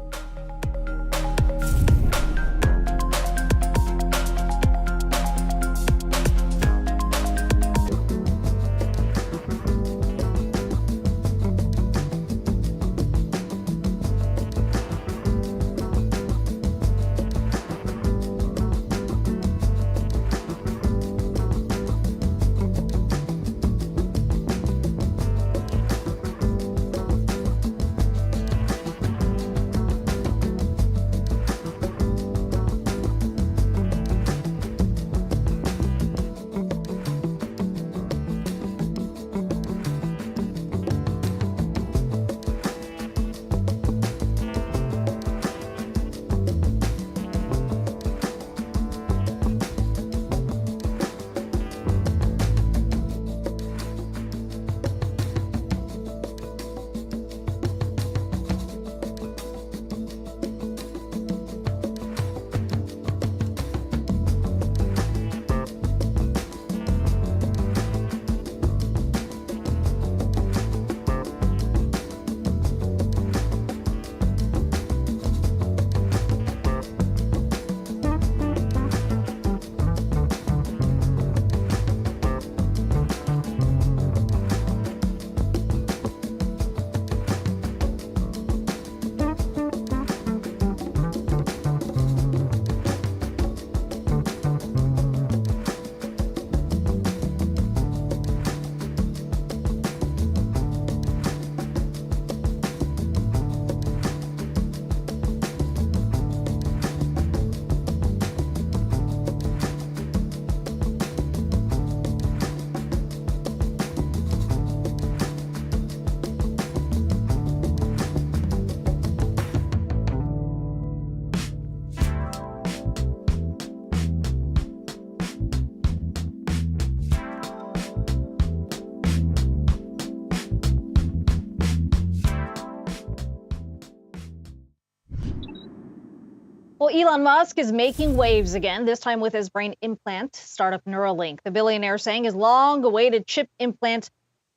Well, Elon Musk is making waves again, this time with his brain implant startup Neuralink. The billionaire saying his long-awaited chip implant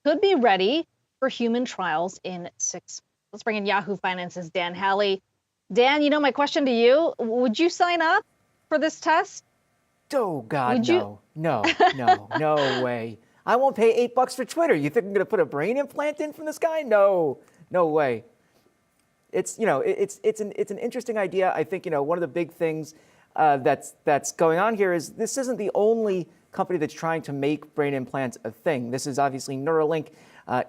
could be ready for human trials in 6 months. Let's bring in Yahoo Finance's Dan Halley. Dan, my question to you, would you sign up for this test? Oh, God, no way. I won't pay $8 for Twitter. You think I'm going to put a brain implant in from this guy? No way. It's an interesting idea. I think one of the big things that's going on here is this isn't the only company that's trying to make brain implants a thing. This is obviously Neuralink,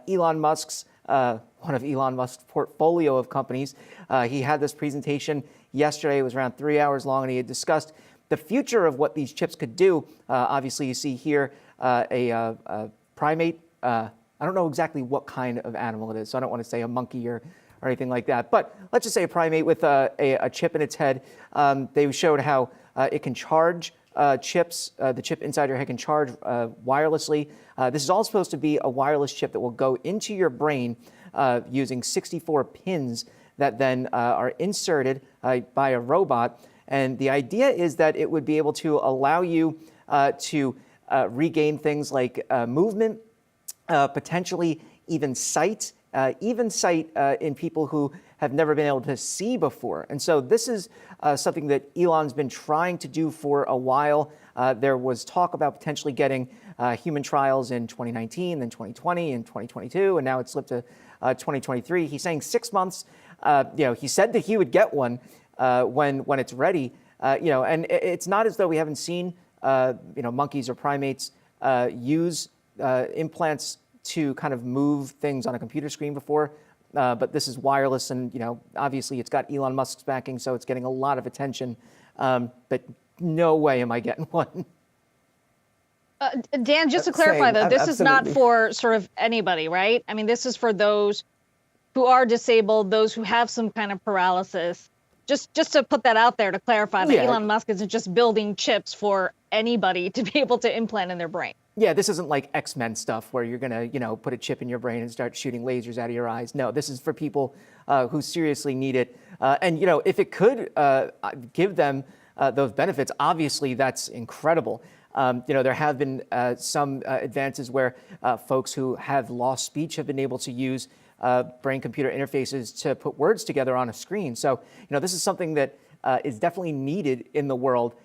Elon Musk's one of Elon Musk's portfolio of companies. He had this presentation yesterday. It was around 3 hours long, and he had discussed the future of what these chips could do. Obviously, you see here a primate. I don't know exactly what kind of animal it is, so I don't want to say a monkey or anything like that. But let's just say a primate with a chip in its head. They showed how it can charge chips. The chip inside your head can charge wirelessly. This is all supposed to be a wireless chip that will go into your brain using 64 pins that then are inserted by a robot. And the idea is that it would be able to allow you to regain things like movement, potentially even sight, in people who have never been able to see before. And so this is something that Elon's been trying to do for a while. There was talk about potentially getting human trials in 2019, then 2020, and 2022, and now it's slipped to 2023. He's saying 6 months. He said that he would get one when it's ready. And it's not as though we haven't seen monkeys or primates use implants to kind of move things on a computer screen before, but this is wireless, and obviously it's got Elon Musk's backing, so it's getting a lot of attention. But no way am I getting one. Dan, just to clarify, though, this is not for sort of anybody, right? I mean, this is for those who are disabled, those who have some kind of paralysis. Just to put that out there to clarify that Elon Musk isn't just building chips for anybody to be able to implant in their brain. Yeah, this isn't like X-Men stuff where you're going to, put a chip in your brain and start shooting lasers out of your eyes. No, this is for people who seriously need it. And, if it could give them those benefits, obviously that's incredible. There have been some advances where folks who have lost speech have been able to use brain-computer interfaces to put words together on a screen. So, this is something that is definitely needed in the world.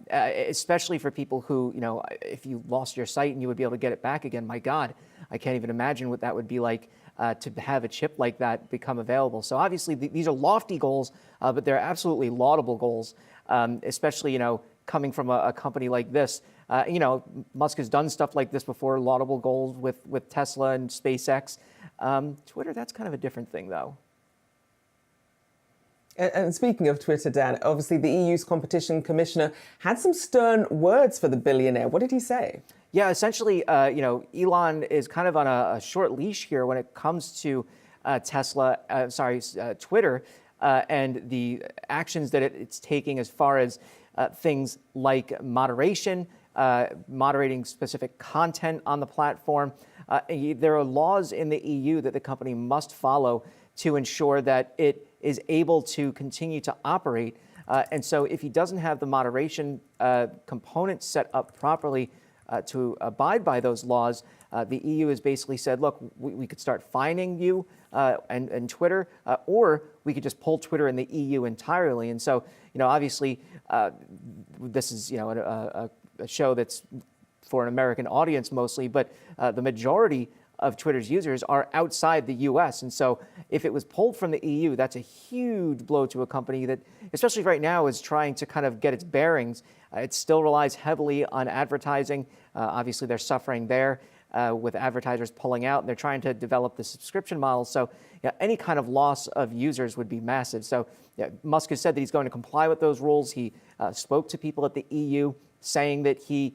Especially for people who, if you lost your sight and you would be able to get it back again, my God, I can't even imagine what that would be like to have a chip like that become available. So obviously these are lofty goals, but they're absolutely laudable goals, especially, coming from a company like this. Musk has done stuff like this before, laudable goals with Tesla and SpaceX. Twitter, that's kind of a different thing, though. And speaking of Twitter, Dan, obviously the EU's competition commissioner had some stern words for the billionaire. What did he say? Yeah, essentially, Elon is kind of on a short leash here when it comes to Twitter, and the actions that it's taking as far as things like moderation, moderating specific content on the platform. There are laws in the EU that the company must follow to ensure that it is able to continue to operate. And so if he doesn't have the moderation component set up properly to abide by those laws, the EU has basically said, look, we could start fining you and Twitter, or we could just pull Twitter in the EU entirely. And so, obviously, this is, a show that's for an American audience mostly, but the majority of Twitter's users are outside the US. And so if it was pulled from the EU, that's a huge blow to a company that, especially right now, is trying to kind of get its bearings. It still relies heavily on advertising. Obviously, they're suffering there with advertisers pulling out. They're trying to develop the subscription model. So any kind of loss of users would be massive. So Musk has said that he's going to comply with those rules. He spoke to people at the EU saying that he,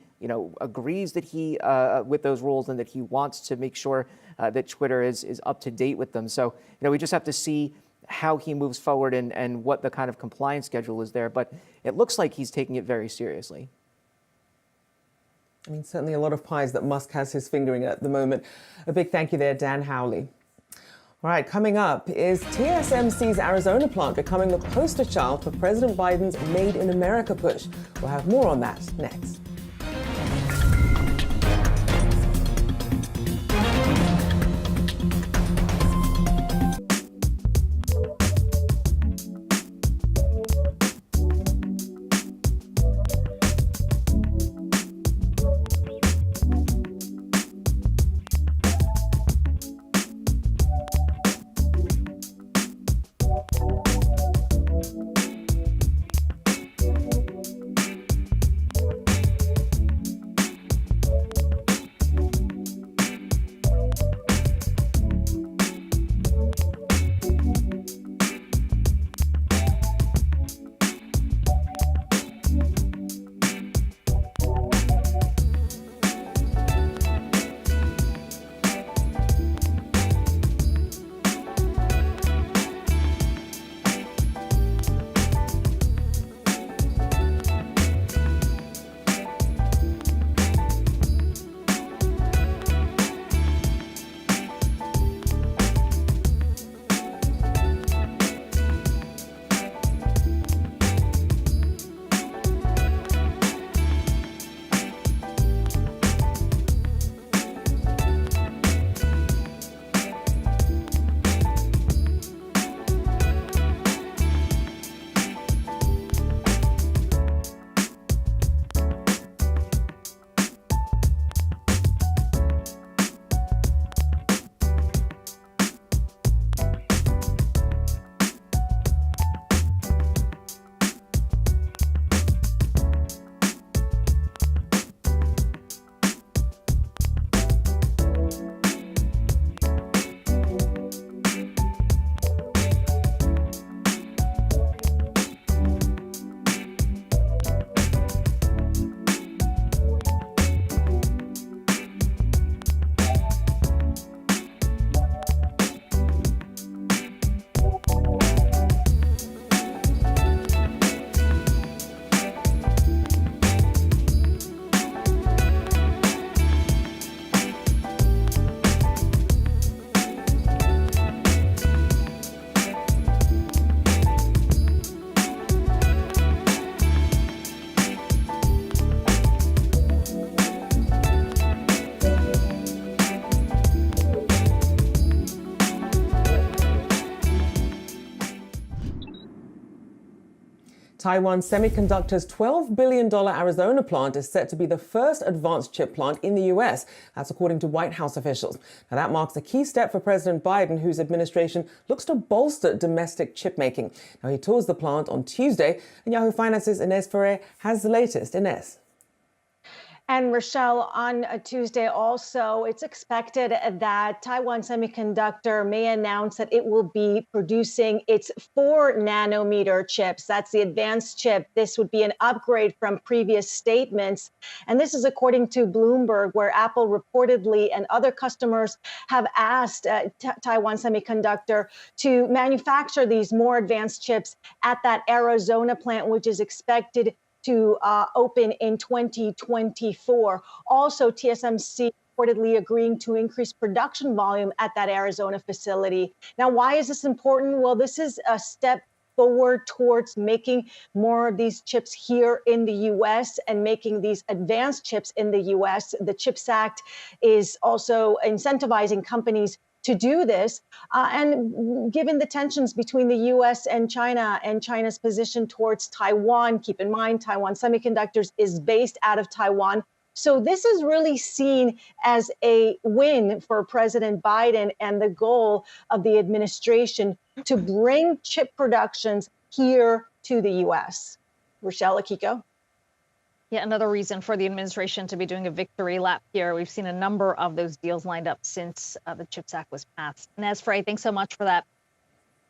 agrees that he with those rules and that he wants to make sure that Twitter is up to date with them. So, we just have to see how he moves forward and what the kind of compliance schedule is there. But it looks like he's taking it very seriously. I mean, certainly a lot of pies that Musk has his finger in at the moment. A big thank you there, Dan Howley. All right, coming up, is TSMC's Arizona plant becoming the poster child for President Biden's Made in America push? We'll have more on that next. Taiwan Semiconductor's $12 billion Arizona plant is set to be the first advanced chip plant in the U.S. That's according to White House officials. Now, that marks a key step for President Biden, whose administration looks to bolster domestic chip making. Now, he tours the plant on Tuesday, and Yahoo Finance's Inez Ferrer has the latest. Inez. And Rochelle, on Tuesday also, it's expected that Taiwan Semiconductor may announce that it will be producing its 4-nanometer chips. That's the advanced chip. This would be an upgrade from previous statements. And this is according to Bloomberg, where Apple reportedly and other customers have asked Taiwan Semiconductor to manufacture these more advanced chips at that Arizona plant, which is expected to open in 2024. Also, TSMC reportedly agreeing to increase production volume at that Arizona facility. Now, why is this important? Well, this is a step forward towards making more of these chips here in the U.S. and making these advanced chips in the U.S. The CHIPS Act is also incentivizing companies to do this. And given the tensions between the U.S. and China's position towards Taiwan, keep in mind, Taiwan Semiconductors is based out of Taiwan. So this is really seen as a win for President Biden and the goal of the administration to bring chip productions here to the U.S. Rochelle Akiko. Yeah, another reason for the administration to be doing a victory lap here. We've seen a number of those deals lined up since the CHIPS Act was passed. Inez Ferrer, thanks so much for that.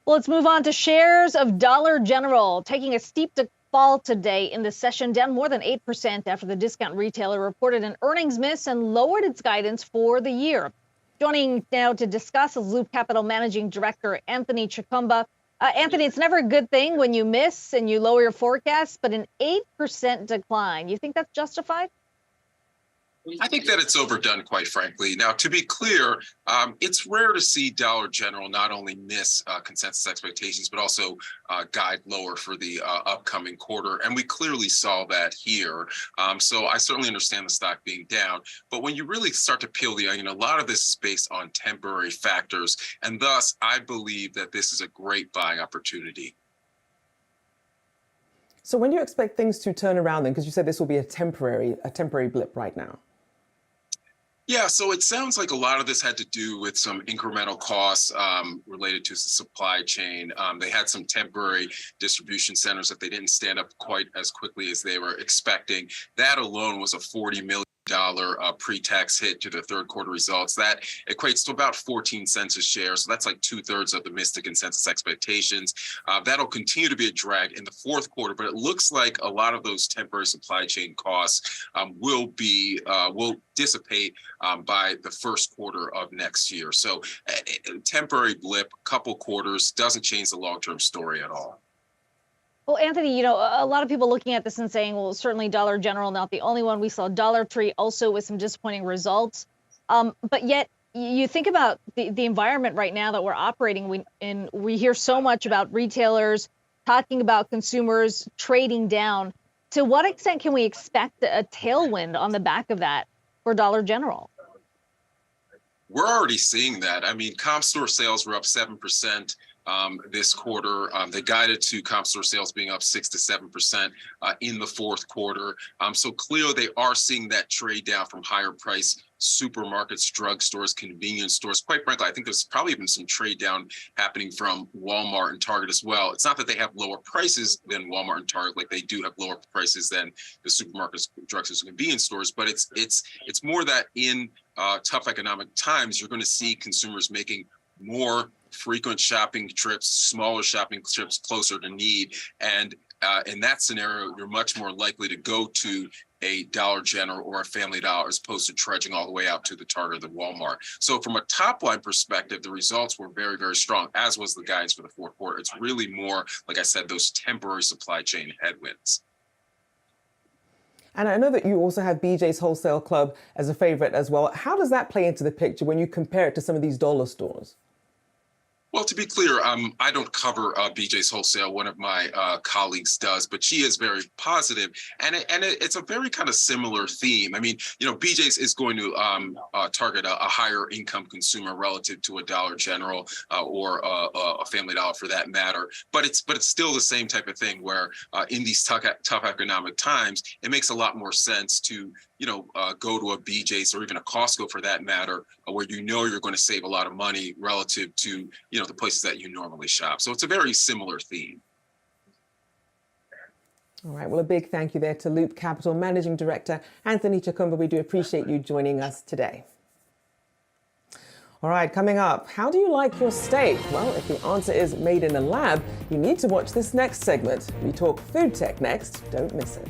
Well, let's move on to shares of Dollar General, taking a steep fall today in the session, down more than 8% after the discount retailer reported an earnings miss and lowered its guidance for the year. Joining now to discuss is Loop Capital Managing Director Anthony Chikumba. Anthony, it's never a good thing when you miss and you lower your forecast, but an 8% decline. You think that's justified? I think that it's overdone, quite frankly. Now, to be clear, it's rare to see Dollar General not only miss consensus expectations, but also guide lower for the upcoming quarter. And we clearly saw that here. So I certainly understand the stock being down. But when you really start to peel the onion, a lot of this is based on temporary factors. And thus, I believe that this is a great buying opportunity. So when do you expect things to turn around then? Because you said this will be a temporary blip right now. Yeah, so it sounds like a lot of this had to do with some incremental costs related to the supply chain. They had some temporary distribution centers that they didn't stand up quite as quickly as they were expecting. That alone was a $40 million pre-tax hit to the third quarter results. That equates to about 14 cents a share. So that's like 2/3 of the missed consensus expectations. That'll continue to be a drag in the fourth quarter, but it looks like a lot of those temporary supply chain costs will dissipate by the first quarter of next year. So a temporary blip, couple quarters, doesn't change the long-term story at all. Well, Anthony, a lot of people looking at this and saying, well, certainly Dollar General, not the only one. We saw Dollar Tree also with some disappointing results. But yet you think about the environment right now that we're operating in. We hear so much about retailers talking about consumers trading down. To what extent can we expect a tailwind on the back of that for Dollar General? We're already seeing that. I mean, comp store sales were up 7%. This quarter. They guided to comp store sales being up 6 to 7% in the fourth quarter. So clearly they are seeing that trade down from higher price supermarkets, drugstores, convenience stores. Quite frankly, I think there's probably even some trade down happening from Walmart and Target as well. It's not that they have lower prices than Walmart and Target, like they do have lower prices than the supermarkets, drugstores, and convenience stores, but it's more that in tough economic times, you're going to see consumers making more frequent shopping trips, smaller shopping trips closer to need. And in that scenario, you're much more likely to go to a Dollar General or a Family Dollar as opposed to trudging all the way out to the Target or the Walmart. So from a top line perspective, the results were very, very strong, as was the guidance for the fourth quarter. It's really more, like I said, those temporary supply chain headwinds. And I know that you also have BJ's Wholesale Club as a favorite as well. How does that play into the picture when you compare it to some of these dollar stores? Well, to be clear, I don't cover BJ's Wholesale. One of my colleagues does, but she is very positive, and it's a very kind of similar theme. I mean, BJ's is going to target a higher income consumer relative to a Dollar General or a Family Dollar for that matter. But it's still the same type of thing where in these tough economic times, it makes a lot more sense to go to a BJ's or even a Costco for that matter, where you're going to save a lot of money relative to the places that you normally shop. So it's a very similar theme. All right. Well, a big thank you there to Loop Capital Managing Director Anthony Chukumba. We do appreciate you joining us today. All right, coming up, how do you like your steak? Well, if the answer is made in a lab, you need to watch this next segment. We talk food tech next. Don't miss it.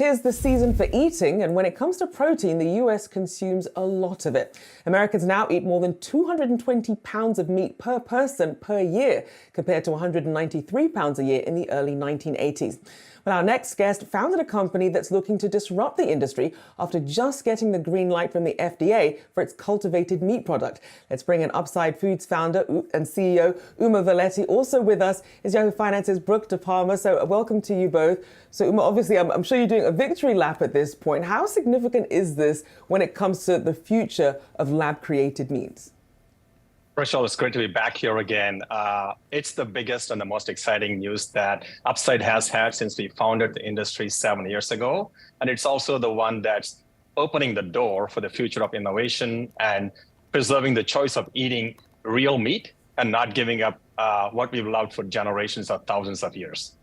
'tis the season for eating, and when it comes to protein, the US consumes a lot of it. Americans now eat more than 220 pounds of meat per person per year, compared to 193 pounds a year in the early 1980s. Well, our next guest founded a company that's looking to disrupt the industry after just getting the green light from the FDA for its cultivated meat product. Let's bring in Upside Foods founder and CEO Uma Valetti. Also with us is Yahoo Finance's Brooke De Palma. So welcome to you both. So Uma, obviously, I'm sure you're doing a victory lap at this point. How significant is this when it comes to the future of lab-created meats? Rochelle, it's great to be back here again. It's the biggest and the most exciting news that Upside has had since we founded the industry 7 years ago. And it's also the one that's opening the door for the future of innovation and preserving the choice of eating real meat and not giving up what we've loved for generations or thousands of years.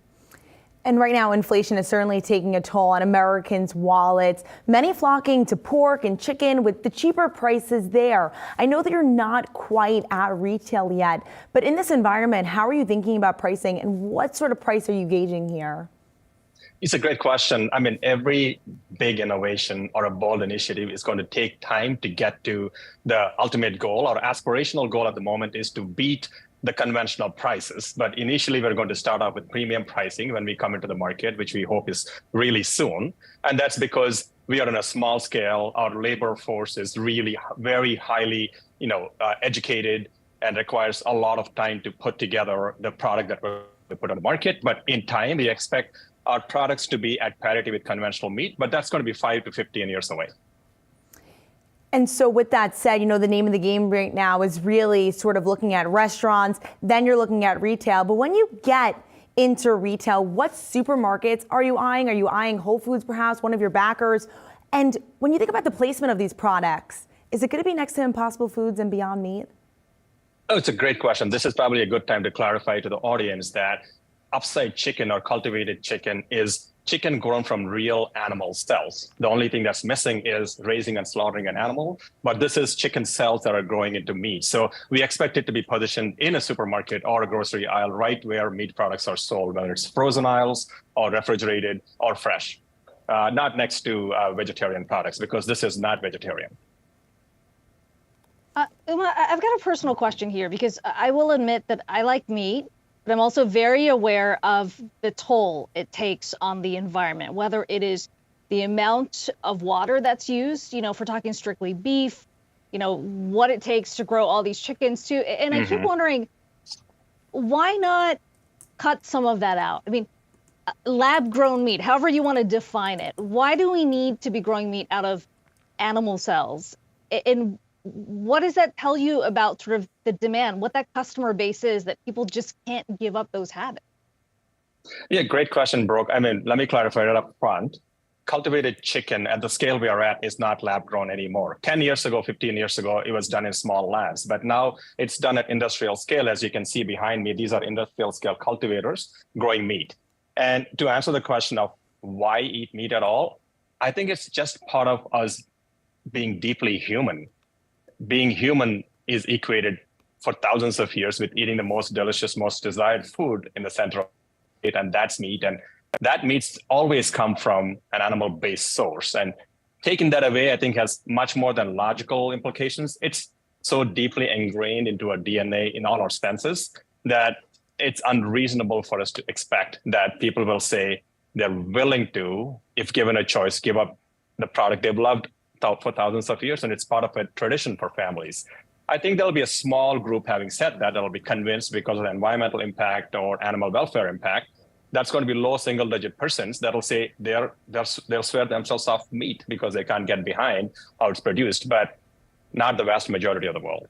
And right now, inflation is certainly taking a toll on Americans' wallets, many flocking to pork and chicken with the cheaper prices there. I know that you're not quite at retail yet, but in this environment, how are you thinking about pricing and what sort of price are you gauging here? It's a great question. I mean, every big innovation or a bold initiative is going to take time to get to the ultimate goal. Our aspirational goal at the moment is to beat the conventional prices. But initially, we're going to start off with premium pricing when we come into the market, which we hope is really soon. And that's because we are on a small scale. Our labor force is really very highly, educated and requires a lot of time to put together the product that we're to put on the market. But in time, we expect our products to be at parity with conventional meat, but that's going to be 5 to 15 years away. And so with that said, the name of the game right now is really sort of looking at restaurants, then you're looking at retail. But when you get into retail, what supermarkets are you eyeing? Are you eyeing Whole Foods, perhaps, one of your backers? And when you think about the placement of these products, is it going to be next to Impossible Foods and Beyond Meat? Oh, it's a great question. This is probably a good time to clarify to the audience that Upside chicken or cultivated chicken is chicken grown from real animal cells. The only thing that's missing is raising and slaughtering an animal, but this is chicken cells that are growing into meat. So we expect it to be positioned in a supermarket or a grocery aisle right where meat products are sold, whether it's frozen aisles or refrigerated or fresh, not next to vegetarian products, because this is not vegetarian. Uma, I've got a personal question here because I will admit that I like meat, but I'm also very aware of the toll it takes on the environment, whether it is the amount of water that's used, if we're talking strictly beef, what it takes to grow all these chickens too. And I keep wondering, why not cut some of that out? I mean, lab grown meat, however you want to define it. Why do we need to be growing meat out of animal cells? And what does that tell you about sort of the demand, what that customer base is, that people just can't give up those habits? Yeah, great question, Brooke. I mean, let me clarify it up front. Cultivated chicken at the scale we are at is not lab grown anymore. 10 years ago, 15 years ago, it was done in small labs, but now it's done at industrial scale. As you can see behind me, these are industrial scale cultivators growing meat. And to answer the question of why eat meat at all, I think it's just part of us being deeply human. Being human is equated for thousands of years with eating the most delicious, most desired food in the center of it, and that's meat. And that meat's always come from an animal-based source. And taking that away, I think, has much more than logical implications. It's so deeply ingrained into our DNA in all our senses that it's unreasonable for us to expect that people will say they're willing to, if given a choice, give up the product they've loved for thousands of years, and it's part of a tradition for families. I think there'll be a small group, having said that, that'll be convinced because of the environmental impact or animal welfare impact. That's going to be low single-digit % that'll say they'll swear themselves off meat because they can't get behind how it's produced, but not the vast majority of the world.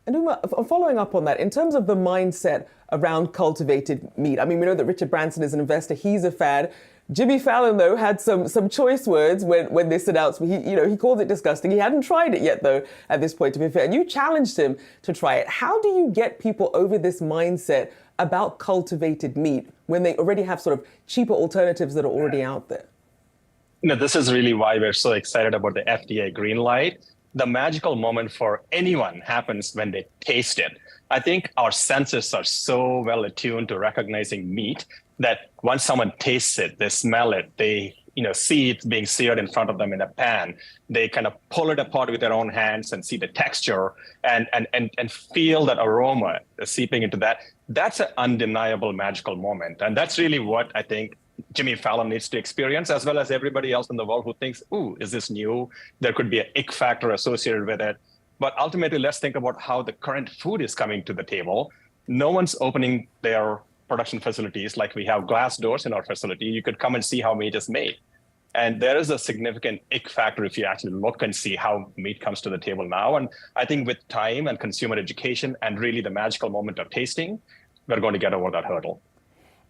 And Uma, following up on that, in terms of the mindset around cultivated meat, I mean, we know that Richard Branson is an investor. He's a fan. Jimmy Fallon, though, had some choice words when this announcement. He called it disgusting. He hadn't tried it yet, though, at this point, to be fair. And you challenged him to try it. How do you get people over this mindset about cultivated meat when they already have sort of cheaper alternatives that are already out there? This is really why we're so excited about the FDA green light. The magical moment for anyone happens when they taste it. I think our senses are so well attuned to recognizing meat that once someone tastes it, they smell it, they see it being seared in front of them in a pan, they kind of pull it apart with their own hands and see the texture and feel that aroma seeping into that. That's an undeniable magical moment. And that's really what I think Jimmy Fallon needs to experience, as well as everybody else in the world who thinks, ooh, is this new? There could be an ick factor associated with it. But ultimately, let's think about how the current food is coming to the table. No one's opening their production facilities like we have glass doors in our facility. You could come and see how meat is made. And there is a significant ick factor if you actually look and see how meat comes to the table now. And I think with time and consumer education and really the magical moment of tasting, we're going to get over that hurdle.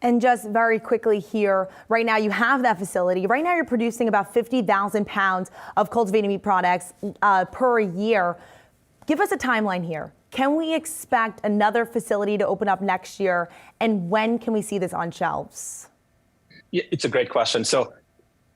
And just very quickly here, right now you have that facility. Right now you're producing about 50,000 pounds of cultivated meat products per year. Give us a timeline here. Can we expect another facility to open up next year? And when can we see this on shelves? Yeah, it's a great question. So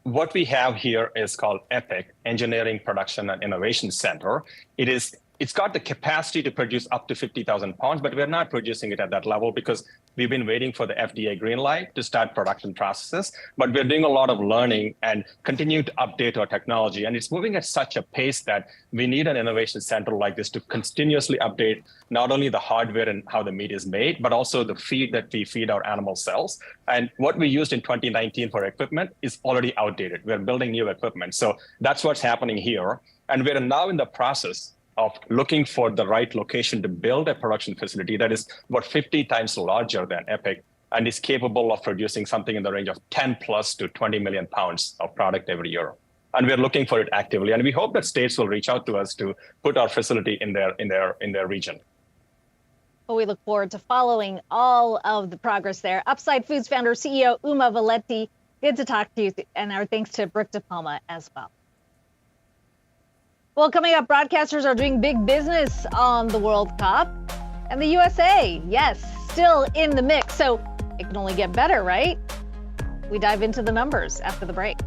what we have here is called EPIC, Engineering, Production, and Innovation Center. It's got the capacity to produce up to 50,000 pounds, but we're not producing it at that level because we've been waiting for the FDA green light to start production processes. But we're doing a lot of learning and continue to update our technology. And it's moving at such a pace that we need an innovation center like this to continuously update not only the hardware and how the meat is made, but also the feed that we feed our animal cells. And what we used in 2019 for equipment is already outdated. We're building new equipment. So that's what's happening here. And we're now in the process of looking for the right location to build a production facility that is about 50 times larger than EPIC and is capable of producing something in the range of 10 plus to 20 million pounds of product every year. And we're looking for it actively. And we hope that states will reach out to us to put our facility in their region. Well, we look forward to following all of the progress there. Upside Foods founder, CEO Uma Valenti, good to talk to you. And our thanks to Brooke DePalma as well. Well, coming up, broadcasters are doing big business on the World Cup. And the USA, yes, still in the mix. So it can only get better, right? We dive into the numbers after the break.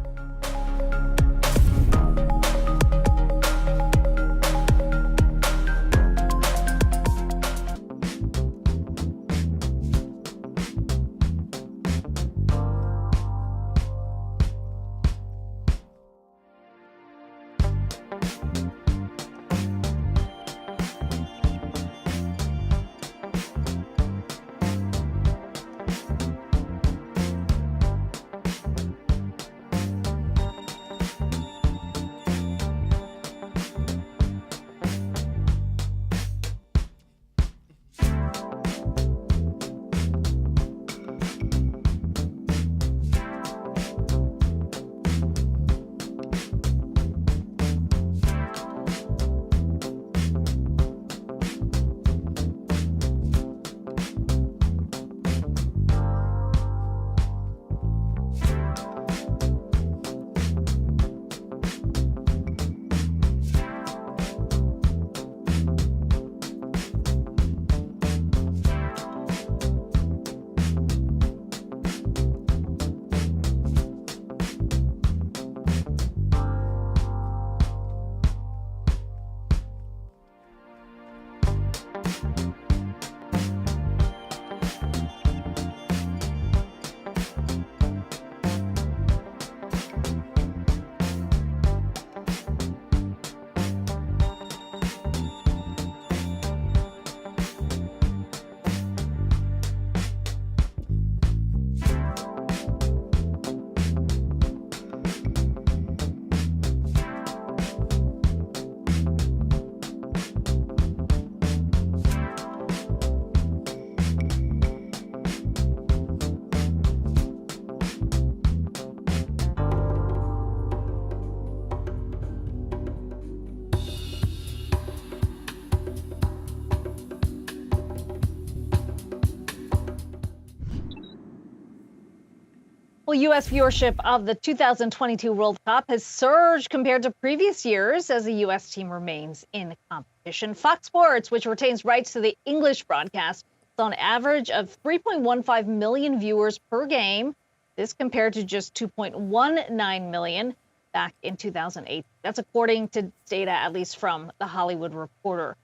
Well, U.S. viewership of the 2022 World Cup has surged compared to previous years as the U.S. team remains in competition. Fox Sports, which retains rights to the English broadcast, saw an average of 3.15 million viewers per game. This compared to just 2.19 million back in 2008. That's according to data, at least from The Hollywood Reporter.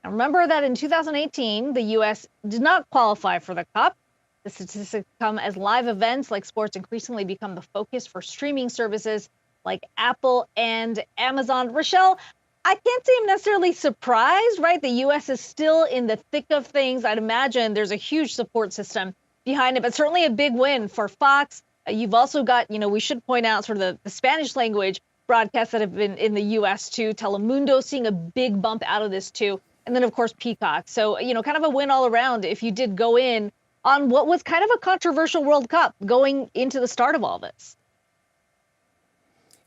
Now remember that in 2018, the U.S. did not qualify for the Cup. The statistics come as live events like sports increasingly become the focus for streaming services like Apple and Amazon. Rochelle, I can't say I'm necessarily surprised, right? The U.S. is still in the thick of things. I'd imagine there's a huge support system behind it, but certainly a big win for Fox. You've also got, we should point out sort of the Spanish language broadcasts that have been in the U.S. too. Telemundo seeing a big bump out of this too. And then, of course, Peacock. So, kind of a win all around if you did go in on what was kind of a controversial World Cup going into the start of all this.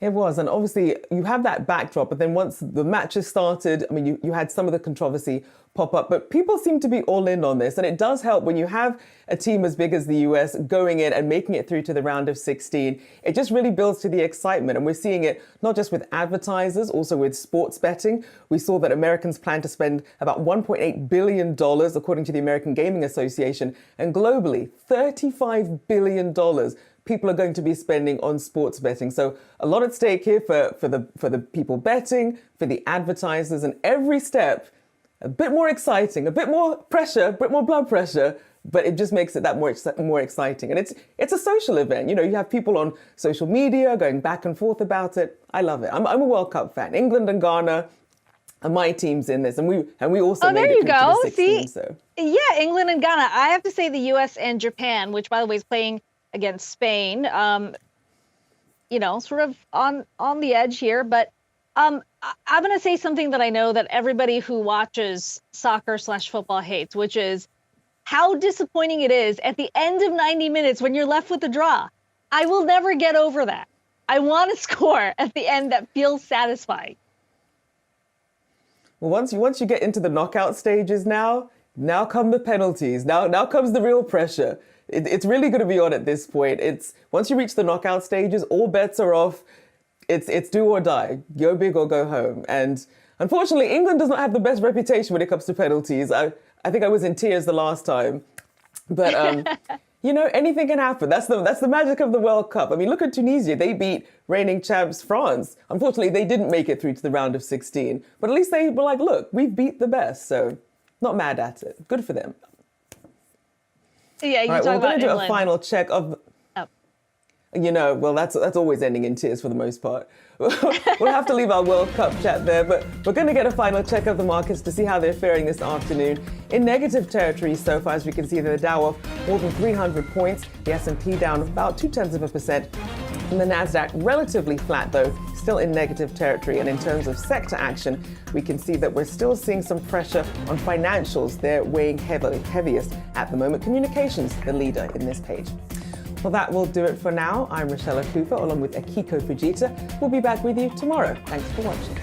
It was, and obviously you have that backdrop, but then once the matches started, I mean, you had some of the controversy pop up, but people seem to be all in on this, and it does help when you have a team as big as the US going in and making it through to the round of 16. It just really builds to the excitement, and we're seeing it not just with advertisers, also with sports betting. We saw that Americans plan to spend about $1.8 billion, according to the American Gaming Association, and globally, $35 billion. People are going to be spending on sports betting. So a lot at stake here for the people betting, for the advertisers, and every step a bit more exciting, a bit more pressure, a bit more blood pressure, but it just makes it that more exciting. And it's a social event. You have people on social media going back and forth about it. I love it. I'm a World Cup fan. England and Ghana are my teams in this, and we also made it through to the 16. So. Yeah, England and Ghana. I have to say the U.S. and Japan, which by the way is playing against Spain, sort of on the edge here. But I'm going to say something that I know that everybody who watches soccer/football hates, which is how disappointing it is at the end of 90 minutes when you're left with a draw. I will never get over that. I want a score at the end that feels satisfying. Well, once you get into the knockout stages now come the penalties. Now comes the real pressure. It's really going to be on at this point. Once you reach the knockout stages, all bets are off. It's do or die, go big or go home. And unfortunately, England does not have the best reputation when it comes to penalties. I think I was in tears the last time, but anything can happen. That's the magic of the World Cup. I mean, look at Tunisia. They beat reigning champs France. Unfortunately, they didn't make it through to the round of 16, but at least they were like, look, we beat the best. So not mad at it. Good for them. Yeah, you right, talk we're going to do England. a final check of. Well, that's always ending in tears for the most part. We'll have to leave our World Cup chat there, but we're going to get a final check of the markets to see how they're faring this afternoon. In negative territory so far, as we can see, the Dow off more than 300 points, the S&P down about 0.2%, and the Nasdaq relatively flat though, still in negative territory. And in terms of sector action, we can see that we're still seeing some pressure on financials. They're weighing heaviest at the moment. Communications, the leader in this page. Well, that will do it for now. I'm Rochelle Cooper, along with Akiko Fujita. We'll be back with you tomorrow. Thanks for watching.